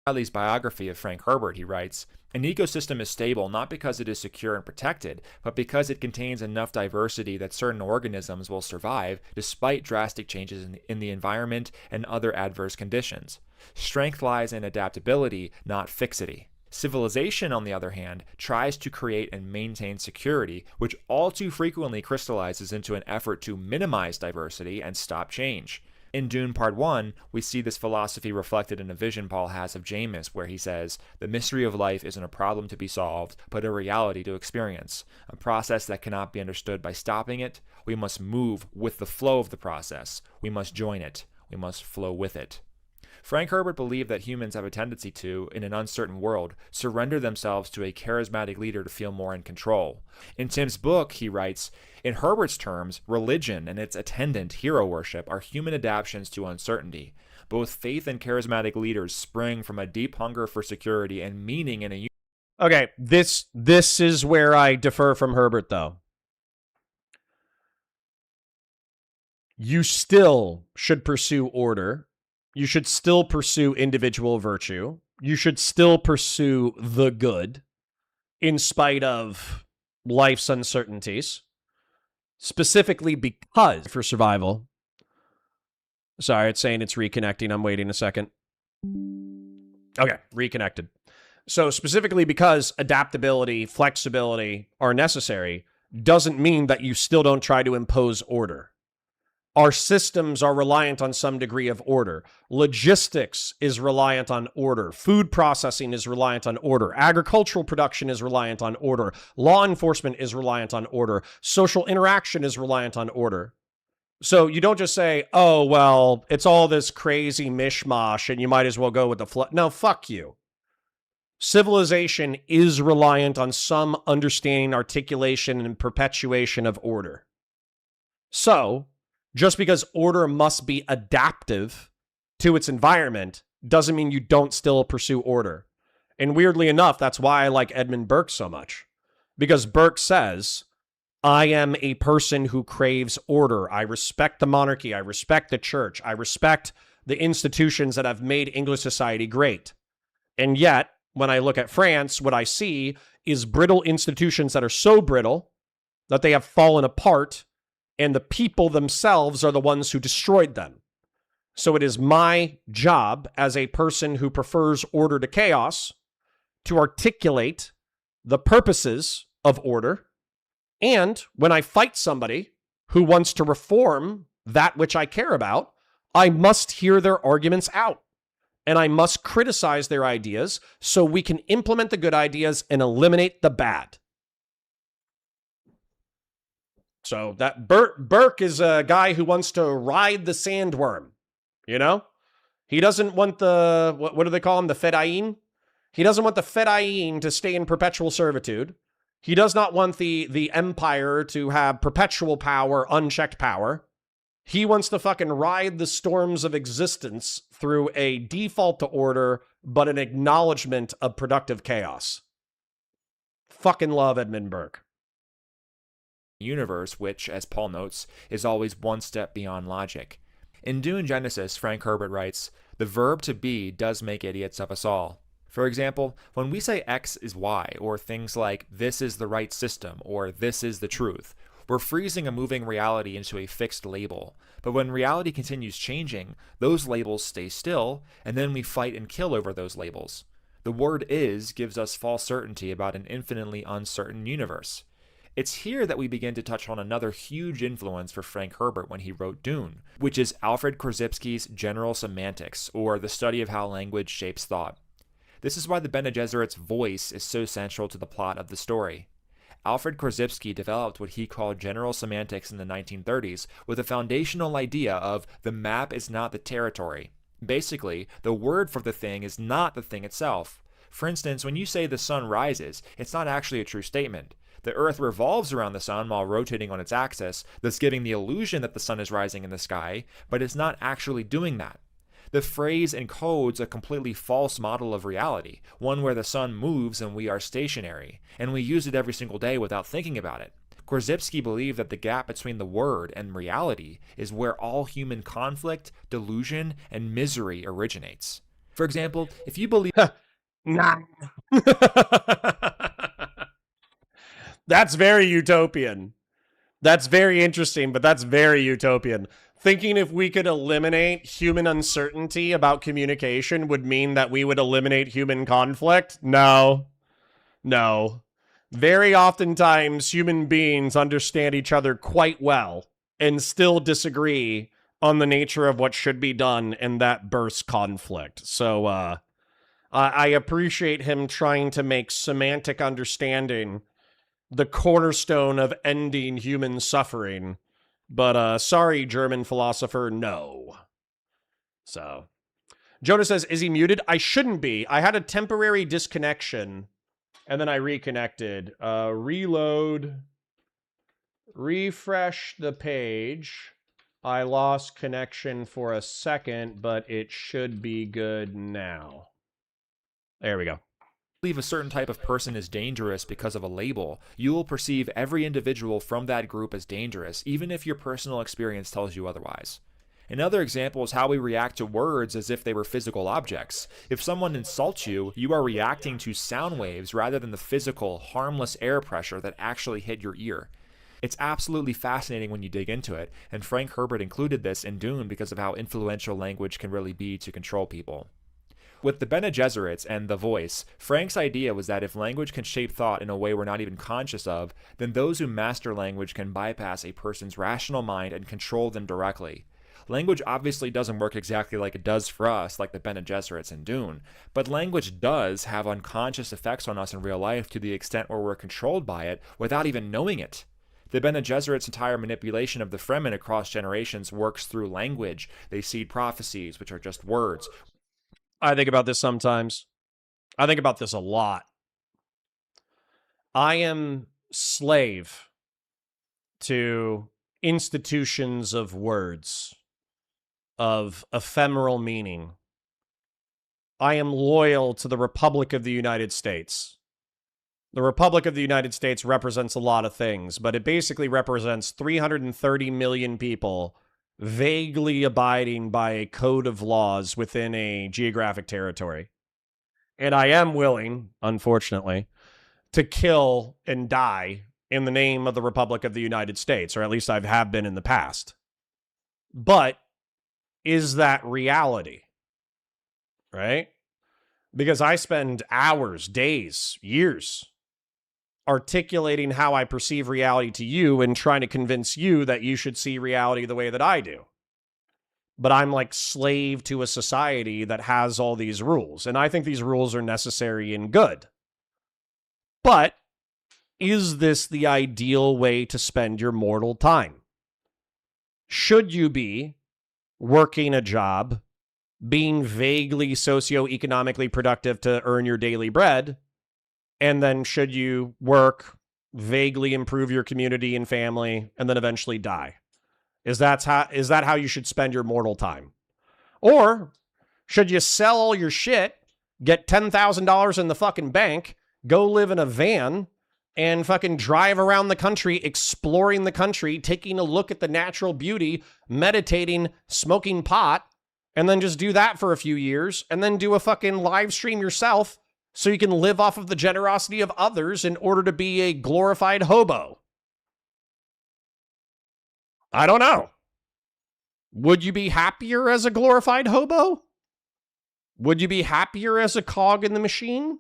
L: Riley's biography of Frank Herbert, he writes, "An ecosystem is stable not because it is secure and protected, but because it contains enough diversity that certain organisms will survive despite drastic changes in the environment and other adverse conditions. Strength lies in adaptability, not fixity. Civilization, on the other hand, tries to create and maintain security, which all too frequently crystallizes into an effort to minimize diversity and stop change. In Dune Part 1, we see this philosophy reflected in a vision Paul has of Jameis, where he says, "The mystery of life isn't a problem to be solved, but a reality to experience, a process that cannot be understood by stopping it. We must move with the flow of the process. We must join it. We must flow with it." Frank Herbert believed that humans have a tendency to, in an uncertain world, surrender themselves to a charismatic leader to feel more in control. In Tim's book, he writes, "In Herbert's terms, religion and its attendant hero worship are human adaptations to uncertainty. Both faith and charismatic leaders spring from a deep hunger for security and meaning in a..."
A: Okay, this is where I differ from Herbert, though. You still should pursue order. You should still pursue individual virtue. You should still pursue the good in spite of life's uncertainties, specifically because for survival. Sorry, it's saying it's reconnecting. I'm waiting a second. Okay, reconnected. So specifically because adaptability, flexibility are necessary, doesn't mean that you still don't try to impose order. Our systems are reliant on some degree of order. Logistics is reliant on order. Food processing is reliant on order. Agricultural production is reliant on order. Law enforcement is reliant on order. Social interaction is reliant on order. So you don't just say, oh, well, it's all this crazy mishmash and you might as well go with the flow. No, fuck you. Civilization is reliant on some understanding, articulation, and perpetuation of order. So just because order must be adaptive to its environment doesn't mean you don't still pursue order. And weirdly enough, that's why I like Edmund Burke so much. Because Burke says, I am a person who craves order. I respect the monarchy. I respect the church. I respect the institutions that have made English society great. And yet, when I look at France, what I see is brittle institutions that are so brittle that they have fallen apart, and the people themselves are the ones who destroyed them. So it is my job as a person who prefers order to chaos to articulate the purposes of order. And when I fight somebody who wants to reform that which I care about, I must hear their arguments out. And I must criticize their ideas so we can implement the good ideas and eliminate the bad. So that Burke is a guy who wants to ride the sandworm, you know? He doesn't want the, what do they call him, the Fedayeen? He doesn't want the Fedayeen to stay in perpetual servitude. He does not want the empire to have perpetual power, unchecked power. He wants to fucking ride the storms of existence through a default to order, but an acknowledgement of productive chaos. Fucking love Edmund Burke.
L: Universe, which, as Paul notes, is always one step beyond logic. In Dune Genesis, Frank Herbert writes, the verb to be does make idiots of us all. For example, when we say X is Y, or things like this is the right system, or this is the truth, we're freezing a moving reality into a fixed label. But when reality continues changing, those labels stay still, and then we fight and kill over those labels. The word is gives us false certainty about an infinitely uncertain universe. It's here that we begin to touch on another huge influence for Frank Herbert when he wrote Dune, which is Alfred Korzybski's General Semantics, or the study of how language shapes thought. This is why the Bene Gesserit's voice is so central to the plot of the story. Alfred Korzybski developed what he called general semantics in the 1930s with a foundational idea of the map is not the territory. Basically, the word for the thing is not the thing itself. For instance, when you say the sun rises, it's not actually a true statement. The Earth revolves around the sun while rotating on its axis, thus giving the illusion that the sun is rising in the sky, but it's not actually doing that. The phrase encodes a completely false model of reality, one where the sun moves and we are stationary, and we use it every single day without thinking about it. Korzybski believed that the gap between the word and reality is where all human conflict, delusion, and misery originates. For example, if you believe...
A: Nah. That's very utopian. That's very interesting, but that's very utopian. Thinking if we could eliminate human uncertainty about communication would mean that we would eliminate human conflict? No. No. Very oftentimes, human beings understand each other quite well and still disagree on the nature of what should be done, and that bursts conflict. So, I appreciate him trying to make semantic understanding the cornerstone of ending human suffering. But sorry, German philosopher, no. So, Jonah says, is he muted? I shouldn't be. I had a temporary disconnection, and then I reconnected. Reload. Refresh the page. I lost connection for a second, but it should be good now. There we go.
L: Believe a certain type of person is dangerous because of a label, you will perceive every individual from that group as dangerous, even if your personal experience tells you otherwise. Another example is how we react to words as if they were physical objects. If someone insults you, you are reacting to sound waves rather than the physical, harmless air pressure that actually hit your ear. It's absolutely fascinating when you dig into it, and Frank Herbert included this in Dune because of how influential language can really be to control people. With the Bene Gesserits and the voice, Frank's idea was that if language can shape thought in a way we're not even conscious of, then those who master language can bypass a person's rational mind and control them directly. Language obviously doesn't work exactly like it does for us, like the Bene Gesserits in Dune, but language does have unconscious effects on us in real life to the extent where we're controlled by it without even knowing it. The Bene Gesserit's entire manipulation of the Fremen across generations works through language. They seed prophecies, which are just words.
A: I think about this sometimes. I think about this a lot. I am slave to institutions of words, of ephemeral meaning. I am loyal to the Republic of the United States. The Republic of the United States represents a lot of things, but it basically represents 330 million people vaguely abiding by a code of laws within a geographic territory. And I am willing, unfortunately, to kill and die in the name of the Republic of the United States, or at least I have been in the past. But is that reality? Right? Because I spend hours, days, years articulating how I perceive reality to you and trying to convince you that you should see reality the way that I do. But I'm like slave to a society that has all these rules. And I think these rules are necessary and good. But is this the ideal way to spend your mortal time? Should you be working a job, being vaguely socioeconomically productive to earn your daily bread, and then should you work, vaguely improve your community and family, and then eventually die? Is that how you should spend your mortal time? Or should you sell all your shit, get $10,000 in the fucking bank, go live in a van, and fucking drive around the country, exploring the country, taking a look at the natural beauty, meditating, smoking pot, and then just do that for a few years, and then do a fucking live stream yourself so you can live off of the generosity of others in order to be a glorified hobo? I don't know. Would you be happier as a glorified hobo? Would you be happier as a cog in the machine?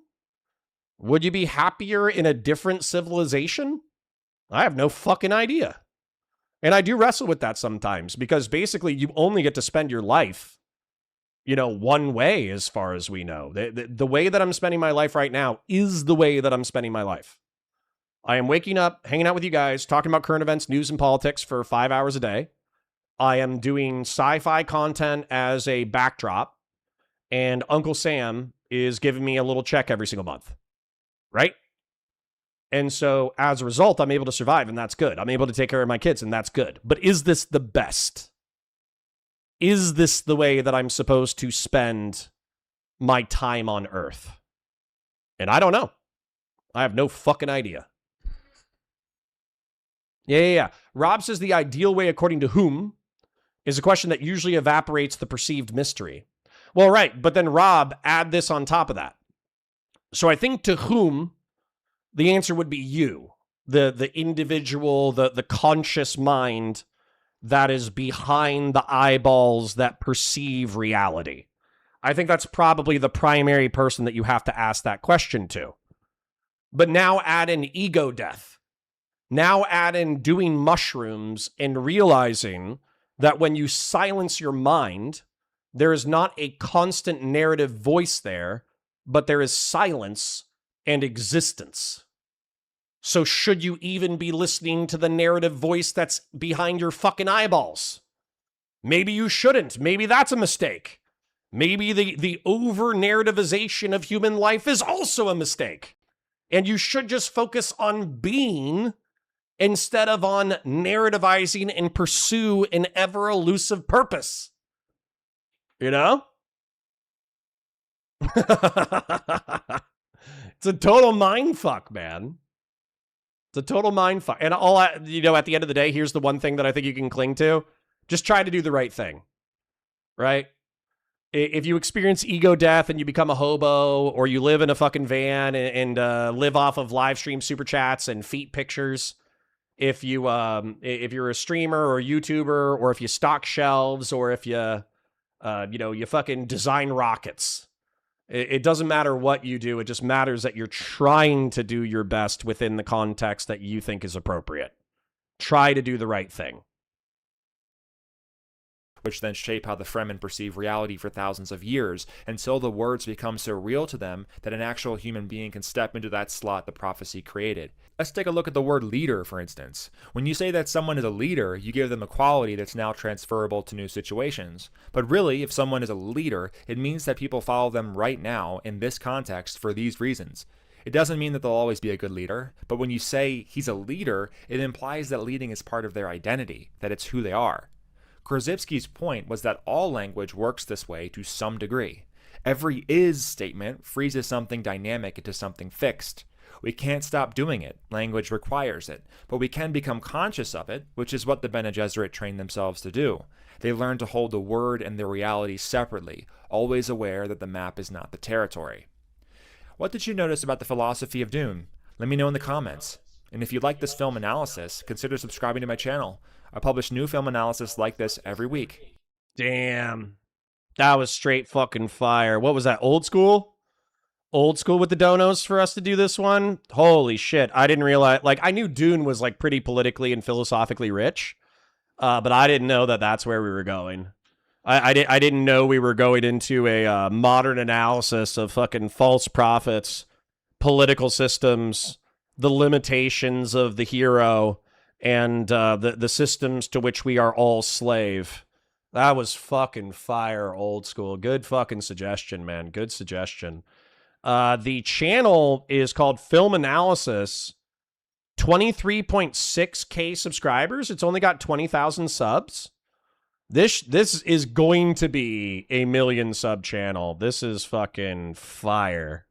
A: Would you be happier in a different civilization? I have no fucking idea. And I do wrestle with that sometimes, because basically you only get to spend your life, one way as far as we know. The way that I'm spending my life right now is the way that I'm spending my life. I am waking up, hanging out with you guys, talking about current events, news, and politics for 5 hours a day. I am doing sci-fi content as a backdrop, and Uncle Sam is giving me a little check every single month, right? And so as a result, I'm able to survive, and that's good. I'm able to take care of my kids, and that's good. But is this the best? Is this the way that I'm supposed to spend my time on Earth? And I don't know. I have no fucking idea. Yeah. Rob says the ideal way, according to whom, is a question that usually evaporates the perceived mystery. Well, right, but then Rob, add this on top of that. So I think to whom, the answer would be you, the individual, the conscious mind that is behind the eyeballs that perceive reality. I think that's probably the primary person that you have to ask that question to. But now add in ego death. Now add in doing mushrooms and realizing that when you silence your mind, there is not a constant narrative voice there, but there is silence and existence. So should you even be listening to the narrative voice that's behind your fucking eyeballs? Maybe you shouldn't. Maybe that's a mistake. Maybe the over-narrativization of human life is also a mistake. And you should just focus on being instead of on narrativizing and pursue an ever-elusive purpose. You know? It's a total mind fuck, man. It's a total mind fuck. And at the end of the day, here's the one thing that I think you can cling to. Just try to do the right thing. Right? If you experience ego death and you become a hobo, or you live in a fucking van and live off of live stream super chats and feet pictures, if you're a streamer or a YouTuber, or if you stock shelves, or if you fucking design rockets, it doesn't matter what you do. It just matters that you're trying to do your best within the context that you think is appropriate. Try to do the right thing.
L: Which then shape how the Fremen perceive reality for thousands of years, until the words become so real to them that an actual human being can step into that slot the prophecy created. Let's take a look at the word leader, for instance. When you say that someone is a leader, you give them a quality that's now transferable to new situations. But really, if someone is a leader, it means that people follow them right now in this context for these reasons. It doesn't mean that they'll always be a good leader, but when you say he's a leader, it implies that leading is part of their identity, that it's who they are. Krasipsky's point was that all language works this way to some degree. Every is statement freezes something dynamic into something fixed. We can't stop doing it. Language requires it. But we can become conscious of it, which is what the Bene Gesserit trained themselves to do. They learn to hold the word and the reality separately, always aware that the map is not the territory. What did you notice about the philosophy of Dune? Let me know in the comments. And if you like this film analysis, consider subscribing to my channel. I publish new film analysis like this every week.
A: Damn. That was straight fucking fire. What was that, old school? Old school with the donos for us to do this one? Holy shit. I didn't realize, like, I knew Dune was, like, pretty politically and philosophically rich, but I didn't know that that's where we were going. I didn't know we were going into a modern analysis of fucking false prophets, political systems, the limitations of the hero, and the systems to which we are all slave. That was fucking fire, old school. Good fucking suggestion, man. Good suggestion. The channel is called Film Analysis. 23.6K subscribers. It's only got 20,000 subs. This is going to be a 1 million sub channel. This is fucking fire.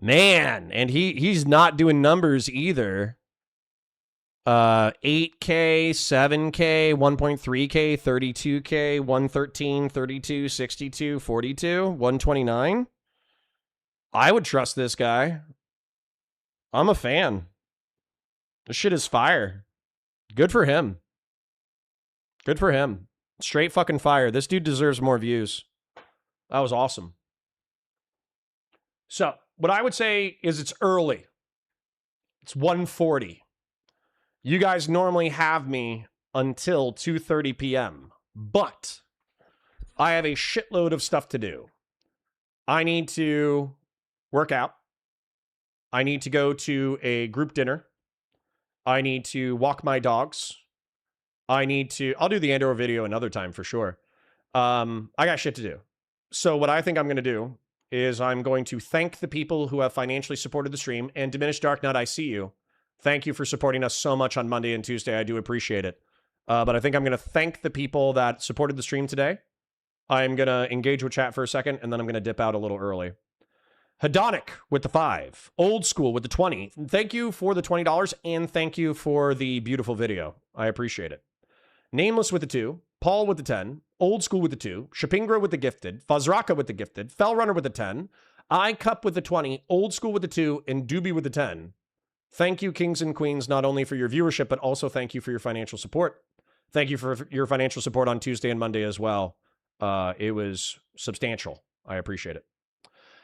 A: Man, and he's not doing numbers either. 8K, 7K, 1.3K, 32K, 113, 32, 62, 42, 129. I would trust this guy. I'm a fan. This shit is fire. Good for him. Good for him. Straight fucking fire. This dude deserves more views. That was awesome. So, what I would say is it's early. It's 1:40. You guys normally have me until 2:30 p.m. But I have a shitload of stuff to do. I need to work out. I need to go to a group dinner. I need to walk my dogs. I'll do the Andor video another time for sure. I got shit to do. So what I think I'm going to do is I'm going to thank the people who have financially supported the stream. And Diminished Dark Nut, I see you. Thank you for supporting us so much on Monday and Tuesday. I do appreciate it. But I think I'm going to thank the people that supported the stream today. I'm going to engage with chat for a second, and then I'm going to dip out a little early. Hedonic with the 5. Old School with the 20. Thank you for the $20, and thank you for the beautiful video. I appreciate it. Nameless with the 2. Paul with the 10. Old School with the 2. Shapingra with the gifted. Fazraka with the gifted. Fellrunner with the 10. iCup with the 20. Old School with the 2. And Doobie with the 10. Thank you, kings and queens, not only for your viewership, but also thank you for your financial support. Thank you for your financial support on Tuesday and Monday as well. It was substantial. I appreciate it.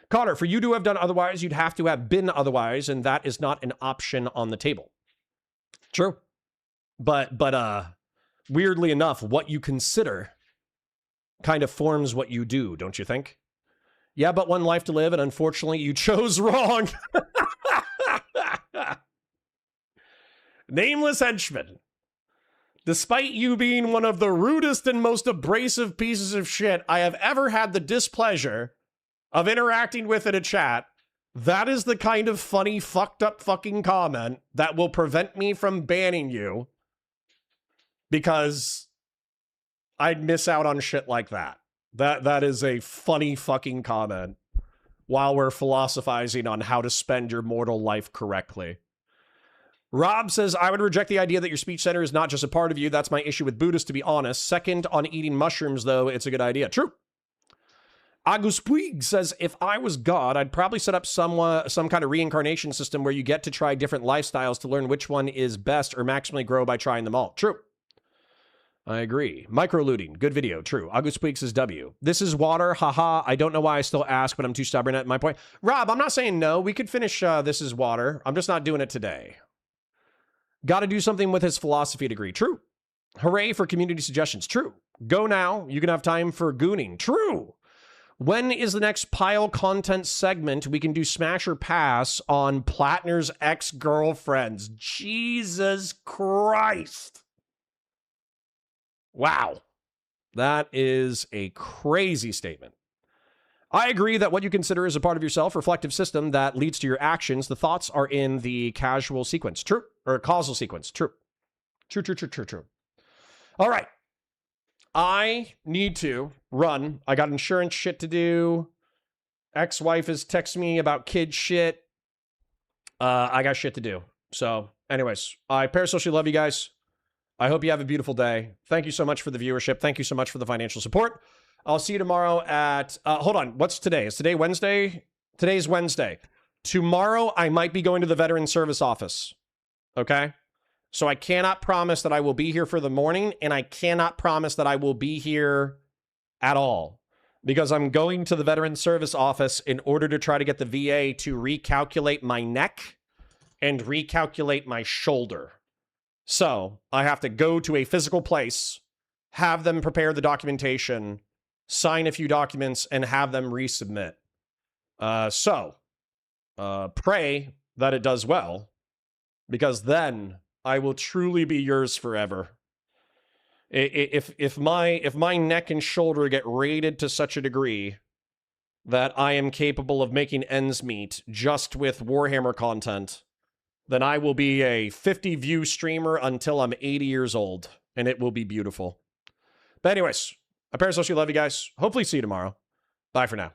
A: Connor, for you to have done otherwise, you'd have to have been otherwise, and that is not an option on the table. True. But weirdly enough, what you consider kind of forms what you do, don't you think? Yeah, but one life to live, and unfortunately, you chose wrong. Nameless Henchman. Despite you being one of the rudest and most abrasive pieces of shit I have ever had the displeasure of interacting with in a chat, that is the kind of funny, fucked up fucking comment that will prevent me from banning you because I'd miss out on shit like that. That is a funny fucking comment while we're philosophizing on how to spend your mortal life correctly. Rob says, I would reject the idea that your speech center is not just a part of you. That's my issue with Buddhists, to be honest. Second, on eating mushrooms, though, it's a good idea. True. Agus Puig says, if I was God, I'd probably set up some kind of reincarnation system where you get to try different lifestyles to learn which one is best or maximally grow by trying them all. True. I agree. Microlooting. Good video. True. Agus Puig says, W. This is water. Haha. I don't know why I still ask, but I'm too stubborn at my point. Rob, I'm not saying no. We could finish This is Water. I'm just not doing it today. Got to do something with his philosophy degree. True. Hooray for community suggestions. True. Go now. You can have time for gooning. True. When is the next pile content segment we can do smash or pass on Platner's ex-girlfriends? Jesus Christ. Wow. That is a crazy statement. I agree that what you consider is a part of your self-reflective system that leads to your actions. The thoughts are in the causal sequence. True. Or causal sequence. True. True. All right. I need to run. I got insurance shit to do. Ex-wife is texting me about kid shit. I got shit to do. So, anyways, I parasocially love you guys. I hope you have a beautiful day. Thank you so much for the viewership. Thank you so much for the financial support. I'll see you tomorrow at, hold on, what's today? Is today Wednesday? Today's Wednesday. Tomorrow, I might be going to the Veteran Service Office. Okay? So I cannot promise that I will be here for the morning, and I cannot promise that I will be here at all, because I'm going to the Veteran Service Office in order to try to get the VA to recalculate my neck and recalculate my shoulder. So I have to go to a physical place, have them prepare the documentation, sign a few documents, and have them resubmit. Pray that it does well, because then I will truly be yours forever. If my neck and shoulder get raided to such a degree that I am capable of making ends meet just with Warhammer content, then I will be a 50 view streamer until I'm 80 years old, and it will be beautiful. But anyways, I parasocially love you guys. Hopefully see you tomorrow. Bye for now.